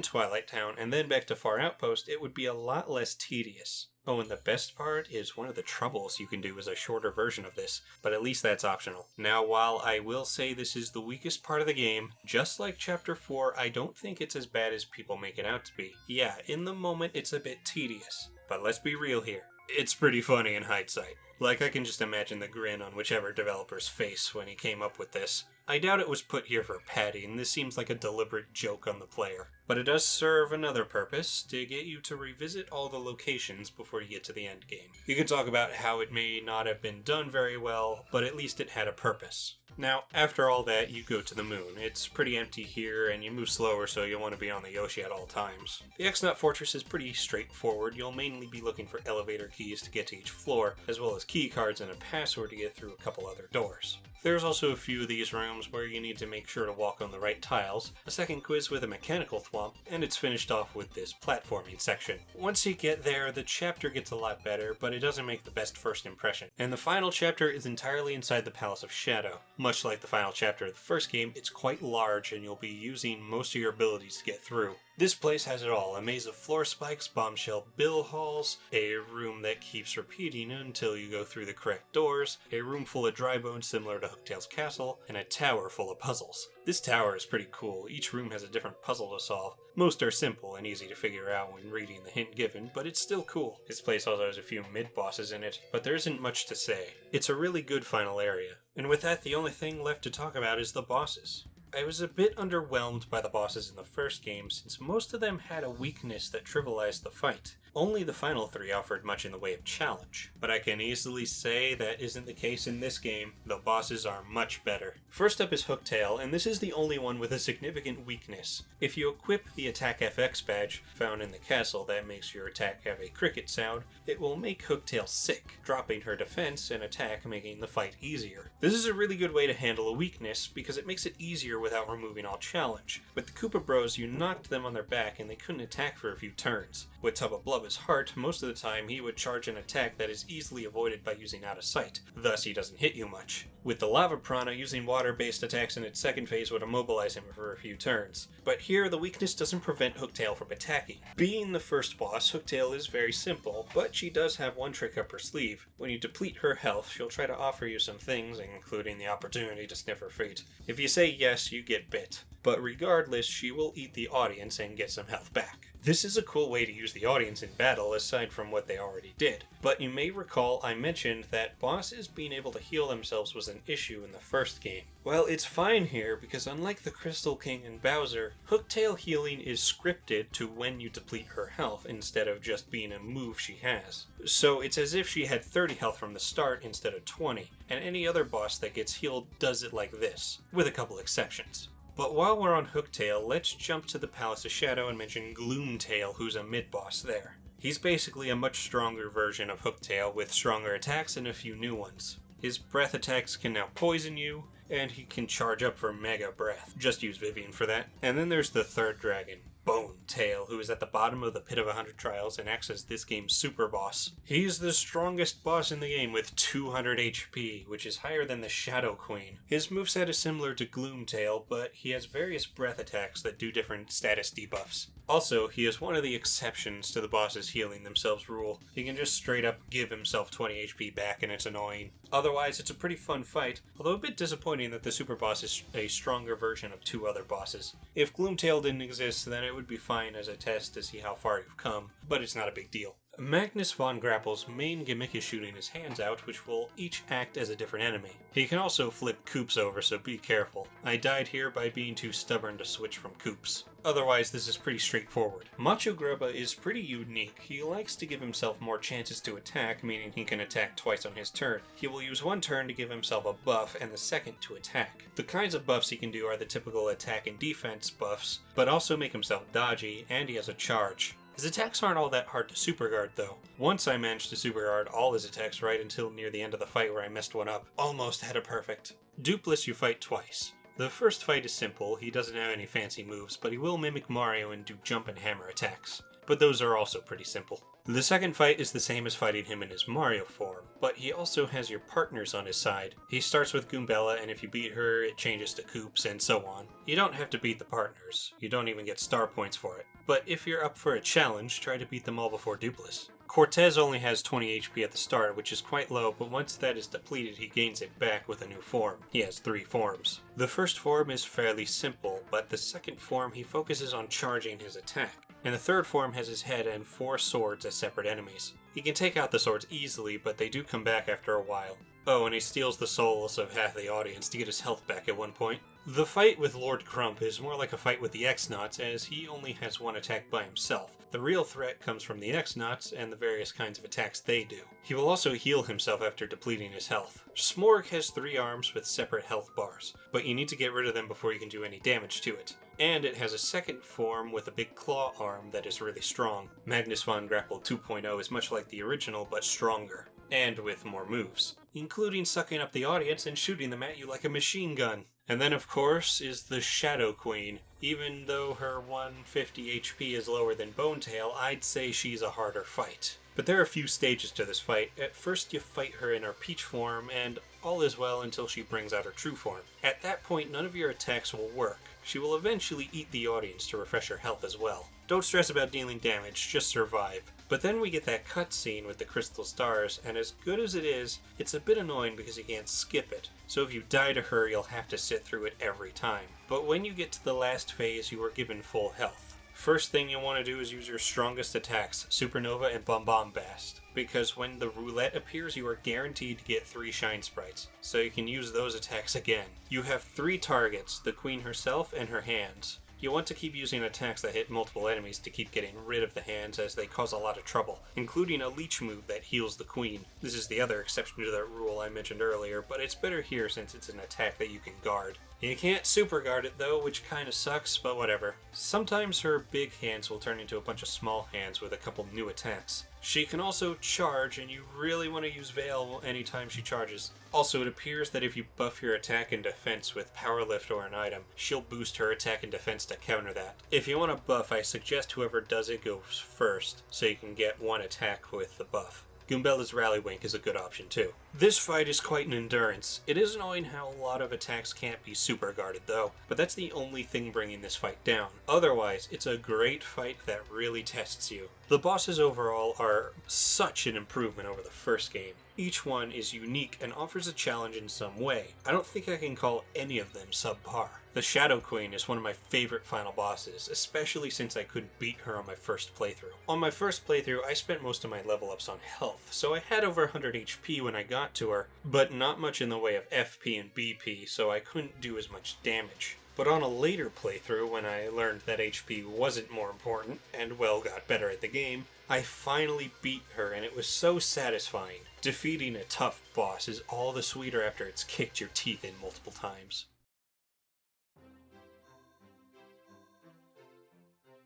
Twilight Town, and then back to Far Outpost, it would be a lot less tedious. Oh, and the best part is one of the troubles you can do is a shorter version of this, but at least that's optional. Now, while I will say this is the weakest part of the game, just like Chapter 4, I don't think it's as bad as people make it out to be. Yeah, in the moment it's a bit tedious, but let's be real here. It's pretty funny in hindsight. Like, I can just imagine the grin on whichever developer's face when he came up with this. I doubt it was put here for Patty, and this seems like a deliberate joke on the player. But it does serve another purpose, to get you to revisit all the locations before you get to the end game. You can talk about how it may not have been done very well, but at least it had a purpose. Now, after all that, you go to the moon. It's pretty empty here, and you move slower, so you'll want to be on the Yoshi at all times. The X-Nut Fortress is pretty straightforward. You'll mainly be looking for elevator keys to get to each floor, as well as key cards and a password to get through a couple other doors. There's also a few of these rooms where you need to make sure to walk on the right tiles, a second quiz with a mechanical thwomp, and it's finished off with this platforming section. Once you get there, the chapter gets a lot better, but it doesn't make the best first impression. And the final chapter is entirely inside the Palace of Shadow. Much like the final chapter of the first game, it's quite large and you'll be using most of your abilities to get through. This place has it all, a maze of floor spikes, bombshell bill halls, a room that keeps repeating until you go through the correct doors, a room full of dry bones similar to Hooktail's castle, and a tower full of puzzles. This tower is pretty cool. Each room has a different puzzle to solve. Most are simple and easy to figure out when reading the hint given, but it's still cool. This place also has a few mid-bosses in it, but there isn't much to say. It's a really good final area. And with that, the only thing left to talk about is the bosses. I was a bit underwhelmed by the bosses in the first game, since most of them had a weakness that trivialized the fight. Only the final 3 offered much in the way of challenge. But I can easily say that isn't the case in this game. The bosses are much better. First up is Hooktail, and this is the only one with a significant weakness. If you equip the Attack FX badge found in the castle that makes your attack have a cricket sound, it will make Hooktail sick, dropping her defense and attack, making the fight easier. This is a really good way to handle a weakness, because it makes it easier without removing all challenge. With the Koopa Bros, you knocked them on their back and they couldn't attack for a few turns. With Tub of Blubba's heart, most of the time he would charge an attack that is easily avoided by using out of sight, thus he doesn't hit you much. With the Lava Piranha, using water-based attacks in its second phase would immobilize him for a few turns. But here, the weakness doesn't prevent Hooktail from attacking. Being the first boss, Hooktail is very simple, but she does have one trick up her sleeve. When you deplete her health, she'll try to offer you some things, including the opportunity to sniff her feet. If you say yes, you get bit. But regardless, she will eat the audience and get some health back. This is a cool way to use the audience in battle, aside from what they already did. But you may recall I mentioned that bosses being able to heal themselves was an issue in the first game. Well, it's fine here, because unlike the Crystal King and Bowser, Hooktail healing is scripted to when you deplete her health, instead of just being a move she has. So it's as if she had 30 health from the start instead of 20, and any other boss that gets healed does it like this, with a couple exceptions. But while we're on Hooktail, let's jump to the Palace of Shadow and mention Gloomtail, who's a mid-boss there. He's basically a much stronger version of Hooktail, with stronger attacks and a few new ones. His breath attacks can now poison you, and he can charge up for Mega Breath. Just use Vivian for that. And then there's the third dragon, Bone Tail, who is at the bottom of the Pit of 100 Trials and acts as this game's super boss. He's the strongest boss in the game with 200 HP, which is higher than the Shadow Queen. His moveset is similar to Gloomtail, but he has various breath attacks that do different status debuffs. Also, he is one of the exceptions to the bosses healing themselves rule. He can just straight up give himself 20 HP back and it's annoying. Otherwise, it's a pretty fun fight, although a bit disappointing that the super boss is a stronger version of 2 other bosses. If Gloomtail didn't exist, then it would be fine as a test to see how far you've come, but it's not a big deal. Magnus von Grapple's main gimmick is shooting his hands out, which will each act as a different enemy. He can also flip Koops over, so be careful. I died here by being too stubborn to switch from Koops. Otherwise, this is pretty straightforward. Macho Grubba is pretty unique. He likes to give himself more chances to attack, meaning he can attack twice on his turn. He will use one turn to give himself a buff and the second to attack. The kinds of buffs he can do are the typical attack and defense buffs, but also make himself dodgy, and he has a charge. His attacks aren't all that hard to superguard though. Once I managed to superguard all his attacks right until near the end of the fight where I messed one up. Almost had it perfect. Dupless you fight twice. The first fight is simple, he doesn't have any fancy moves, but he will mimic Mario and do jump and hammer attacks. But those are also pretty simple. The second fight is the same as fighting him in his Mario form, but he also has your partners on his side. He starts with Goombella, and if you beat her, it changes to Koops, and so on. You don't have to beat the partners. You don't even get star points for it. But if you're up for a challenge, try to beat them all before Dupless. Cortez only has 20 HP at the start, which is quite low, but once that is depleted, he gains it back with a new form. He has 3 forms. The first form is fairly simple, but the second form he focuses on charging his attack. And the third form has his head and 4 swords as separate enemies. He can take out the swords easily, but they do come back after a while. Oh, and he steals the souls of half the audience to get his health back at one point. The fight with Lord Crump is more like a fight with the X-Nauts, as he only has one attack by himself. The real threat comes from the X-Nauts and the various kinds of attacks they do. He will also heal himself after depleting his health. Smorg has 3 arms with separate health bars, but you need to get rid of them before you can do any damage to it. And it has a second form with a big claw arm that is really strong. Magnus von Grapple 2.0 is much like the original, but stronger. And with more moves, including sucking up the audience and shooting them at you like a machine gun. And then, of course, is the Shadow Queen. Even though her 150 HP is lower than Bonetail, I'd say she's a harder fight. But there are a few stages to this fight. At first you fight her in her Peach form, and all is well until she brings out her true form. At that point, none of your attacks will work. She will eventually eat the audience to refresh her health as well. Don't stress about dealing damage, just survive. But then we get that cutscene with the crystal stars, and as good as it is, it's a bit annoying because you can't skip it. So if you die to her, you'll have to sit through it every time. But when you get to the last phase, you are given full health. First thing you want to do is use your strongest attacks, Supernova and Bombast, because when the roulette appears, you are guaranteed to get 3 shine sprites, so you can use those attacks again. You have 3 targets, the queen herself and her hands. You want to keep using attacks that hit multiple enemies to keep getting rid of the hands, as they cause a lot of trouble, including a leech move that heals the queen. This is the other exception to that rule I mentioned earlier, but it's better here since it's an attack that you can guard. You can't super guard it though, which kinda sucks, but whatever. Sometimes her big hands will turn into a bunch of small hands with a couple new attacks. She can also charge, and you really want to use Veil anytime she charges. Also, it appears that if you buff your attack and defense with Power Lift or an item, she'll boost her attack and defense to counter that. If you want a buff, I suggest whoever does it goes first, so you can get 1 attack with the buff. Goombella's Rally Wink is a good option too. This fight is quite an endurance. It is annoying how a lot of attacks can't be super guarded though, but that's the only thing bringing this fight down. Otherwise, it's a great fight that really tests you. The bosses overall are such an improvement over the first game. Each one is unique and offers a challenge in some way. I don't think I can call any of them subpar. The Shadow Queen is one of my favorite final bosses, especially since I couldn't beat her on my first playthrough. On my first playthrough, I spent most of my level ups on health, so I had over 100 HP when I got to her, but not much in the way of FP and BP, so I couldn't do as much damage. But on a later playthrough, when I learned that HP wasn't more important, and well got better at the game, I finally beat her, and it was so satisfying. Defeating a tough boss is all the sweeter after it's kicked your teeth in multiple times.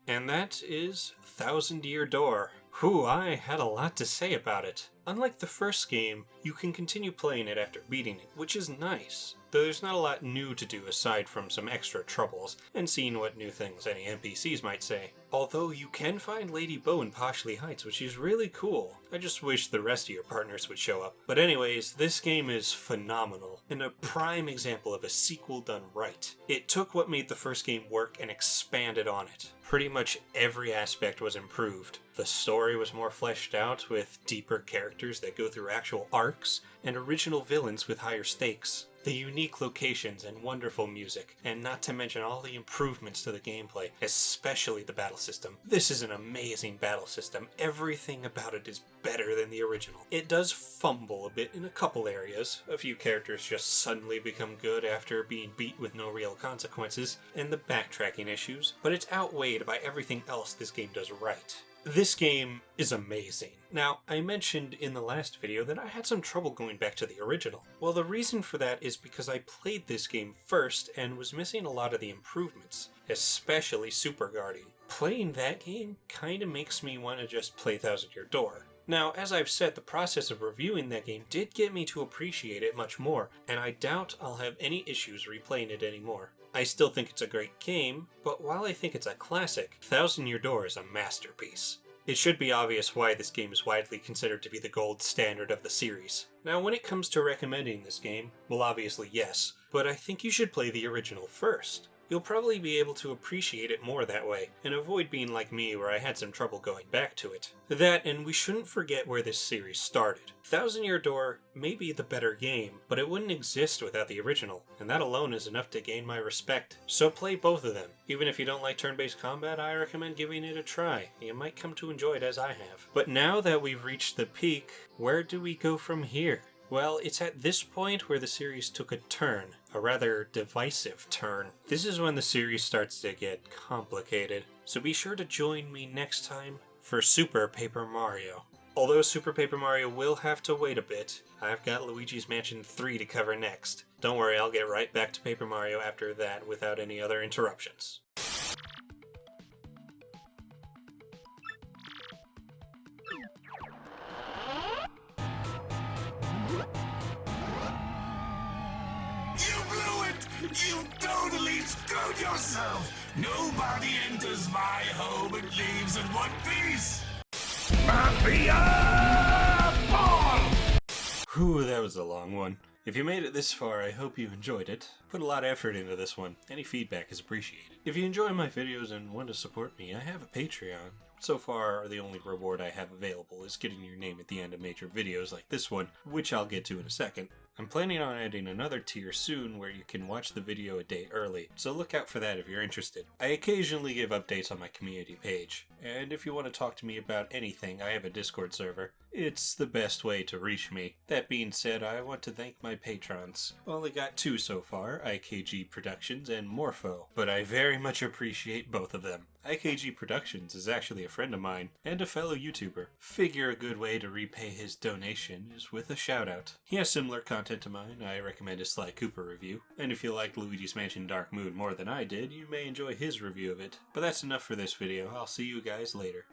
And that is Thousand Year Door. Whew, I had a lot to say about it. Unlike the first game, you can continue playing it after beating it, which is nice. Though there's not a lot new to do aside from some extra troubles, and seeing what new things any NPCs might say. Although you can find Lady Bo in Poshley Heights, which is really cool. I just wish the rest of your partners would show up. But anyways, this game is phenomenal, and a prime example of a sequel done right. It took what made the first game work and expanded on it. Pretty much every aspect was improved. The story was more fleshed out, with deeper characters that go through actual arcs, and original villains with higher stakes. The unique locations and wonderful music, and not to mention all the improvements to the gameplay, especially the battle system. This is an amazing battle system. Everything about it is better than the original. It does fumble a bit in a couple areas. A few characters just suddenly become good after being beat with no real consequences, and the backtracking issues, but it's outweighed by everything else this game does right. This game is amazing. Now, I mentioned in the last video that I had some trouble going back to the original. Well, the reason for that is because I played this game first and was missing a lot of the improvements, especially super guarding. Playing that game kinda makes me want to just play Thousand Year Door. Now, as I've said, the process of reviewing that game did get me to appreciate it much more, and I doubt I'll have any issues replaying it anymore. I still think it's a great game, but while I think it's a classic, Thousand Year Door is a masterpiece. It should be obvious why this game is widely considered to be the gold standard of the series. Now, when it comes to recommending this game, well, obviously yes, but I think you should play the original first. You'll probably be able to appreciate it more that way, and avoid being like me where I had some trouble going back to it. That, and we shouldn't forget where this series started. Thousand Year Door may be the better game, but it wouldn't exist without the original, and that alone is enough to gain my respect. So play both of them. Even if you don't like turn-based combat, I recommend giving it a try. You might come to enjoy it as I have. But now that we've reached the peak, where do we go from here? Well, it's at this point where the series took a turn, a rather divisive turn. This is when the series starts to get complicated, so be sure to join me next time for Super Paper Mario. Although Super Paper Mario will have to wait a bit, I've got Luigi's Mansion 3 to cover next. Don't worry, I'll get right back to Paper Mario after that without any other interruptions. You totally screwed yourself! Nobody enters my home and leaves in one piece! Mafia Ball! Whew, that was a long one. If you made it this far, I hope you enjoyed it. Put a lot of effort into this one. Any feedback is appreciated. If you enjoy my videos and want to support me, I have a Patreon. So far, the only reward I have available is getting your name at the end of major videos like this one, which I'll get to in a second. I'm planning on adding another tier soon where you can watch the video a day early, so look out for that if you're interested. I occasionally give updates on my community page, and if you want to talk to me about anything, I have a Discord server. It's the best way to reach me. That being said, I want to thank my patrons. Only got 2 so far, IKG Productions and Morpho, but I very much appreciate both of them. IKG Productions is actually a friend of mine, and a fellow YouTuber. Figure a good way to repay his donation is with a shout out. He has similar content to mine. I recommend his Sly Cooper review, and if you liked Luigi's Mansion Dark Moon more than I did, you may enjoy his review of it. But that's enough for this video. I'll see you guys later.